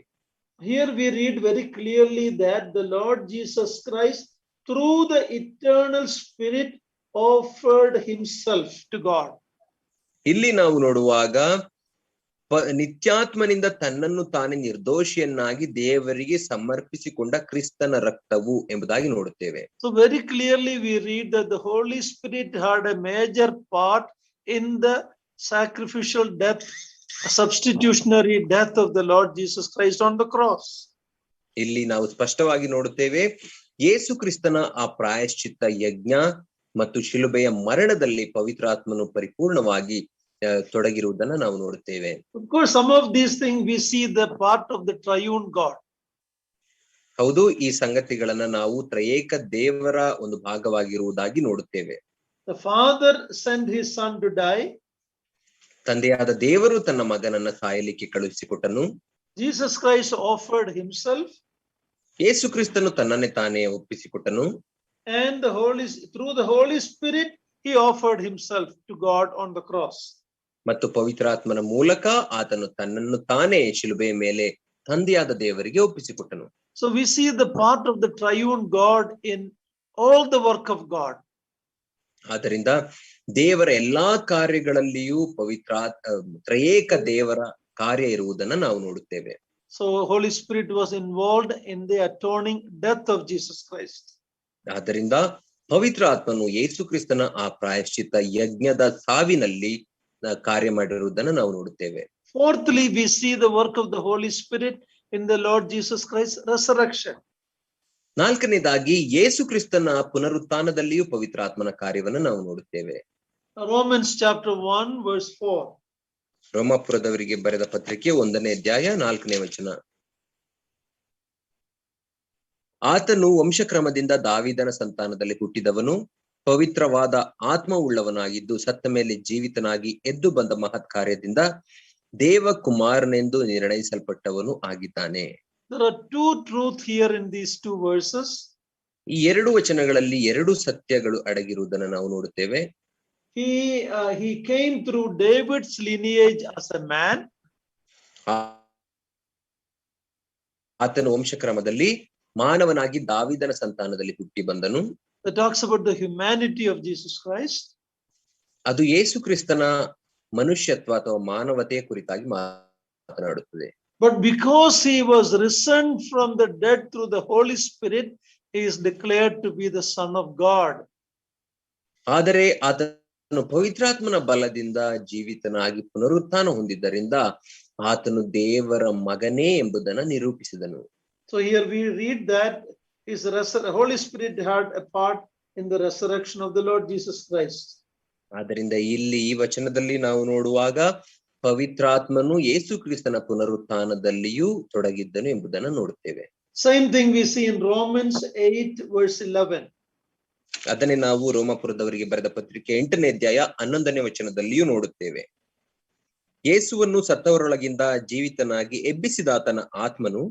Here we read very clearly that the Lord Jesus Christ through the eternal Spirit offered himself to God. ಇಲ್ಲಿ ನಾವು ನೋಡುವಾಗ ನಿತ್ಯಾತ್ಮನಿಂದ ತನ್ನನ್ನು ತಾನೇ ನಿರ್ದೋಷಿಯನ್ನಾಗಿ ದೇವರಿಗೆ ಸಮರ್ಪಿಸಿಕೊಂಡ ಕ್ರಿಸ್ತನ ರಕ್ತವು ಎಂಬುದಾಗಿ ನೋಡುತ್ತೇವೆ. So very clearly we read that the Holy Spirit had a major part in the sacrificial death, substitutionary death of the Lord Jesus Christ on the cross. ಇಲ್ಲಿ ನಾವು ಸ್ಪಷ್ಟವಾಗಿ ನೋಡುತ್ತೇವೆ, ಯೇಸು ಕ್ರಿಸ್ತನ ಆ ಪ್ರಾಯಶ್ಚಿತ್ತ ಯಜ್ಞ ಮತ್ತು ಶಿಲುಬೆಯ ಮರಣದಲ್ಲಿ ಪವಿತ್ರಾತ್ಮನು ಪರಿಪೂರ್ಣವಾಗಿ ತೊಡಗಿರುವುದನ್ನು ನಾವು ನೋಡುತ್ತೇವೆ. Of course, some of these things we see the part of the triune God. ಹೌದು, ಈ ಸಂಗತಿಗಳನ್ನ ನಾವು ತ್ರಯೇಕ ದೇವರ ಒಂದು ಭಾಗವಾಗಿರುವುದಾಗಿ ನೋಡುತ್ತೇವೆ. The Father sent his son to die. ತಂದೆಯಾದ ದೇವರು ತನ್ನ ಮಗನನ್ನ ಸಾಯಲಿಕ್ಕೆ ಕಳುಹಿಸಿಕೊಟ್ಟನು. Jesus Christ offered himself. ಯೇಸು ಕ್ರಿಸ್ತನು ತನ್ನನ್ನೇ ತಾನೇ ಒಪ್ಪಿಸಿಕೊಟ್ಟನು. And through the Holy Spirit he offered himself to God on the cross. ಮತ್ತು ಪವಿತ್ರಾತ್ಮನ ಮೂಲಕ ಆತನು ತನ್ನನ್ನು ತಾನೇ ಶಿಲುಬೆಯ ಮೇಲೆ ತಂದೆಯಾದ ದೇವರಿಗೆ ಒಪ್ಪಿಸಿಕೊಟ್ಟನು. So we see the part of the triune God in all the work of God. ಆದ್ದರಿಂದ ದೇವರ ಎಲ್ಲಾ ಕಾರ್ಯಗಳಲ್ಲಿಯೂ ತ್ರಯೇಕ ದೇವರ ಕಾರ್ಯ ಇರುವುದನ್ನು ನಾವು ನೋಡುತ್ತೇವೆ. So Holy Spirit was involved in the atoning death of Jesus Christ. ಆದ್ದರಿಂದ ಪವಿತ್ರ ಆತ್ಮನು ಯೇಸು ಕ್ರಿಸ್ತನ ಆ ಪ್ರಾಯಶ್ಚಿತ್ತ ಯಜ್ಞದ ಸಾವಿನಲ್ಲಿ ಕಾರ್ಯ ಮಾಡಿರುವುದನ್ನು ನಾವು ನೋಡುತ್ತೇವೆ. Fourthly, we see the work of the Holy Spirit in the Lord Jesus Christ's resurrection. ನಾಲ್ಕನೇದಾಗಿ ಯೇಸು ಕ್ರಿಸ್ತನ ಪುನರುತ್ಥಾನದಲ್ಲಿಯೂ ಪವಿತ್ರಾತ್ಮನ ಕಾರ್ಯವನ್ನು ನಾವು ನೋಡುತ್ತೇವೆ. Romans chapter 1 verse 4. ರೋಮಾಪುರದವರಿಗೆ ಬರೆದ ಪತ್ರಿಕೆ 1ನೇ ಅಧ್ಯಾಯ 4ನೇ ವಚನ. ಆತನು ವಂಶಕ್ರಮದಿಂದ ದಾವೀದನ ಸಂತಾನದಲ್ಲಿ ಹುಟ್ಟಿದವನು, ಪವಿತ್ರವಾದ ಆತ್ಮವುಳ್ಳವನಾಗಿದ್ದು ಸತ್ತ ಮೇಲೆ ಜೀವಿತನಾಗಿ ಎದ್ದು ಬಂದ ಮಹತ್ ಕಾರ್ಯದಿಂದ ದೇವ ಕುಮಾರನೆಂದು ನಿರ್ಣಯಿಸಲ್ಪಟ್ಟವನು ಆಗಿದ್ದಾನೆ. There are two truths here in these two verses. ಈ ಎರಡು ವಚನಗಳಲ್ಲಿ ಎರಡು ಸತ್ಯಗಳು ಅಡಗಿರುವುದನ್ನು ನಾವು ನೋಡುತ್ತೇವೆ. He came through David's lineage as a man. ಆತನು ವಂಶಕ್ರಮದಲ್ಲಿ ಮಾನವನಾಗಿ ದಾವೀದನ ಸಂತಾನದಲ್ಲಿ ಹುಟ್ಟಿ ಬಂದನು. That talks about the humanity of Jesus Christ. ಅದು ಯೇಸು ಕ್ರಿಸ್ತನ ಮನುಷ್ಯತ್ವ ಅಥವಾ ಮಾನವತೆಯ ಕುರಿತಾಗಿ ಮಾತನಾಡುತ್ತದೆ. But because he was risen from the dead through the Holy Spirit, he is declared to be the Son of God. ಆದರೆ ಆತನು ಪವಿತ್ರಾತ್ಮನ ಬಲದಿಂದ ಜೀವಿತನಾಗಿ ಪುನರುತ್ಥಾನ ಹೊಂದಿದ್ದರಿಂದ ಆತನು ದೇವರ ಮಗನೇ ಎಂಬುದನ್ನು ನಿರೂಪಿಸಿದನು. So here we read that the Holy Spirit had a part in the resurrection of the Lord Jesus Christ. ಆದ್ದರಿಂದ ಇಲ್ಲಿ ಈ ವಚನದಲ್ಲಿ ನಾವು ನೋಡುವಾಗ ಪವಿತ್ರಾತ್ಮನು ಯೇಸು ಕ್ರಿಸ್ತನ ಪುನರುತ್ಥಾನದಲ್ಲಿಯೂ ತೊಡಗಿದ್ದನು ಎಂಬುದನ್ನು ನೋಡುತ್ತೇವೆ. Same thing we see in Romans 8 verse 11. ಅದನ್ನೇ ನಾವು ರೋಮಾಪುರದವರಿಗೆ ಬರೆದ ಪತ್ರಿಕೆ 8ನೇ ಅಧ್ಯಾಯ 11ನೇ ವಚನದಲ್ಲಿಯೂ ನೋಡುತ್ತೇವೆ. ಯೇಸುವನ್ನು ಸತ್ತವರೊಳಗಿಂದ ಜೀವಿತನಾಗಿ ಎಬ್ಬಿಸಿದ ಆತನ ಆತ್ಮನು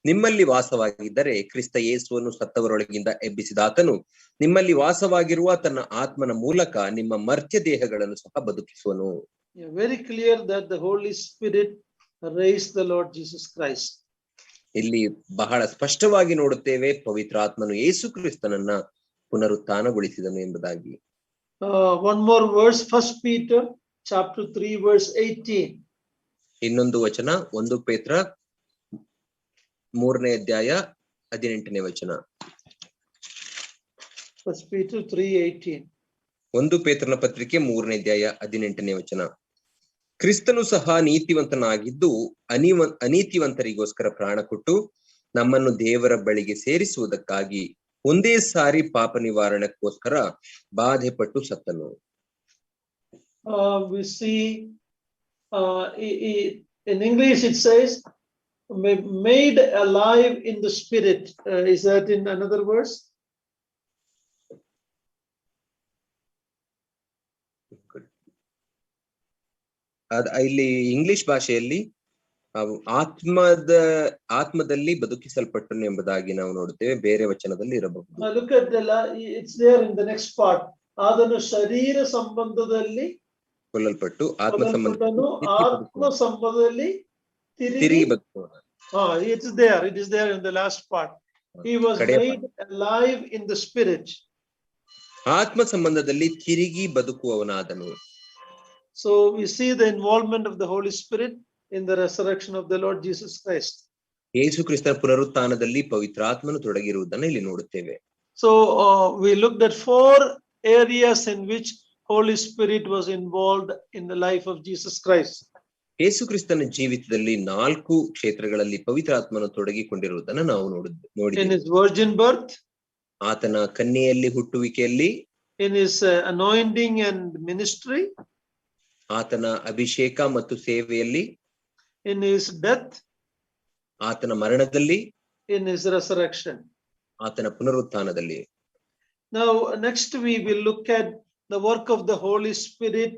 ನಿಮ್ಮಲ್ಲಿ ವಾಸವಾಗಿದ್ದರೆ ಕ್ರಿಸ್ತ ಯೇಸುವನ್ನು ಸತ್ತವರೊಳಗಿಂದ ಎಬ್ಬಿಸಿದಾತನು ನಿಮ್ಮಲ್ಲಿ ವಾಸವಾಗಿರುವ ತನ್ನ ಆತ್ಮನ ಮೂಲಕ ನಿಮ್ಮ ಮರ್ತ್ಯ ದೇಹಗಳನ್ನು ಸಹ ಬದುಕಿಸುವನು. Very clear that the Holy Spirit raised the Lord Jesus Christ. ಇಲ್ಲಿ ಬಹಳ ಸ್ಪಷ್ಟವಾಗಿ ನೋಡುತ್ತೇವೆ ಪವಿತ್ರಾತ್ಮನು ಯೇಸು ಕ್ರಿಸ್ತನನ್ನ ಪುನರುತ್ಥಾನಗೊಳಿಸಿದನು ಎಂಬುದಾಗಿ. One more verse, 1 Peter chapter 3 verse 18. ಇನ್ನೊಂದು ವಚನ 1 ಪೇತ್ರ 3ನೇ ಅಧ್ಯಾಯ 18ನೇ ವಚನ. 1 Peter 3:18. 1 ಪೇತ್ರನ ಪತ್ರಿಕೆ 3ನೇ ಅಧ್ಯಾಯ 18ನೇ ವಚನ. ಕ್ರಿಸ್ತನು ಸಹ ನೀತಿವಂತನಾಗಿದ್ದು ಅನೀತಿವಂತರಿಗೋಸ್ಕರ ಪ್ರಾಣ ಕೊಟ್ಟು ನಮ್ಮನ್ನು ದೇವರ ಬಳಿಗೆ ಸೇರಿಸುವುದಕ್ಕಾಗಿ ಒಂದೇ ಸಾರಿ ಪಾಪ ನಿವಾರಣಕ್ಕೋಸ್ಕರ ಬಾಧೆ ಪಟ್ಟು ಸತ್ತನು. We see in English it says made alive in the spirit. Is that in another verse? ಇಲ್ಲಿ ಇಂಗ್ಲಿಷ್ ಭಾಷೆಯಲ್ಲಿ ಆತ್ಮದಲ್ಲಿ ಬದುಕಿಸಲ್ಪಟ್ಟನು ಎಂಬುದಾಗಿ ನಾವು ನೋಡುತ್ತೇವೆ. ಬೇರೆ ವಚನದಲ್ಲಿ ಇರಬಹುದು. Look at it's there in the next part. ಅದನ್ನು ಶರೀರ ಸಂಬಂಧದಲ್ಲಿ ಕೊಲ್ಲಲ್ಪಟ್ಟು ಆತ್ಮ ಸಂಬಂಧದಲ್ಲಿ ತಿರುಗಿ ಬದುಕುವನು. It is there in the last part. He was made alive in the spirit. ಆತ್ಮ ಸಂಬಂಧದಲ್ಲಿ ತಿರುಗಿ ಬದುಕುವವನಾದನು. So we see the involvement of the Holy Spirit in the resurrection of the Lord Jesus Christ. ಯೇಸು ಕ್ರಿಸ್ತನ ಪುನರುತ್ಥಾನದಲ್ಲಿ ಪವಿತ್ರಾತ್ಮನು ತೊಡಗಿರುವುದನ್ನು ಇಲ್ಲಿ ನೋಡುತ್ತೇವೆ. So we looked at 4 areas in which Holy Spirit was involved in the life of Jesus Christ. ಯೇಸು ಕ್ರಿಸ್ತನ ಜೀವಿತದಲ್ಲಿ 4 ಕ್ಷೇತ್ರಗಳಲ್ಲಿ ಪವಿತ್ರಾತ್ಮನು ತೊಡಗಿಕೊಂಡಿರುವುದನ್ನು ನಾವು ನೋಡಿದ್ದೇವೆ. In his virgin birth, ಆತನ ಕನ್ಯೆಯಲ್ಲಿ ಹುಟ್ಟುವಿಕೆಯಲ್ಲಿ, in his anointing and ministry, ಆತನ ಅಭಿಷೇಕ ಮತ್ತು ಸೇವೆಯಲ್ಲಿ, in his death, ಆತನ ಮರಣದಲ್ಲಿ, in his resurrection, ಆತನ ಪುನರುತ್ಥಾನದಲ್ಲಿ. Now next we will look at the work of the Holy Spirit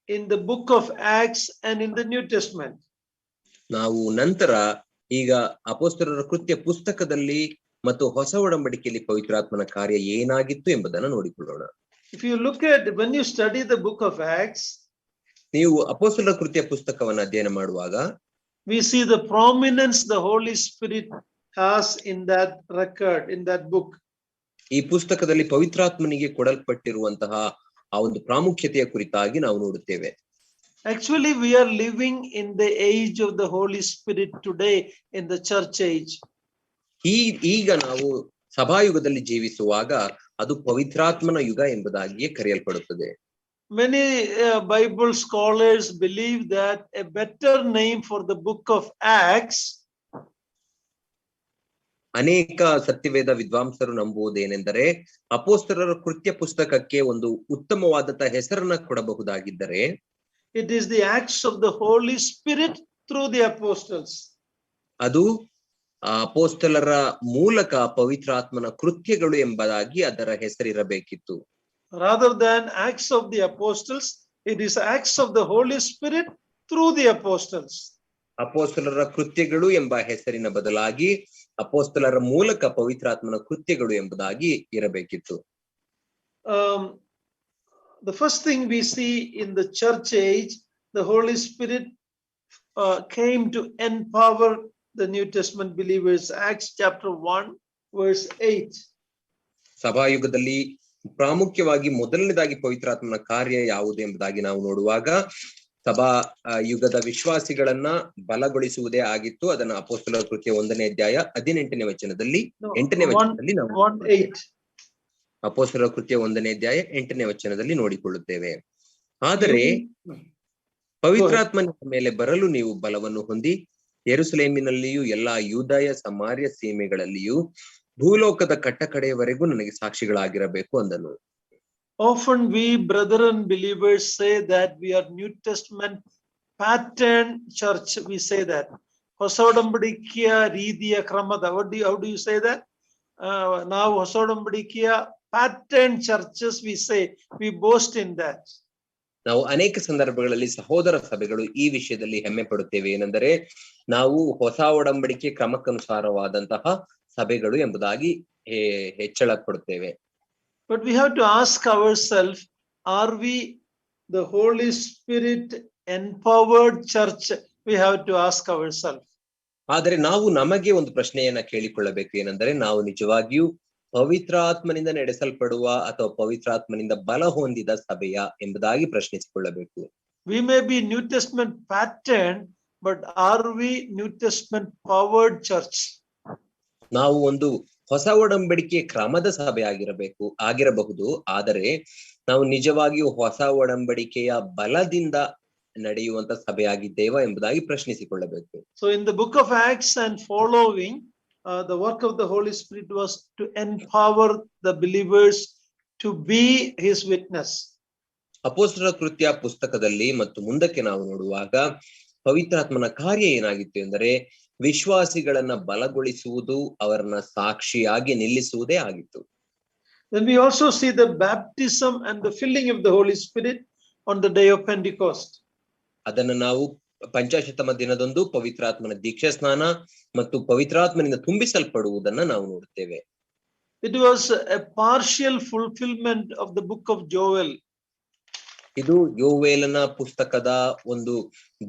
in the book of Acts and in the New Testament. ನಾವು ನಂತರ ಈಗ ಅಪೊಸ್ತಲರ ಕೃತ್ಯ ಪುಸ್ತಕದಲ್ಲಿ ಮತ್ತು ಹೊಸ ಒಡಂಬಡಿಕೆಯಲ್ಲಿ ಪವಿತ್ರಾತ್ಮನ ಕಾರ್ಯ ಏನಾಗಿತ್ತು ಎಂಬುದನ್ನು ನೋಡಿಕೊಳ್ಳೋಣ. If you look at when you study the book of Acts, ನೀವು ಅಪೊಸ್ತಲರ ಕೃತ್ಯ ಪುಸ್ತಕವನ್ನು ಅಧ್ಯಯನ ಮಾಡುವಾಗ we see the prominence the Holy Spirit has in that record, in that book. ಈ ಪುಸ್ತಕದಲ್ಲಿ ಪವಿತ್ರಾತ್ಮನಿಗೆ ಕೊಡಲ್ಪಟ್ಟಿರುವಂತಹ ಆ ಒಂದು ಪ್ರಾಮುಖ್ಯತೆಯ ಕುರಿತಾಗಿ ನಾವು ನೋಡುತ್ತೇವೆ. Actually, we are living in the age of the Holy Spirit today, in the church age. ಈಗ ನಾವು ಸಭಾಯುಗದಲ್ಲಿ ಜೀವಿಸುವಾಗ ಅದು ಪವಿತ್ರಾತ್ಮನ ಯುಗ ಎಂಬುದಾಗಿಯೇ ಕರೆಯಲ್ಪಡುತ್ತದೆ. Many Bible scholars believe that a better name for the book of Acts, ಅನೇಕ ಸತ್ಯವೇದ ವಿದ್ವಾಂಸರು ನಂಬುವುದೇನೆಂದರೆ ಅಪೊಸ್ತಲರ ಕೃತ್ಯ ಪುಸ್ತಕಕ್ಕೆ ಒಂದು ಉತ್ತಮವಾದಂತಹ ಹೆಸರನ್ನ ಕೊಡಬಹುದಾಗಿದ್ದರೆ it is the acts of the Holy Spirit through the apostles. ಅದು ಅಪೊಸ್ತಲರ ಮೂಲಕ ಪವಿತ್ರಾತ್ಮನ ಕೃತ್ಯಗಳು ಎಂಬುದಾಗಿ ಅದರ ಹೆಸರಿರಬೇಕಿತ್ತು. Rather than acts of the apostles, it is acts of the Holy Spirit through the apostles. ಅಪೊಸ್ತಲರ ಕೃತ್ಯಗಳು ಎಂಬ ಹೆಸರಿನ ಬದಲಾಗಿ ಅಪೊಸ್ತಲರ ಮೂಲಕ ಪವಿತ್ರಾತ್ಮನ ಕೃತ್ಯಗಳು ಎಂಬುದಾಗಿ ಇರಬೇಕಿತ್ತು. The first thing we see in the church age, the Holy Spirit came to empower the New Testament believers. Acts chapter 1 verse 8. ಸಭಾಯುಗದಲ್ಲಿ ಪ್ರಾಮುಖ್ಯವಾಗಿ ಮೊದಲನೇದಾಗಿ ಪವಿತ್ರಾತ್ಮನ ಕಾರ್ಯ ಯಾವುದು ಎಂಬುದಾಗಿ ನಾವು ನೋಡುವಾಗ ಸಭಾ ಯುಗದ ವಿಶ್ವಾಸಿಗಳನ್ನ ಬಲಗೊಳಿಸುವುದೇ ಆಗಿತ್ತು. ಅದನ್ನ ಅಪೊಸ್ತಲರ ಕೃತ್ಯ 1ನೇ ಅಧ್ಯಾಯ 18ನೇ ವಚನದಲ್ಲಿ 8ನೇ ವಚನದಲ್ಲಿ ನಾವು ಅಪೊಸ್ತಲರ ಕೃತ್ಯ 1ನೇ ಅಧ್ಯಾಯ 8ನೇ ವಚನದಲ್ಲಿ ನೋಡಿಕೊಳ್ಳುತ್ತೇವೆ. ಆದರೆ ಪವಿತ್ರಾತ್ಮನ ಮೇಲೆ ಬರಲು ನೀವು ಬಲವನ್ನು ಹೊಂದಿ ಯೆರೂಸಲೇಮಿನಲ್ಲಿಯೂ ಎಲ್ಲಾ ಯೂದಾಯ ಸಮಾರ್ಯ ಸೀಮೆಗಳಲ್ಲಿಯೂ ಭೂಲೋಕದ ಕಟ್ಟಕಡೆಯವರೆಗೂ ನನಗೆ ಸಾಕ್ಷಿಗಳಾಗಿರಬೇಕು ಅಂದನು. Often we brethren believers say that we are New Testament pattern church. We say that. ಹೊಸ ಒಡಂಬಡಿಕೆಯ ರೀತಿಯ ಕ್ರಮದ how do you say that? ನಾವು ಹೊಸ ಒಡಂಬಡಿಕೆಯ pattern churches we say, we boast in that. ನಾವು ಅನೇಕ ಸಂದರ್ಭಗಳಲ್ಲಿ ಸಹೋದರ ಸಭೆಗಳು ಈ ವಿಷಯದಲ್ಲಿ ಹೆಮ್ಮೆ ಪಡುತ್ತೇವೆ. ಏನೆಂದರೆ ನಾವು ಹೊಸ ಒಡಂಬಡಿಕೆ ಕ್ರಮಕ್ಕನುಸಾರವಾದಂತಹ ಸಭೆಗಳು ಎಂಬುದಾಗಿ ಹೆಚ್ಚಳ ಪಡುತ್ತೇವೆ. But we have to ask ourselves, are we the Holy Spirit empowered church? We have to ask ourselves. ಆದರೆ ನಾವು ನಮಗೆ ಒಂದು ಪ್ರಶ್ನೆಯನ್ನ ಕೇಳಿಕೊಳ್ಳಬೇಕು. ಏನೆಂದರೆ ನಾವು ನಿಜವಾಗಿಯೂ ಪವಿತ್ರಾತ್ಮನಿಂದ ನಡೆಸಲ್ಪಡುವ ಅಥವಾ ಪವಿತ್ರಾತ್ಮನಿಂದ ಬಲ ಹೊಂದಿದ ಸಭೆಯ ಎಂಬುದಾಗಿ ಪ್ರಶ್ನಿಸಿಕೊಳ್ಳಬೇಕು. We may be New Testament pattern, but are we New Testament powered church? ನಾವು ಒಂದು ಹೊಸ ಒಡಂಬಡಿಕೆ ಕ್ರಮದ ಸಭೆ ಆಗಿರಬಹುದು, ಆದರೆ ನಾವು ನಿಜವಾಗಿಯೂ ಹೊಸ ಒಡಂಬಡಿಕೆಯ ಬಲದಿಂದ ನಡೆಯುವಂತ ಸಭೆಯಾಗಿದ್ದೇವಾ ಎಂಬುದಾಗಿ ಪ್ರಶ್ನಿಸಿಕೊಳ್ಳಬೇಕು. So in the book of Acts and following, the work of the Holy Spirit was to empower the believers to be his witness. ಅಪೊಸ್ತಲರ ಕೃತ್ಯ ಪುಸ್ತಕದಲ್ಲಿ ಮತ್ತು ಮುಂದಕ್ಕೆ ನಾವು ನೋಡುವಾಗ ಪವಿತ್ರಾತ್ಮನ ಕಾರ್ಯ ಏನಾಗಿತ್ತು ಎಂದರೆ ವಿಶ್ವಾಸಿಗಳನ್ನ ಬಲಗೊಳಿಸುವುದು, ಅವರನ್ನ ಸಾಕ್ಷಿಯಾಗಿ ನಿಲ್ಲಿಸುವುದೇ ಆಗಿತ್ತು. Then we also see the baptism and the filling of the Holy Spirit on the day of Pentecost. ಅದನ್ನು ನಾವು ಪಂಚಾಶತ್ತಮ ದಿನದಂದು ಪವಿತ್ರಾತ್ಮನ ದೀಕ್ಷಾ ಸ್ನಾನ ಮತ್ತು ಪವಿತ್ರಾತ್ಮನಿಂದ ತುಂಬಿಸಲ್ಪಡುವುದನ್ನ ನಾವು ನೋಡುತ್ತೇವೆ. It was a partial fulfillment of the book of Joel. ಇದು ಯೋವೇಲನ ಪುಸ್ತಕದ ಒಂದು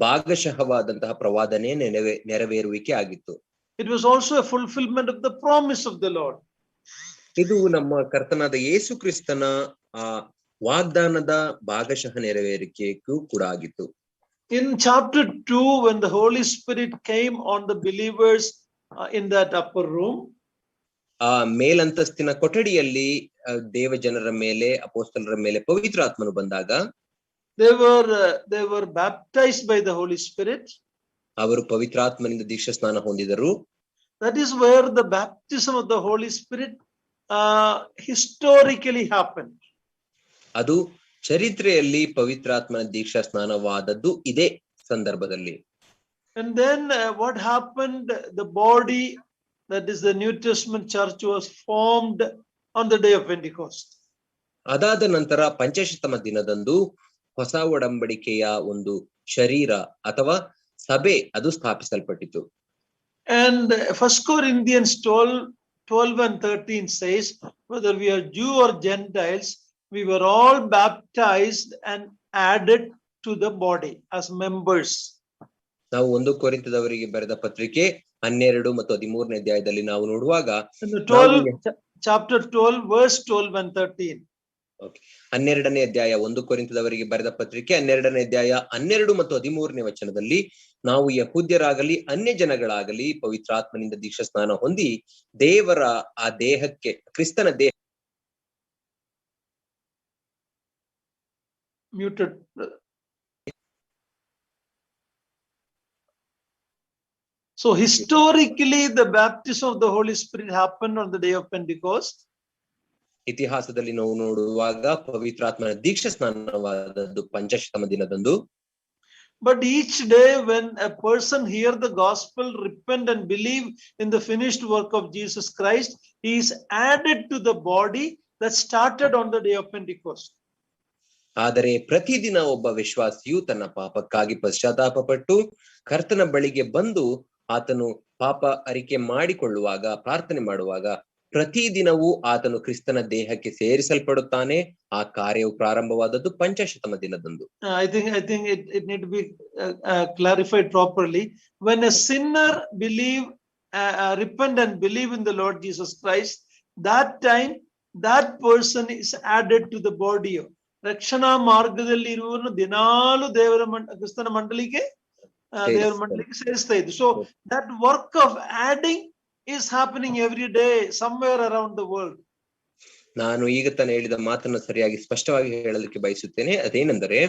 ಭಾಗಶಃವಾದಂತಹ ಪ್ರವಾದನೆ ನೆರವೇರುವಿಕೆ ಆಗಿತ್ತು. It was also a fulfillment of the promise of the Lord. ಇದು ನಮ್ಮ ಕರ್ತನಾದ ಯೇಸು ಕ್ರಿಸ್ತನ ವಾಗ್ದಾನದ ಭಾಗಶಃ ನೆರವೇರಿಕೆಗೂ ಕೂಡ ಆಗಿತ್ತು. In chapter 2, when the Holy Spirit came on the believers in that upper room, ಮೇಲಂತಸ್ತಿನ ಕೊಠಡಿಯಲ್ಲಿ ದೇವ ಜನರ ಮೇಲೆ, ಅಪೊಸ್ತಲರ ಮೇಲೆ ಪವಿತ್ರಾತ್ಮನು ಬಂದಾಗ they were baptized by the Holy Spirit. ಅವರು ಪವಿತ್ರಾತ್ಮನಿಂದ ದೀಕ್ಷಾ ಸ್ನಾನ ಹೊಂದಿದರು. That is where the baptism of the Holy Spirit historically happened. ಅದು ಚರಿತ್ರೆಯಲ್ಲಿ ಪವಿತ್ರಾತ್ಮನ ದೀಕ್ಷಾ ಸ್ನಾನವಾದದ್ದು ಇದೇ ಸಂದರ್ಭದಲ್ಲಿ. And then what happened? The body, that is the New Testament church, was formed on the day of Pentecost. ಅದಾದ ನಂತರ ಪಂಚಾಶತ್ತಮ ದಿನದಂದು ಹೊಸ ಒಡಂಬಡಿಕೆಯ ಒಂದು ಶರೀರ ಅಥವಾ ಸಭೆ ಅದು ಸ್ಥಾಪಿಸಲ್ಪಟ್ಟಿತು. And 1 Corinthians 12 and 13 says, whether we are Jew or Gentiles, we were all baptized and added to the body as members. ನಾವು 1 ಕೊರಿಂಥದವರಿಗೆ ಬರೆದ ಪತ್ರಿಕೆ 12 ಮತ್ತು 13ನೇ ಅಧ್ಯಾಯದಲ್ಲಿ ನಾವು ನೋಡುವಾಗ chapter 12 verse 12 and 13. 12ನೇ ಅಧ್ಯಾಯ 1 ಕೊರಿಂಥದವರಿಗೆ ಬರೆದ ಪತ್ರಿಕೆ 12ನೇ ಅಧ್ಯಾಯ 12 ಮತ್ತು 13ನೇ ವಚನದಲ್ಲಿ ನಾವು ಯಹೂದ್ಯರಾಗಲಿ ಅನ್ಯ ಜನಗಳಾಗಲಿ ಪವಿತ್ರಾತ್ಮನಿಂದ ದೀಕ್ಷಾ ಸ್ನಾನ ಹೊಂದಿ ದೇವರ ಆ ದೇಹಕ್ಕೆ, ಕ್ರಿಸ್ತನ ದೇಹ muted. So historically, the baptism of the Holy Spirit happened on the day of Pentecost. ಇತಿಹಾಸದಲ್ಲಿ ನಾವು ನೋಡುವಾಗ ಪವಿತ್ರಾತ್ಮನ ದೀಕ್ಷಾ ಸ್ನಾನವಾದದ್ದು ಪಂಚಾಶತ್ತಮ ದಿನದಂದು. But each day when a person hear the gospel, repent and believe in the finished work of Jesus Christ, he is added to the body that started on the day of Pentecost. ಆದರೆ ಪ್ರತಿದಿನ ಒಬ್ಬ ವಿಶ್ವಾಸಿಯು ತನ್ನ ಪಾಪಕ್ಕಾಗಿ ಪಶ್ಚಾತ್ತಾಪ ಪಟ್ಟು ಕರ್ತನ ಬಳಿಗೆ ಬಂದು ಆತನು ಪಾಪ ಅರಿಕೆ ಮಾಡಿಕೊಳ್ಳುವಾಗ, ಪ್ರಾರ್ಥನೆ ಮಾಡುವಾಗ ಪ್ರತಿದಿನವೂ ಆತನು ಕ್ರಿಸ್ತನ ದೇಹಕ್ಕೆ ಸೇರಿಸಲ್ಪಡುತ್ತಾನೆ. ಆ ಕಾರ್ಯವು ಪ್ರಾರಂಭವಾದದ್ದು ಪಂಚಾಶತ್ತಮ ದಿನದಂದು. I think it need to be clarified properly. When a sinner repent and believe in the Lord Jesus Christ, that time that person is added to the body. ರಕ್ಷಣಾ ಮಾರ್ಗದಲ್ಲಿ ಇರುವವನು ದಿನಾಲು ಕ್ರಿಸ್ತನ ಮಂಡಳಿಗೆ ದೇವರ ಮಂಡಳಿಗೆ ಸೇರಿಸ್ತಾ ಇದ್ದು. So that work of adding is happening every day somewhere around the world. ನಾನು ಈಗ ತಾನೇ ಹೇಳಿದ ಮಾತನ್ನು ಸರಿಯಾಗಿ ಸ್ಪಷ್ಟವಾಗಿ ಹೇಳಲಿಕ್ಕೆ ಬಯಸುತ್ತೇನೆ. ಅದೇನೆಂದರೆ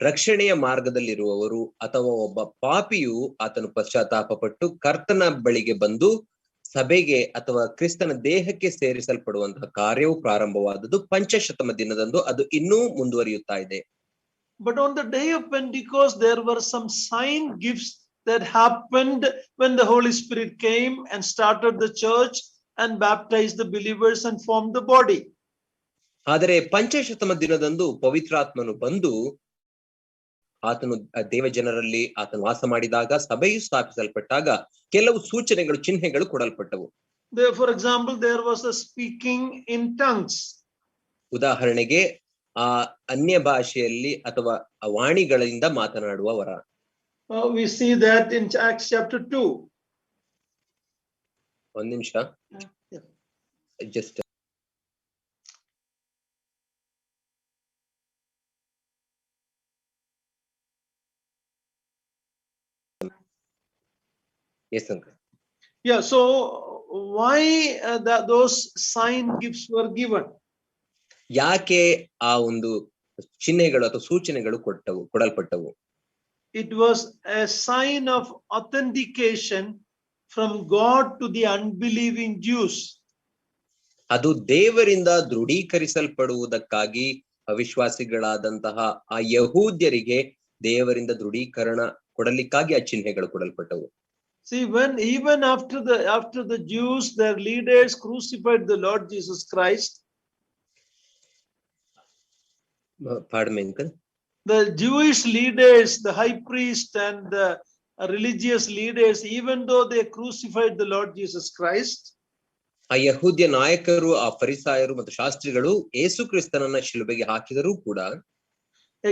ರಕ್ಷಣೆಯ ಮಾರ್ಗದಲ್ಲಿರುವವರು ಅಥವಾ ಒಬ್ಬ ಪಾಪಿಯು ಆತನು ಪಶ್ಚಾತ್ತಾಪ ಪಟ್ಟು ಕರ್ತನ ಬಳಿಗೆ ಬಂದು ಸಭೆಗೆ ಅಥವಾ ಕ್ರಿಸ್ತನ ದೇಹಕ್ಕೆ ಸೇರಿಸಲ್ಪಡುವಂತಹ ಕಾರ್ಯವು ಪ್ರಾರಂಭವಾದದ್ದು ಪಂಚಾಶತ್ತಮ ದಿನದಂದು. ಅದು ಇನ್ನೂ ಮುಂದುವರಿಯುತ್ತಾ ಇದೆ. But on the day of Pentecost, there were some sign gifts that happened when the Holy Spirit came and started the church and baptized the believers and formed the body. ಆದರೆ ಪಂಚಶತಮ ದಿನದಂದು ಪವಿತ್ರಾತ್ಮನು ಬಂದು ಆತನು ದೇವ ಜನರಲ್ಲಿ ಆತನು ವಾಸ ಮಾಡಿದಾಗ ಸಭೆಯು ಸ್ಥಾಪಿಸಲ್ಪಟ್ಟಾಗ ಕೆಲವು ಸೂಚನೆಗಳು ಚಿಹ್ನೆಗಳು ಕೊಡಲ್ಪಟ್ಟವು. For example, there was a speaking in tongues. ಉದಾಹರಣೆಗೆ ಅನ್ಯ ಭಾಷೆಯಲ್ಲಿ ಅಥವಾ ವಾಣಿಗಳಿಂದ ಮಾತನಾಡುವ ವರ. We see that in Acts chapter 2. ಒಂದ್ ನಿಮಿಷ, just yes uncle. Yeah, so why those sign gifts were given? ಯಾಕೆ ಆ ಒಂದು ಚಿಹ್ನೆಗಳು ಅಥವಾ ಸೂಚನೆಗಳು ಕೊಡಲ್ಪಟ್ಟವು? It was a sign of authentication from God to the unbelieving Jews. ಅದು ದೇವರಿಂದ ದೃಢೀಕರಿಸಲ್ಪಡುವುದಕ್ಕಾಗಿ ಅವಿಶ್ವಾಸಿಗಳಾದಂತಹ ಆ ಯಹೂದ್ಯರಿಗೆ ದೇವರಿಂದ ದೃಢೀಕರಣ ಕೊಡಲಿಕ್ಕಾಗಿ ಆ ಚಿಹ್ನೆಗಳು ಕೊಡಲ್ಪಟ್ಟವು. See, when even after the Jews, their leaders crucified the Lord Jesus Christ. Pardon me, uncle. The Jewish leaders, the high priest and the religious leaders, even though they crucified the Lord Jesus Christ, ಆ ಯಹೂದ್ಯ ನಾಯಕರು, ಆ ಫರಿಸಾಯರು ಮತ್ತು ಶಾಸ್ತ್ರಿಗಳು ಯೇಸು ಕ್ರಿಸ್ತನನ್ನ ಶಿಲುಬೆಗೆ ಹಾಕಿದರೂ ಕೂಡ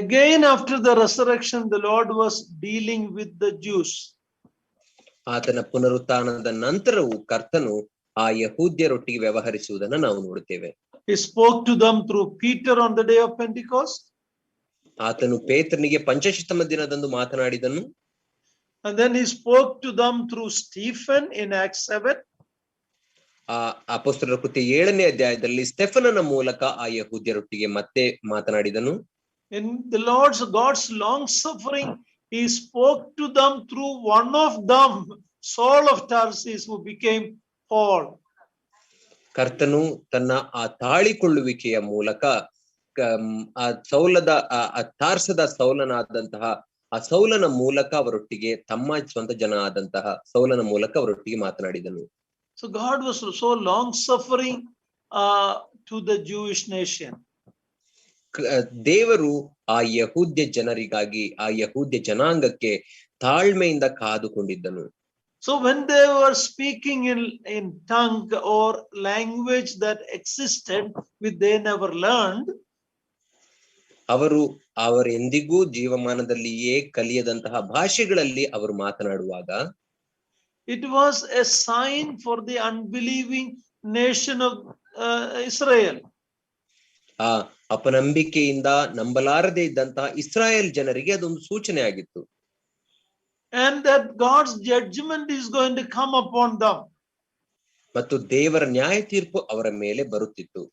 again after the resurrection, the Lord was dealing with the Jews. ಆತನ ಪುನರುತ್ಥಾನದ ನಂತರವೂ ಕರ್ತನು ಆ ಯಹೂದ್ಯರೊಟ್ಟಿಗೆ ವ್ಯವಹರಿಸುವುದನ್ನು ನಾವು ನೋಡುತ್ತೇವೆ. He spoke to them through Peter on the day of Pentecost. ಆತನು ಪೇತ್ರನಿಗೆ ಪಂಚಶತಮ ದಿನದಂದು ಮಾತನಾಡಿದನು. And then he spoke to them through Stephen in Acts 7. ಆ ಅಪೊಸ್ತಲರ ಕೃತ್ಯ 7ನೇ ಅಧ್ಯಾಯದಲ್ಲಿ ಸ್ಟೆಫನನ ಮೂಲಕ ಆ ಯಹೂದ್ಯರೊಟ್ಟಿಗೆ ಮತ್ತೆ ಮಾತನಾಡಿದನು. In the God's long suffering, he spoke to them through one of them, Saul of Tarsus, who became Paul. ಕರ್ತನು ತನ್ನ ಆ ತಾಳಿಕೊಳ್ಳುವಿಕೆಯ ಮೂಲಕ ಆ ಸೌಲದ ತಾರ್ಸದ ಸೌಲನಾದಂತಹ ಆ ಸೌಲನ ಮೂಲಕ ಅವರೊಟ್ಟಿಗೆ ತಮ್ಮ ಸ್ವಂತ ಜನ ಆದಂತಹ ಸೌಲನ ಮೂಲಕ ಅವರೊಟ್ಟಿಗೆ ಮಾತನಾಡಿದನು. So God was so long suffering to the Jewish nation. ದೇವರು ಆ ಯಹೂದ್ಯ ಜನರಿಗಾಗಿ, ಆ ಯಹೂದ್ಯ ಜನಾಂಗಕ್ಕೆ ತಾಳ್ಮೆಯಿಂದ ಕಾದುಕೊಂಡಿದ್ದನು. So when they were speaking in tongue or language that existed which they never learned, ಅವರೆಂದಿಗೂ ಜೀವಮಾನದಲ್ಲಿಯೇ ಕಲಿಯದಂತಹ ಭಾಷೆಗಳಲ್ಲಿ ಅವರು ಮಾತನಾಡುವಾಗ it was a sign for the unbelieving nation of Israel. ಆ ಅಪನಂಬಿಕೆಯಿಂದ ನಂಬಲಾರದೆ ಇದ್ದಂತಹ ಇಸ್ರಾಯೇಲ್ ಜನರಿಗೆ ಅದೊಂದು ಸೂಚನೆ ಆಗಿತ್ತು. And that God's judgment is going to come upon them. ಮತ್ತು ದೇವರ ನ್ಯಾಯ ತೀರ್ಪು ಅವರ ಮೇಲೆ ಬರುತ್ತಿತ್ತು.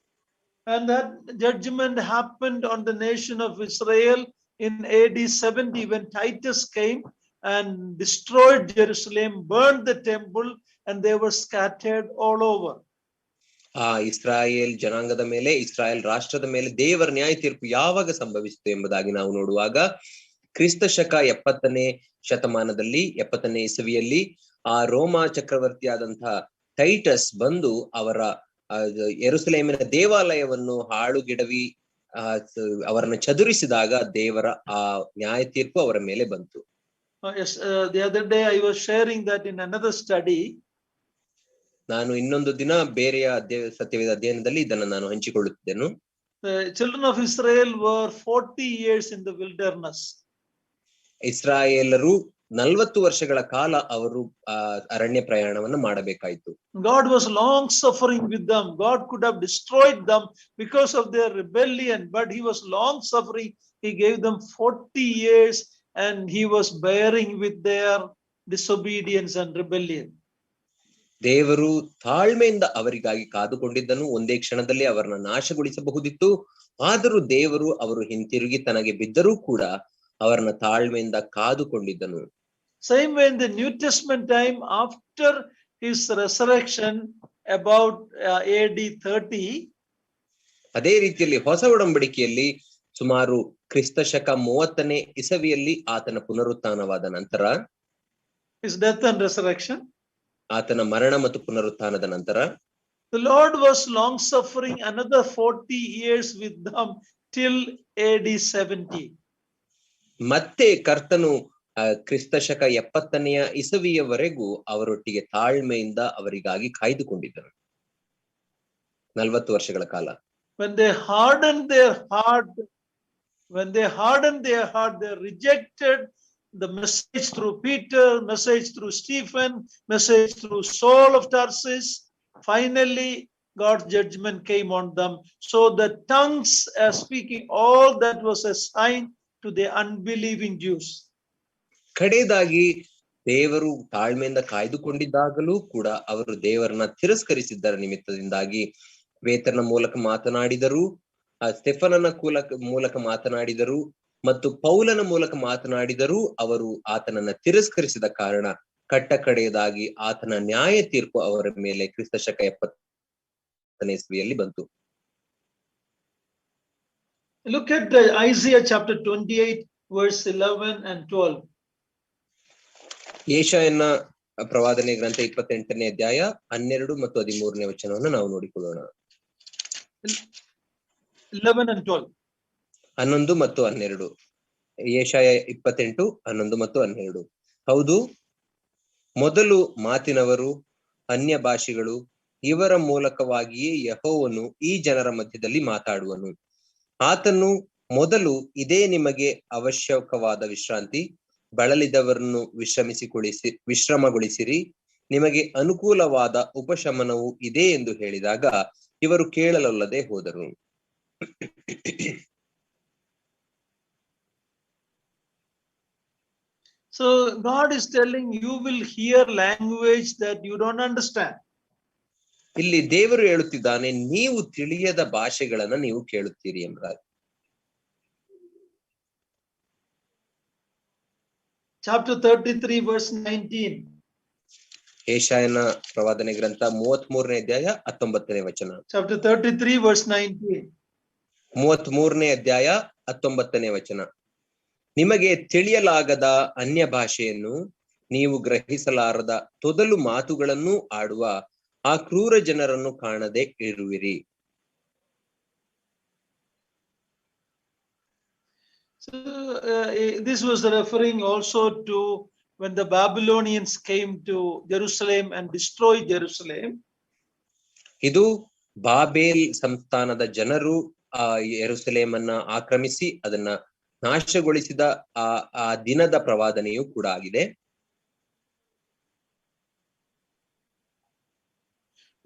And that judgment happened on the nation of Israel in AD 70 when Titus came and destroyed Jerusalem, burned the temple, and they were scattered all over. ಆ ಇಸ್ರಾಯೇಲ್ ಜನಾಂಗದ ಮೇಲೆ, ಇಸ್ರಾಯೇಲ್ ರಾಷ್ಟ್ರದ ಮೇಲೆ ದೇವರ ನ್ಯಾಯ ತೀರ್ಪು ಯಾವಾಗ ಸಂಭವಿಸಿತು ಎಂಬುದಾಗಿ ನಾವು ನೋಡುವಾಗ ಕ್ರಿಸ್ತ ಶಕ 70ನೇ ಶತಮಾನದಲ್ಲಿ 70ನೇ ಇಸವಿಯಲ್ಲಿ ಆ ರೋಮಾ ಚಕ್ರವರ್ತಿಯಾದಂತಹ ಟೈಟಸ್ ಬಂದು ಅವರ ಯೆರೂಸಲೇಮಿನ ದೇವಾಲಯವನ್ನು ಹಾಳುಗೆಡವಿ ಅವರನ್ನು ಚದುರಿಸಿದಾಗ ದೇವರ ಆ ನ್ಯಾಯ ತೀರ್ಪು ಅವರ ಮೇಲೆ ಬಂತು. Yes, the other day I was sharing that in another study. ನಾನು ಇನ್ನೊಂದು ದಿನ ಬೇರೆಯ ಸತ್ಯವೇದ ಅಧ್ಯಯನದಲ್ಲಿ ಇದನ್ನು ನಾನು ಹಂಚಿಕೊಳ್ಳುತ್ತಿದ್ದೆನು. The children of Israel were 40 years in the wilderness. ಇಸ್ರಾಯೇಲರು 40 ವರ್ಷಗಳ ಕಾಲ ಅವರು ಅರಣ್ಯ ಪ್ರಯಾಣವನ್ನು ಮಾಡಬೇಕಾಯಿತು. God was long suffering with them. God could have destroyed them because of their rebellion, but he was long suffering. He gave them 40 years and he was bearing with their disobedience and rebellion. ದೇವರು ತಾಳ್ಮೆಯಿಂದ ಅವರಿಗಾಗಿ ಕಾದುಕೊಂಡಿದ್ದನು. ಒಂದೇ ಕ್ಷಣದಲ್ಲಿ ಅವರನ್ನ ನಾಶಗೊಳಿಸಬಹುದಿತ್ತು. ಆದರೂ ದೇವರು ಅವರು ಹಿಂತಿರುಗಿ ತನಗೆ ಬಿದ್ದರೂ ಕೂಡ ಅವರನ್ನ ತಾಳ್ಮೆಯಿಂದ ಕಾದುಕೊಂಡಿದ್ದನು. Same way in the New Testament time, after his resurrection about AD 30, ಅದೇ ರೀತಿಯಲ್ಲಿ ಹೊಸ ಒಡಂಬಡಿಕೆಯಲ್ಲಿ ಸುಮಾರು ಕ್ರಿಸ್ತ ಶಕ 30ನೇ ಇಸವಿಯಲ್ಲಿ ಆತನ ಪುನರುತ್ಥಾನವಾದ ನಂತರ, his death and resurrection, ಆತನ ಮರಣ ಮತ್ತು ಪುನರುತ್ಥಾನದ ನಂತರ, The Lord was long suffering another 40 years with them till AD 70. ಮತ್ತೆ ಕರ್ತನು ಕ್ರಿಸ್ತ ಶಕ 70ನೆಯ ಇಸವಿಯವರೆಗೂ ಅವರೊಟ್ಟಿಗೆ ತಾಳ್ಮೆಯಿಂದ ಅವರಿಗಾಗಿ ಕಾಯ್ದುಕೊಂಡಿದ್ದನು. 40 ವರ್ಷಗಳ ಕಾಲ. When they hardened their heart, they rejected the message through Peter, message through Stephen, message through Saul of Tarsus. Finally, God's judgment came on them. So the tongues are speaking all that was a sign to the unbelieving Jews. ಕಡೆಯದಾಗಿ ದೇವರು ತಾಳ್ಮೆಯಿಂದ ಕಾಯ್ದುಕೊಂಡಿದ್ದಾಗಲೂ ಕೂಡ ಅವರು ದೇವರನ್ನ ತಿರಸ್ಕರಿಸಿದ್ದರ ನಿಮಿತ್ತದಿಂದಾಗಿ ಪೇತ್ರನ ಮೂಲಕ ಮಾತನಾಡಿದರು, ಸ್ಟೆಫನನ ಮೂಲಕ ಮಾತನಾಡಿದರು ಮತ್ತು ಪೌಲನ ಮೂಲಕ ಮಾತನಾಡಿದರೂ ಅವರು ಆತನನ್ನ ತಿರಸ್ಕರಿಸಿದ ಕಾರಣ ಕಡೆಯದಾಗಿ ಆತನ ನ್ಯಾಯ ತೀರ್ಪು ಅವರ ಮೇಲೆ ಕ್ರಿಸ್ತ ಶಕ 70ನೇ ಇಸವಿಯಲ್ಲಿ ಬಂತು. Look at Isaiah chapter 28 verse 11 and 12. ಯೆಶಾಯನ ಪ್ರವಾದನೆ ಗ್ರಂಥ 28ನೇ ಅಧ್ಯಾಯ 12 ಮತ್ತು 13ನೇ ವಚನವನ್ನು ನಾವು ನೋಡಿಕೊಳ್ಳೋಣ. 11 and 12. 11 ಮತ್ತು 12. ಯೆಶಾಯ 28, 11 ಮತ್ತು 12. ಹೌದು, ಮೊದಲು ಮಾತಿನವರು ಅನ್ಯ ಭಾಷೆಗಳು, ಇವರ ಮೂಲಕವಾಗಿಯೇ ಯೆಹೋವನು ಈ ಜನರ ಮಧ್ಯದಲ್ಲಿ ಮಾತಾಡುವನು. ಆತನು ಮೊದಲು ಇದೇ ನಿಮಗೆ ಅವಶ್ಯಕವಾದ ವಿಶ್ರಾಂತಿ, ಬಳಲಿದವರನ್ನು ವಿಶ್ರಮಗೊಳಿಸಿರಿ, ನಿಮಗೆ ಅನುಕೂಲವಾದ ಉಪಶಮನವು ಇದೆ ಎಂದು ಹೇಳಿದಾಗ ಇವರು ಕೇಳಲೊಲ್ಲದೆ ಹೋದರು. So God is telling you will hear language that you don't understand. ಇಲ್ಲಿ ದೇವರು ಹೇಳುತ್ತಿದ್ದಾನೆ, ನೀವು ತಿಳಿಯದ ಭಾಷೆಗಳನ್ನ ನೀವು ಕೇಳುತ್ತೀರಿ ಎಂಬುದಾಗಿ. Chapter 33 verse 19. ಯೆಶಾಯನ ಪ್ರವಾದನೆ ಗ್ರಂಥ 33ನೇ ಅಧ್ಯಾಯ 19ನೇ ವಚನ. Chapter 33 verse 19. 33ನೇ ಅಧ್ಯಾಯ 19ನೇ ವಚನ. ನಿಮಗೆ ತಿಳಿಯಲಾಗದ ಅನ್ಯ ಭಾಷೆಯನ್ನು, ನೀವು ಗ್ರಹಿಸಲಾರದ ತೊದಲು ಮಾತುಗಳನ್ನು ಆಡುವ ಆ ಕ್ರೂರ ಜನರನ್ನು ಕಾಣದೆ ಇರುವಿರಿ. So this was referring also to when the Babylonians came to Jerusalem and destroyed Jerusalem. ಇದು ಬಾಬೇಲ್ ಸಂಸ್ಥಾನದ ಜನರು ಯೆರೂಸಲೇಮನ್ನ ಆಕ್ರಮಿಸಿ ಅದನ್ನ ನಾಶಗೊಳಿಸಿದ ಆ ದಿನದ ಪ್ರವಾದನೆಯೂ ಕೂಡ ಆಗಿದೆ.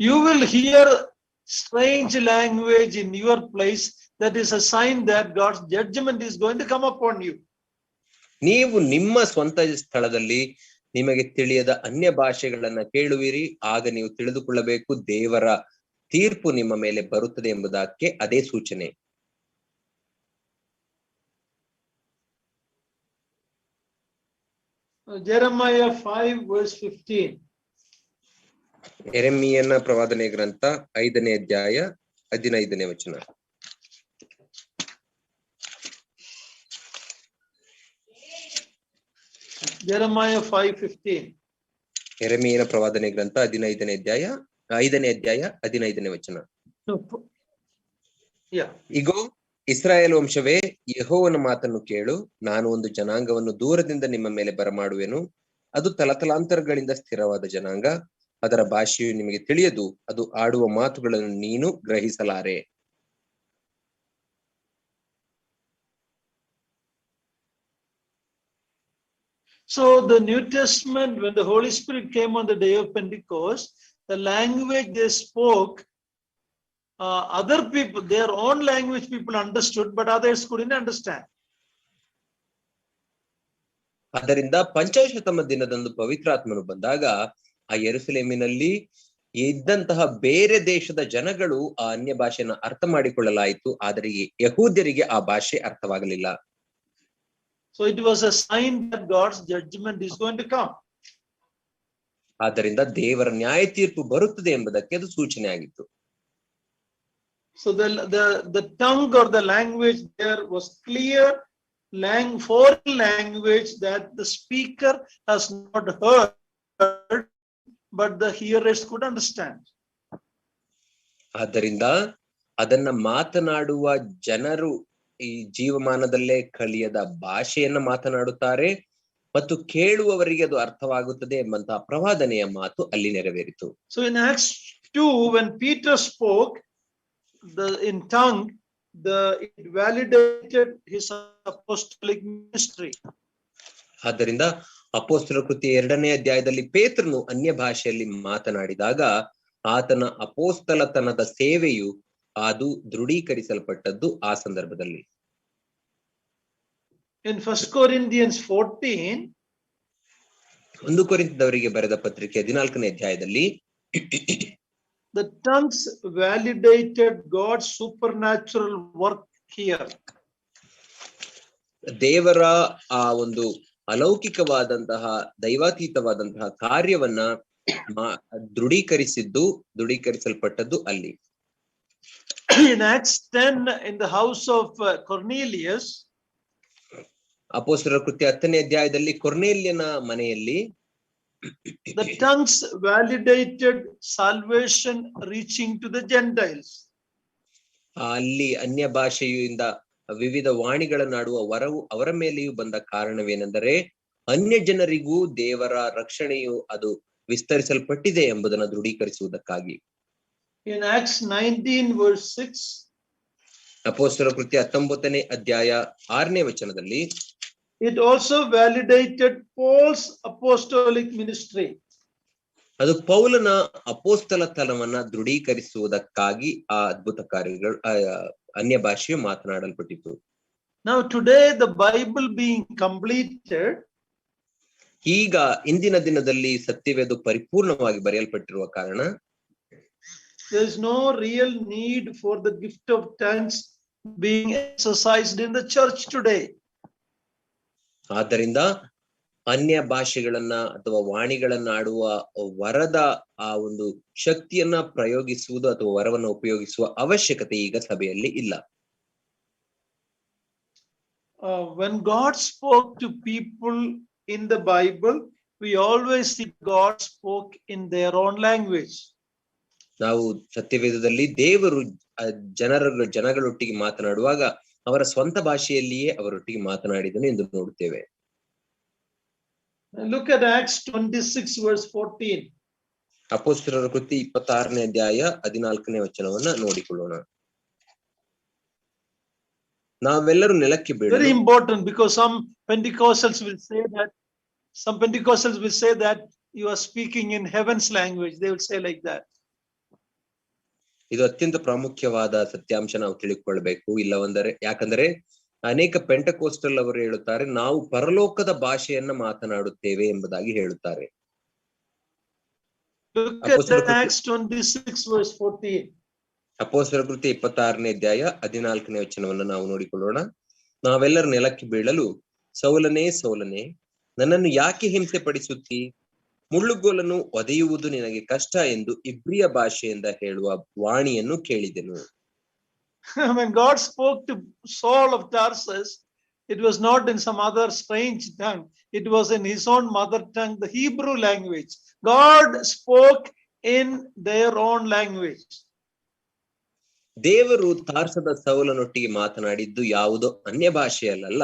You will hear strange language in your place. That is a sign that God's judgment is going to come upon you. ನೀವು ನಿಮ್ಮ ಸ್ವಂತ ಸ್ಥಳದಲ್ಲಿ ನಿಮಗೆ ತಿಳಿಯದ ಅನ್ಯ ಭಾಷೆಗಳನ್ನ ಕೇಳುವಿರಿ, ಆಗ ನೀವು ತಿಳಿದುಕೊಳ್ಳಬೇಕು ದೇವರ ತೀರ್ಪು ನಿಮ್ಮ ಮೇಲೆ ಬರುತ್ತದೆ ಎಂಬುದಕ್ಕೆ ಅದೇ ಸೂಚನೆ. Jeremiah 5 verse 15. ಯೆರೆಮೀಯನ ಪ್ರವಾದನೆ ಗ್ರಂಥ 5ನೇ ಅಧ್ಯಾಯ 15ನೇ ವಚನ. Jeremiah 5:15. ಯೆರೆಮೀಯನ ಪ್ರವಾದನೆ ಗ್ರಂಥ 5ನೇ ಅಧ್ಯಾಯ 15ನೇ ವಚನ. ಇಗೋ, ಇಸ್ರಾಯೇಲ್ ವಂಶವೇ, ಯೆಹೋವನ ಮಾತನ್ನು ಕೇಳು. ನಾನು ಒಂದು ಜನಾಂಗವನ್ನು ದೂರದಿಂದ ನಿಮ್ಮ ಮೇಲೆ ಬರಮಾಡುವೆನು. ಅದು ತಲತಲಾಂತರಗಳಿಂದ ಸ್ಥಿರವಾದ ಜನಾಂಗ. ಅದರ ಭಾಷೆಯು ನಿಮಗೆ ತಿಳಿಯದು, ಅದು ಆಡುವ ಮಾತುಗಳನ್ನು ನೀನು ಗ್ರಹಿಸಲಾರೆ. So the New Testament, when the Holy Spirit came on the day of Pentecost, the language they spoke, other people, their own language people understood, but others couldn't understand. ಆದ್ದರಿಂದ ಪಂಚಾಶತಮ ದಿನದಂದು ಪವಿತ್ರಾತ್ಮನು ಬಂದಾಗ ಆ ಯೆರೂಸಲೇಮಿನಲ್ಲಿ ಇದ್ದಂತಹ ಬೇರೆ ದೇಶದ ಜನಗಳು ಆ ಅನ್ಯ ಭಾಷೆಯನ್ನು ಅರ್ಥ ಮಾಡಿಕೊಳ್ಳಲಾಯಿತು, ಆದರೆ ಯಹೂದ್ಯರಿಗೆ ಆ ಭಾಷೆ ಅರ್ಥವಾಗಲಿಲ್ಲ. So it was a sign that God's judgment is going to come. ಆದ್ದರಿಂದ ದೇವರ ನ್ಯಾಯ ತೀರ್ಪು ಬರುತ್ತದೆ ಎಂಬುದಕ್ಕೆ ಅದು ಸೂಚನೆ ಆಗಿತ್ತು. So the tongue or the language there was clear, foreign language that the speaker has not heard, but the hearers could understand. ಆದ್ದರಿಂದ ಅದನ್ನ ಮಾತನಾಡುವ ಜನರು ಈ ಜೀವಮಾನದಲ್ಲೇ ಕಲಿಯದ ಭಾಷೆಯನ್ನ ಮಾತನಾಡುತ್ತಾರೆ ಮತ್ತು ಕೇಳುವವರಿಗೆ ಅದು ಅರ್ಥವಾಗುತ್ತದೆ ಎಂಬಂತಹ ಪ್ರವಾದನೆಯ ಮಾತು ಅಲ್ಲಿ ನೆರವೇರಿತು. So in Acts 2, when Peter spoke in tongue, it validated his apostolic ministry. ಆದ್ದರಿಂದ ಅಪೊಸ್ತಲರ ಕೃತ್ಯ 2ನೇ ಅಧ್ಯಾಯದಲ್ಲಿ ಪೇತ್ರನು ಅನ್ಯ ಭಾಷೆಯಲ್ಲಿ ಮಾತನಾಡಿದಾಗ ಆತನ ಅಪೋಸ್ತಲತನದ ಸೇವೆಯು ಅದು ದೃಢೀಕರಿಸಲ್ಪಟ್ಟದ್ದು ಆ ಸಂದರ್ಭದಲ್ಲಿ. In 1 Corinthians 14, 1 ಕೊರಿಂಥದವರಿಗೆ ಬರೆದ ಪತ್ರಿಕೆ 14ನೇ ಅಧ್ಯಾಯದಲ್ಲಿ the tongues validated God's supernatural work here. ದೇವರ ಆ ಒಂದು ಅಲೌಕಿಕವಾದಂತಹ ದೈವಾತೀತವಾದಂತಹ ಕಾರ್ಯವನ್ನ ದೃಢೀಕರಿಸಲ್ಪಟ್ಟದ್ದು ಅಲ್ಲಿ. In Acts 10, in the house of Cornelius, ಅಪೊಸ್ತಲರ ಕೃತ್ಯ 10ನೇ ಅಧ್ಯಾಯದಲ್ಲಿ ಕೊರ್ನೇಲ್ಯನ ಮನೆಯಲ್ಲಿ the tongues validated salvation reaching to the Gentiles. ಅಲ್ಲಿ ಅನ್ಯ ಭಾಷೆಯಿಂದ ವಿವಿಧ ವಾಣಿಗಳನ್ನಾಡುವ ವರವು ಅವರ ಮೇಲೆಯೂ ಬಂದ ಕಾರಣವೇನೆಂದರೆ ಅನ್ಯ ಜನರಿಗೂ ದೇವರ ರಕ್ಷಣೆಯು ಅದು ವಿಸ್ತರಿಸಲ್ಪಟ್ಟಿದೆ ಎಂಬುದನ್ನು ದೃಢೀಕರಿಸುವುದಕ್ಕಾಗಿ. In Acts 19 verse 6, ಅಪೊಸ್ತಲರ ಕೃತ್ಯ 19ನೇ ಅಧ್ಯಾಯ 6ನೇ ವಚನದಲ್ಲಿ it also validated Paul's apostolic ministry. ಅದು ಪೌಲನ ಅಪೋಸ್ತಲತನವನ್ನ ದೃಢೀಕರಿಸುವುದಕ್ಕಾಗಿ ಆ ಅದ್ಭುತ ಕಾರ್ಯಗಳು ಅನ್ಯ ಭಾಷೆಯು ಮಾತನಾಡಲ್ಪಟ್ಟಿತು. Now today the Bible being completed, ಈಗ ಇಂದಿನ ದಿನದಲ್ಲಿ ಸತ್ಯವೇದ ಪರಿಪೂರ್ಣವಾಗಿ ಬರೆಯಲ್ಪಟ್ಟಿರುವ ಕಾರಣ there is no real need for the gift of tongues being exercised in the church today. ಆದ್ದರಿಂದ ಅನ್ಯ ಭಾಷೆಗಳನ್ನ ಅಥವಾ ವಾಣಿಗಳನ್ನ ಆಡುವ ವರದ ಆ ಒಂದು ಶಕ್ತಿಯನ್ನ ಪ್ರಯೋಗಿಸುವುದು ಅಥವಾ ವರವನ್ನು ಉಪಯೋಗಿಸುವ ಅವಶ್ಯಕತೆ ಈಗ ಸಭೆಯಲ್ಲಿ ಇಲ್ಲ. When God spoke to people in the Bible, we always see God spoke in their own language. ನಾವು ಸತ್ಯವೇದದಲ್ಲಿ ದೇವರು ಜನಗಳೊಟ್ಟಿಗೆ ಮಾತನಾಡುವಾಗ ಅವರ ಸ್ವಂತ ಭಾಷೆಯಲ್ಲಿಯೇ ಅವರೊಟ್ಟಿಗೆ ಮಾತನಾಡಿದನು ಎಂದು ನೋಡುತ್ತೇವೆ. Look at Acts 26 verse 14. ಅಪೊಸ್ತಲರ ಕೃತ್ಯ 26ನೇ ಅಧ್ಯಾಯ 14ನೇ ವಚನವನ್ನ ನೋಡಿಕೊಳ್ಳೋಣ. ನಾವೆಲ್ಲರೂ ನೆಲಕ್ಕೆ ಬೀಳಲು. Very important, because some Pentecostals will say that you are speaking in heaven's language. They will say like that. ಇದು ಅತ್ಯಂತ ಪ್ರಾಮುಖ್ಯವಾದ ಸತ್ಯಾಂಶ ನಾವು ತಿಳಿದುಕೊಳ್ಳಬೇಕು. ಇಲ್ಲವಂದರೆ ಯಾಕಂದ್ರೆ ಅನೇಕ ಪೆಂಟಕೋಸ್ಟಲ್ ಅವರು ಹೇಳುತ್ತಾರೆ ನಾವು ಪರಲೋಕದ ಭಾಷೆಯನ್ನ ಮಾತನಾಡುತ್ತೇವೆ ಎಂಬುದಾಗಿ ಹೇಳುತ್ತಾರೆ. Look at Acts 26 verse 14. ಅಪೊಸ್ತಲರ ಕೃತ್ಯ 26ನೇ ಅಧ್ಯಾಯ 14ನೇ ವಚನವನ್ನು ನಾವು ನೋಡಿಕೊಳ್ಳೋಣ. ನಾವೆಲ್ಲರೂ ನೆಲಕ್ಕೆ ಬೀಳಲು ಸೌಲನೇ ಸೌಲನೇ ನನ್ನನ್ನು ಯಾಕೆ ಹಿಂಸೆ ಪಡಿಸುತ್ತಿ, ಮುಳ್ಳುಗೋಲನ್ನು ಒದೆಯುವುದು ನಿನಗೆ ಕಷ್ಟ ಎಂದು ಇಬ್ರಿಯ ಭಾಷೆಯಿಂದ ಹೇಳುವ ವಾಣಿಯನ್ನು ಕೇಳಿದೆನು. When God spoke to Saul of Tarsus, it was not in some other strange tongue. It was in his own mother tongue, the Hebrew language. God spoke in their own language. ದೇವರು ತಾರ್ಸದ ಸೌಲನೊಟ್ಟಿಗೆ ಮಾತನಾಡಿದ್ದು ಯಾವುದೋ ಅನ್ಯ ಭಾಷೆಯಲ್ಲ,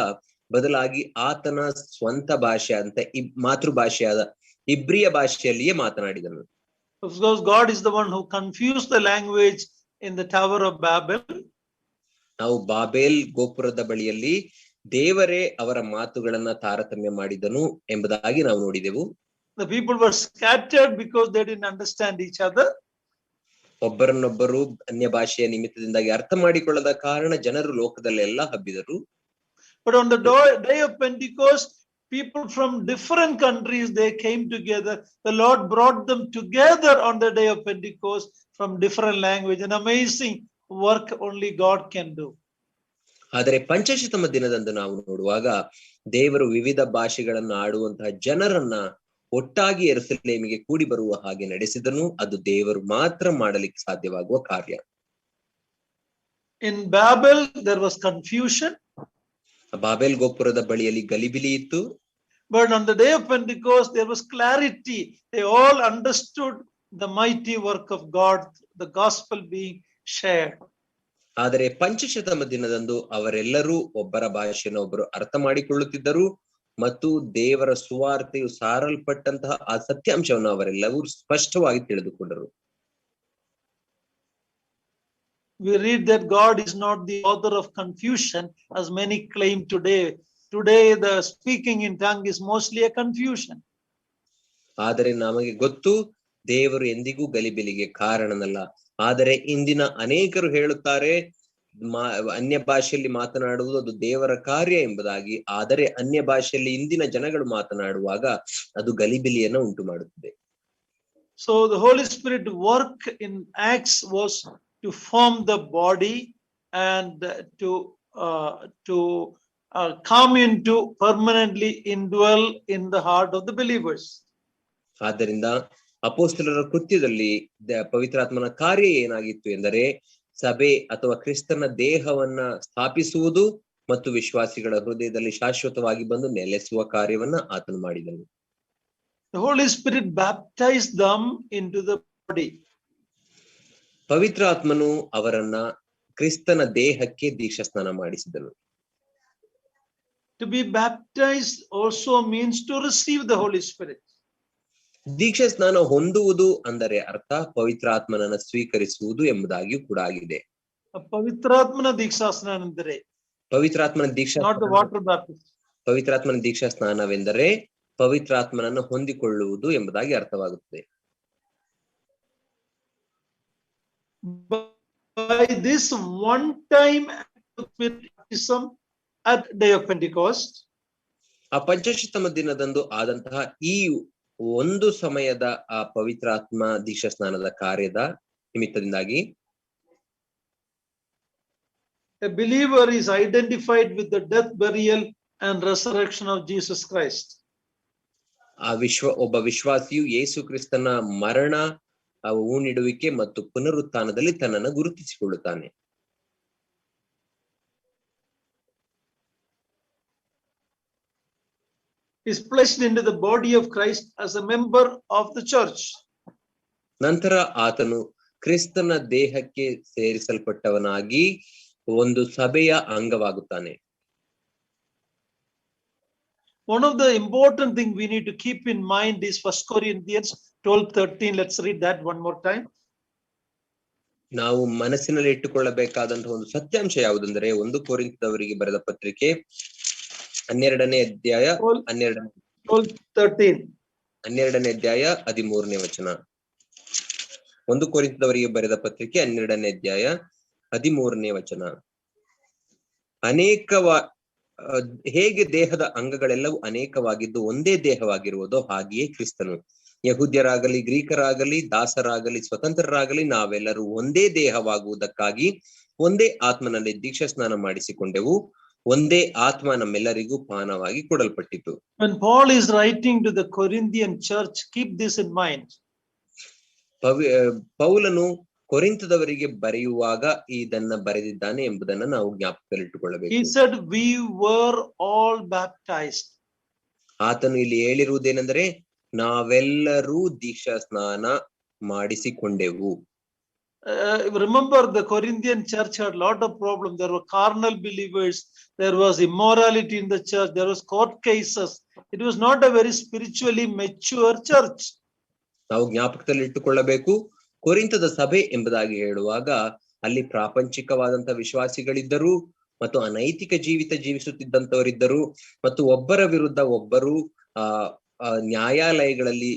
ಬದಲಾಗಿ ಆತನ ಸ್ವಂತ ಭಾಷೆ ಅಂತ ಮಾತೃಭಾಷೆಯಾದ ಇಬ್ರಿಯ ಭಾಷೆಯಲ್ಲಿಯೇ ಮಾತನಾಡಿದನು. Because God is the one who confused the language in the Tower of Babel. ನಾವು ಬಾಬೇಲ್ ಗೋಪುರದ ಬಳಿಯಲ್ಲಿ ದೇವರೇ ಅವರ ಮಾತುಗಳನ್ನ ತಾರತಮ್ಯ ಮಾಡಿದನು ಎಂಬುದಾಗಿ ನಾವು ನೋಡಿದೆವು. The people were scattered because they didn't understand each other. ಒಬ್ಬರನ್ನೊಬ್ಬರು ಅನ್ಯ ಭಾಷೆಯ ನಿಮಿತ್ತದಿಂದಾಗಿ ಅರ್ಥ ಮಾಡಿಕೊಳ್ಳದ ಕಾರಣ ಜನರು ಲೋಕದಲ್ಲೆಲ್ಲ ಹಬ್ಬಿದರು. But on the day of Pentecost, people from different countries, they came together. The Lord brought them together on the day of Pentecost from different language. An amazing work only God can do. ಆದರೆ ಪಂಚಶತಮ ದಿನದಂದು ನಾವು ನೋಡುವಾಗ ದೇವರು ವಿವಿಧ ಭಾಷೆಗಳನ್ನು ಆಡುವಂತಹ ಜನರನ್ನ ಒಟ್ಟಾಗಿ ಯೆರೂಸಲೇಮಿಗೆ ಕೂಡಿ ಬರುವ ಹಾಗೆ ನಡೆಸಿದನು. ಅದು ದೇವರು ಮಾತ್ರ ಮಾಡಲಿಕ್ಕೆ ಸಾಧ್ಯವಾಗುವ ಕಾರ್ಯ. In Babel there was confusion. Babel ಗೋಪುರದ ಬಳಿಯಲ್ಲಿ ಗಲಿಬಿಲಿ ಇತ್ತು. But on the day of Pentecost there was clarity. They all understood the mighty work of God the gospel being shared. ಆದರೆ ಪಂಚಶತಮ ದಿನದಂದು ಅವರೆಲ್ಲರೂ ಒಬ್ಬರ ಭಾಷೆಯನ್ನು ಒಬ್ಬರು ಅರ್ಥ ಮಾಡಿಕೊಳ್ಳುತ್ತಿದ್ದರು ಮತ್ತು ದೇವರ ಸುವಾರ್ತೆಯು ಸಾರಲ್ಪಟ್ಟಂತಹ ಆ ಸತ್ಯಾಂಶವನ್ನು ಅವರೆಲ್ಲರೂ ಸ್ಪಷ್ಟವಾಗಿ ತಿಳಿದುಕೊಂಡರು. We read that God is not the author of confusion, as many claim today. Today, the speaking in tongue is mostly a confusion. ಆದರೆ ನಮಗೆ ಗೊತ್ತು, ದೇವರು ಎಂದಿಗೂ ಗಲಿಬಿಲಿಗೆ ಕಾರಣನಲ್ಲ. ಆದರೆ ಇಂದಿನ ಅನೇಕರು ಹೇಳುತ್ತಾರೆ ಅನ್ಯ ಭಾಷೆಯಲ್ಲಿ ಮಾತನಾಡುವುದು ಅದು ದೇವರ ಕಾರ್ಯ ಎಂಬುದಾಗಿ. ಆದರೆ ಅನ್ಯ ಭಾಷೆಯಲ್ಲಿ ಇಂದಿನ ಜನಗಳು ಮಾತನಾಡುವಾಗ ಅದು ಗಲಿಬಿಲಿಯನ್ನು ಉಂಟು ಮಾಡುತ್ತದೆ. So the Holy Spirit work in Acts was to form the body and to come into permanently indwell in the heart of the believers. ಆದ್ದರಿಂದ ಅಪೊಸ್ತಲರ ಕೃತ್ಯದಲ್ಲಿ ಪವಿತ್ರಾತ್ಮನ ಕಾರ್ಯ ಏನಾಗಿತ್ತು ಎಂದರೆ ಸಭೆ ಅಥವಾ ಕ್ರಿಸ್ತನ ದೇಹವನ್ನ ಸ್ಥಾಪಿಸುವುದು ಮತ್ತು ವಿಶ್ವಾಸಿಗಳ ಹೃದಯದಲ್ಲಿ ಶಾಶ್ವತವಾಗಿ ಬಂದು ನೆಲೆಸುವ ಕಾರ್ಯವನ್ನ ಆತನು ಮಾಡಿದನು. The Holy Spirit baptized them into the body. ಪವಿತ್ರಾತ್ಮನು ಅವರನ್ನ ಕ್ರಿಸ್ತನ ದೇಹಕ್ಕೆ ದೀಕ್ಷಾ ಸ್ನಾನ ಮಾಡಿಸಿದನು. To be baptized also means to receive the Holy Spirit. ದೀಕ್ಷಾ ಸ್ನಾನ ಹೊಂದುವುದು ಅಂದರೆ ಅರ್ಥ ಪವಿತ್ರಾತ್ಮನನ್ನ ಸ್ವೀಕರಿಸುವುದು ಎಂಬುದಾಗಿಯೂ ಕೂಡ ಆಗಿದೆ. ಪವಿತ್ರಾತ್ಮನ ದೀಕ್ಷಾ ಸ್ನಾನ ಅಂದರೆ ಪವಿತ್ರಾತ್ಮನ ದೀಕ್ಷಾ not the water baptism. ಪವಿತ್ರಾತ್ಮನ ದೀಕ್ಷಾ ಸ್ನಾನವೆಂದರೆ ಪವಿತ್ರಾತ್ಮನನ್ನು ಹೊಂದಿಕೊಳ್ಳುವುದು ಎಂಬುದಾಗಿ ಅರ್ಥವಾಗುತ್ತದೆ. By this one time baptism at day of Pentecost, ಆ ಪಂಚಶತಮ ದಿನದಂದು ಆದಂತಹ ಈ ಒಂದು ಸಮಯದ ಆ ಪವಿತ್ರಾತ್ಮ ದೀಕ್ಷಾ ಸ್ನಾನದ ಕಾರ್ಯದ ನಿಮಿತ್ತದಿಂದಾಗಿ a believer is identified with the death, burial and resurrection of Jesus Christ. ಒಬ್ಬ ವಿಶ್ವಾಸಿಯು ಯೇಸು ಕ್ರಿಸ್ತನ ಮರಣ, ಹೂಣಿಡುವಿಕೆ ಮತ್ತು ಪುನರುತ್ಥಾನದಲ್ಲಿ ತನ್ನನ್ನು ಗುರುತಿಸಿಕೊಳ್ಳುತ್ತಾನೆ. Is placed into the body of Christ as a member of the church. ನಂತರ ಆತನು ಕ್ರಿಸ್ತನ ದೇಹಕ್ಕೆ ಸೇರಿಸಲ್ಪಟ್ಟವನಾಗಿ ಒಂದು ಸಭೆಯ ಅಂಗವಾಗುತ್ತಾನೆ. One of the important thing we need to keep in mind is 1 Corinthians 12:13. Let's read that one more time. ನಾವು ಮನಸ್ಸಿನಲ್ಲಿ ಇಟ್ಟುಕೊಳ್ಳಬೇಕಾದಂತಹ ಒಂದು ಸತ್ಯಾಂಶ ಯಾವುದೆಂದರೆ 1 ಕೊರಿಂಥದವರಿಗೆ ಬರೆದ ಪತ್ರಿಕೆ 12ನೇ ಅಧ್ಯಾಯ 12ನೇ ಅಧ್ಯಾಯ 13ನೇ ವಚನ. 1 ಕೊರಿಂಥದವರಿಗೆ ಬರೆದ ಪತ್ರಿಕೆ 12ನೇ ಅಧ್ಯಾಯ 13ನೇ ವಚನ. ಹೇಗೆ ದೇಹದ ಅಂಗಗಳೆಲ್ಲವೂ ಅನೇಕವಾಗಿದ್ದು ಒಂದೇ ದೇಹವಾಗಿರುವುದೋ ಹಾಗೆಯೇ ಕ್ರಿಸ್ತನು. ಯಹೂದ್ಯರಾಗಲಿ ಗ್ರೀಕರಾಗಲಿ ದಾಸರಾಗಲಿ ಸ್ವತಂತ್ರರಾಗಲಿ ನಾವೆಲ್ಲರೂ ಒಂದೇ ದೇಹವಾಗುವುದಕ್ಕಾಗಿ ಒಂದೇ ಆತ್ಮನಲ್ಲಿ ದೀಕ್ಷಾ ಸ್ನಾನ ಮಾಡಿಸಿಕೊಂಡೆವು. ಒಂದೇ ಆತ್ಮ ನಮ್ಮೆಲ್ಲರಿಗೂ ಪಾನವಾಗಿ ಕೊಡಲ್ಪಟ್ಟಿತು. When Paul is writing to the Corinthian church, keep this in mind. ಪೌಲನು ಕೊರಿಂಥದವರಿಗೆ ಬರೆಯುವಾಗ ಇದನ್ನ ಬರೆದಿದ್ದಾನೆ ಎಂಬುದನ್ನು ನಾವು ಜ್ಞಾಪಕದಲ್ಲಿಟ್ಟುಕೊಳ್ಳಬೇಕು. He said we were all baptized. ಆತನು ಇಲ್ಲಿ ಹೇಳಿರುವುದೇನೆಂದರೆ ನಾವೆಲ್ಲರೂ ದೀಕ್ಷಾ ಸ್ನಾನ ಮಾಡಿಸಿಕೊಂಡೆವು. Remember, the Corinthian church had a lot of problems. There were carnal believers. There was immorality in the church. There was court cases. It was not a very spiritually mature church. ನಾವು ಜ್ಞಾಪಕದಲ್ಲಿ ಇಟ್ಟುಕೊಳ್ಳಬೇಕು, ಕೊರಿಂಥದ ಸಭೆ ಎಂಬುದಾಗಿ ಹೇಳುವಾಗ ಅಲ್ಲಿ ಪ್ರಾಪಂಚಿಕವಾದಂತಹ ವಿಶ್ವಾಸಿಗಳಿದ್ದರು ಮತ್ತು ಅನೈತಿಕ ಜೀವಿತ ಜೀವಿಸುತ್ತಿದ್ದಂತವರಿದ್ದರು ಮತ್ತು ಒಬ್ಬರ ವಿರುದ್ಧ ಒಬ್ಬರು ನ್ಯಾಯಾಲಯಗಳಲ್ಲಿ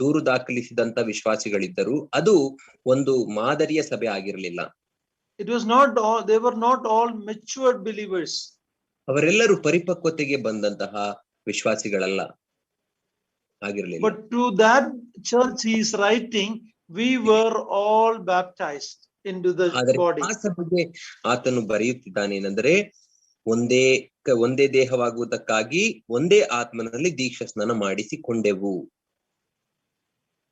ದೂರು ದಾಖಲಿಸಿದಂತ ವಿಶ್ವಾಸಿಗಳಿದ್ದರು. ಅದು ಒಂದು ಮಾದರಿಯ ಸಭೆ ಆಗಿರಲಿಲ್ಲ. It was not all, they were not all matured believers. ಅವರೆಲ್ಲರೂ ಪರಿಪಕ್ವತೆಗೆ ಬಂದಂತಹ ವಿಶ್ವಾಸಿಗಳಲ್ಲ ಆಗಿರಲಿಲ್ಲ. But to that church he is writing, we were all baptized into the body. ಆ ಸಭೆಗೆ ಆತನು ಬರೆಯುತ್ತಿದ್ದಾನೆ ಏನೆಂದರೆ ಒಂದೇ ದೇಹವಾಗುವುದಕ್ಕಾಗಿ ಒಂದೇ ಆತ್ಮನಲ್ಲಿ ದೀಕ್ಷಾ ಸ್ನಾನ ಮಾಡಿಸಿಕೊಂಡೆವು.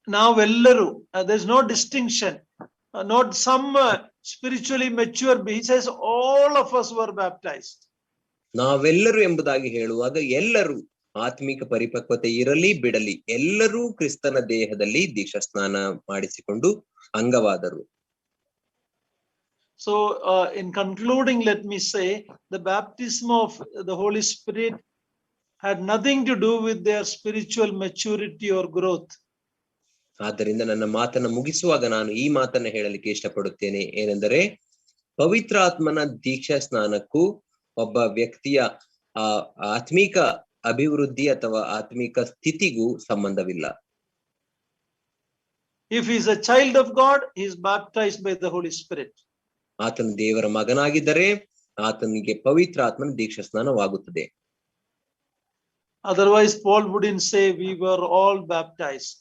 ನಾವೆಲ್ಲರೂ, there is no distinction, not some spiritually mature. He says all of us were baptized. ನಾವೆಲ್ಲರೂ ಎಂಬುದಾಗಿ ಹೇಳುವಾಗ ಎಲ್ಲರೂ ಆತ್ಮಿಕ ಪರಿಪಕ್ವತೆ ಇರಲಿ ಬಿಡಲಿ ಎಲ್ಲರೂ ಕ್ರಿಸ್ತನ ದೇಹದಲ್ಲಿ ದೀಕ್ಷಾ ಸ್ನಾನ ಮಾಡಿಸಿಕೊಂಡು ಅಂಗವಾದರು. So in concluding, let me say the baptism of the Holy Spirit had nothing to do with their spiritual maturity or growth. ಆದ್ದರಿಂದ ನನ್ನ ಮಾತನ್ನ ಮುಗಿಸುವಾಗ ನಾನು ಈ ಮಾತನ್ನ ಹೇಳಲಿಕ್ಕೆ ಇಷ್ಟಪಡುತ್ತೇನೆ. ಏನೆಂದರೆ ಪವಿತ್ರಾತ್ಮನ ದೀಕ್ಷಾ ಸ್ನಾನಕ್ಕೂ ಒಬ್ಬ ವ್ಯಕ್ತಿಯ ಆತ್ಮಿಕ ಅಭಿವೃದ್ಧಿ ಅಥವಾ ಆತ್ಮಿಕ ಸ್ಥಿತಿಗೂ ಸಂಬಂಧವಿಲ್ಲ. If he is a child of God, he is baptized by the Holy Spirit. ಆತನು ದೇವರ ಮಗನಾಗಿದ್ದರೆ ಆತನಿಗೆ ಪವಿತ್ರಾತ್ಮನ ದೀಕ್ಷಾ ಸ್ನಾನವಾಗುತ್ತದೆ. Otherwise, Paul wouldn't say we were all baptized.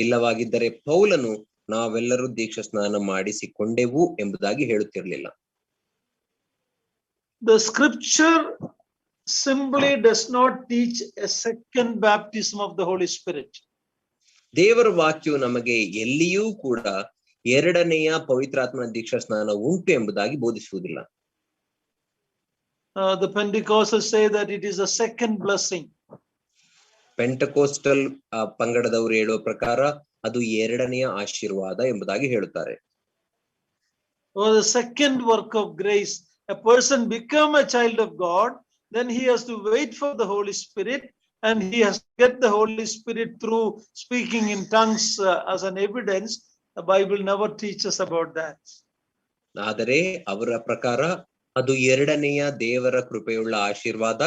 ಇಲ್ಲವಾಗಿದ್ದರೆ ಪೌಲನು ನಾವೆಲ್ಲರೂ ದೀಕ್ಷಾ ಸ್ನಾನ ಮಾಡಿಸಿಕೊಂಡೆವು ಎಂಬುದಾಗಿ ಹೇಳುತ್ತಿರಲಿಲ್ಲ. The scripture simply does not teach a second baptism of the Holy Spirit. ದೇವರ ವಾಕ್ಯವು ನಮಗೆ ಎಲ್ಲಿಯೂ ಕೂಡ ಎರಡನೆಯ ಪವಿತ್ರಾತ್ಮನ ದೀಕ್ಷಾ ಸ್ನಾನ ಉಂಟು ಎಂಬುದಾಗಿ ಬೋಧಿಸುವುದಿಲ್ಲ. The Pentecostals say that it is a second blessing. ಪೆಂಟಕೋಸ್ಟಲ್ ಪಂಗಡದವರು ಹೇಳುವ ಪ್ರಕಾರ ಅದು ಎರಡನೆಯ ಆಶೀರ್ವಾದ ಎಂಬುದಾಗಿ ಹೇಳುತ್ತಾರೆ. Or the second work of grace. A person become a child of God, then he has to wait for the Holy Spirit, and he has to get the Holy Spirit through speaking in tongues as an evidence. The Bible never teaches about that. ಆದರೆ ಅವರ ಪ್ರಕಾರ ಅದು ಎರಡನೆಯ ದೇವರ ಕೃಪೆಯುಳ್ಳ ಆಶೀರ್ವಾದ.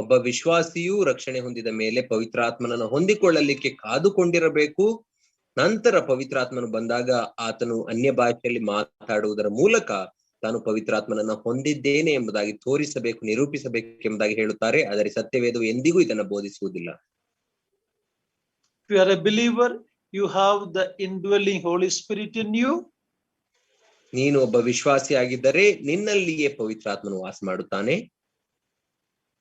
ಒಬ್ಬ ವಿಶ್ವಾಸಿಯು ರಕ್ಷಣೆ ಹೊಂದಿದ ಮೇಲೆ ಪವಿತ್ರಾತ್ಮನನ್ನು ಹೊಂದಿಕೊಳ್ಳಲಿಕ್ಕೆ ಕಾದುಕೊಂಡಿರಬೇಕು. ನಂತರ ಪವಿತ್ರಾತ್ಮನು ಬಂದಾಗ ಆತನು ಅನ್ಯ ಭಾಷೆಯಲ್ಲಿ ಮಾತಾಡುವುದರ ಮೂಲಕ ತಾನು ಪವಿತ್ರಾತ್ಮನನ್ನ ಹೊಂದಿದ್ದೇನೆ ಎಂಬುದಾಗಿ ತೋರಿಸಬೇಕು, ನಿರೂಪಿಸಬೇಕು ಎಂಬುದಾಗಿ ಹೇಳುತ್ತಾರೆ. ಆದರೆ ಸತ್ಯವೇದವು ಎಂದಿಗೂ ಇದನ್ನು ಬೋಧಿಸುವುದಿಲ್ಲ. If you are a believer, you have the indwelling Holy Spirit in you. ನೀನು ಒಬ್ಬ ವಿಶ್ವಾಸಿಯಾಗಿದ್ದರೆ ನಿನ್ನಲ್ಲಿಯೇ ಪವಿತ್ರಾತ್ಮನು ವಾಸ ಮಾಡುತ್ತಾನೆ.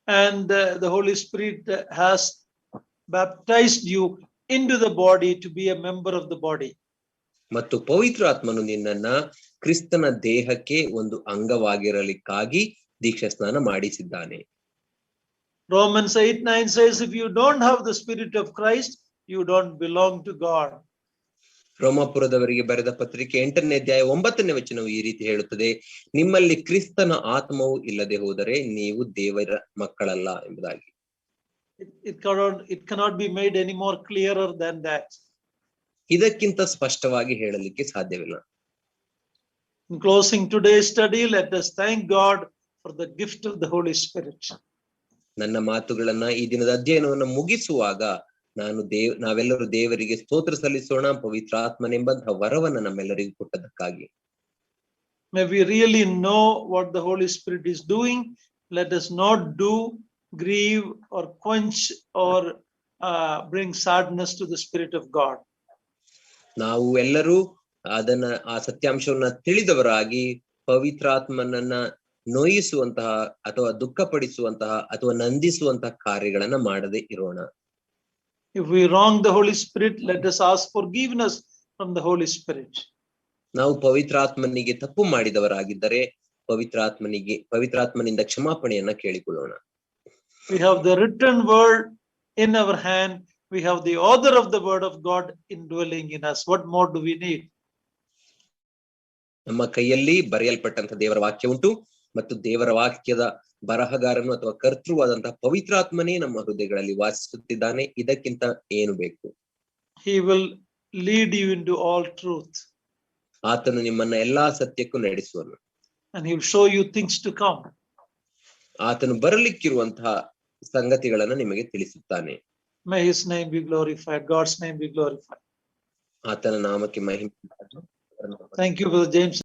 And the Holy Spirit has baptized you into the body to be a member of the body. ಮತ್ತು ಪವಿತ್ರಾತ್ಮನು ನಿನ್ನನ್ನ ಕ್ರಿಸ್ತನ ದೇಹಕ್ಕೆ ಒಂದು ಅಂಗವಾಗಿರಲಿಕ್ಕಾಗಿ ದೀಕ್ಷಾ ಸ್ನಾನ ಮಾಡಿಸಿದ್ದಾನೆ. Romans 8:9 says, if you don't have the Spirit of Christ, you don't belong to God. ರೋಮಾಪುರದವರಿಗೆ ಬರೆದ ಪತ್ರಿಕೆ 8ನೇ ಅಧ್ಯಾಯ 9ನೇ ವಚನವು ಈ ರೀತಿ ಹೇಳುತ್ತದೆ, ನಿಮ್ಮಲ್ಲಿ ಕ್ರಿಸ್ತನ ಆತ್ಮವು ಇಲ್ಲದೆ ಹೋದರೆ ನೀವು ದೇವರ ಮಕ್ಕಳಲ್ಲ ಎಂಬುದಾಗಿ. It cannot be made any more clearer than that. ಇದಕ್ಕಿಂತ ಸ್ಪಷ್ಟವಾಗಿ ಹೇಳಲಿಕ್ಕೆ ಸಾಧ್ಯವಿಲ್ಲ. In closing today's study, let us thank God for the gift of the Holy Spirit. ನನ್ನ ಮಾತುಗಳನ್ನ ಈ ದಿನದ ಅಧ್ಯಯನವನ್ನು ಮುಗಿಸುವಾಗ ನಾವೆಲ್ಲರೂ ದೇವರಿಗೆ ಸ್ತೋತ್ರ ಸಲ್ಲಿಸೋಣ, ಪವಿತ್ರಾತ್ಮನೆಂಬಂತಹ ವರವನ್ನ ನಮ್ಮೆಲ್ಲರಿಗೂ ಕೊಟ್ಟದಕ್ಕಾಗಿ. May we really know what the Holy Spirit is doing. Let us not do, grieve or quench or bring sadness to the Spirit of God. ನಾವು ಎಲ್ಲರೂ ಆ ಸತ್ಯಾಂಶವನ್ನ ತಿಳಿದವರಾಗಿ ಪವಿತ್ರಾತ್ಮನನ್ನ ನೋಯಿಸುವಂತಹ ಅಥವಾ ದುಃಖಪಡಿಸುವಂತಹ ಅಥವಾ ನಂದಿಸುವಂತಹ ಕಾರ್ಯಗಳನ್ನ ಮಾಡದೆ ಇರೋಣ. If we wrong the Holy Spirit, let us ask forgiveness from the Holy Spirit. ನಾವು ಪವಿತ್ರಾತ್ಮನಿಗೆ ತಪ್ಪು ಮಾಡಿದವರಾಗಿದ್ದರೆ ಪವಿತ್ರಾತ್ಮನಿಂದ ಕ್ಷಮಾಪಣೆಯನ್ನ ಕೇಳಿಕೊಳ್ಳೋಣ. We have the written word in our hand. We have the author of the word of God indwelling in us. What more do we need? ನಮ್ಮ ಕೈಯಲ್ಲಿ ಬರೆಯಲ್ಪಟ್ಟಂತ ದೇವರ ವಾಕ್ಯ ಉಂಟು ಮತ್ತು ದೇವರ ವಾಕ್ಯದ ಬರಹಗಾರನು ಅಥವಾ ಕರ್ತೃವಾದಂತಹ ಪವಿತ್ರಾತ್ಮನೇ ನಮ್ಮ ಹೃದಯಗಳಲ್ಲಿ ವಾಸಿಸುತ್ತಿದ್ದಾನೆ. ಇದಕ್ಕಿಂತ ಏನು ಬೇಕು? He will lead you into all truth. ಆತನು ನಿಮ್ಮನ್ನ ಎಲ್ಲಾ ಸತ್ಯಕ್ಕೂ ನಡೆಸುವನು. And he will show you things to come. ಆತನು ಬರಲಿಕ್ಕಿರುವಂತಹ ಸಂಗತಿಗಳನ್ನ ನಿಮಗೆ ತಿಳಿಸುತ್ತಾನೆ. May his name be glorified. God's name be glorified. ಆತನ ನಾಮಕ್ಕೆ ಮಹಿಮೆ. Thank you, Brother James.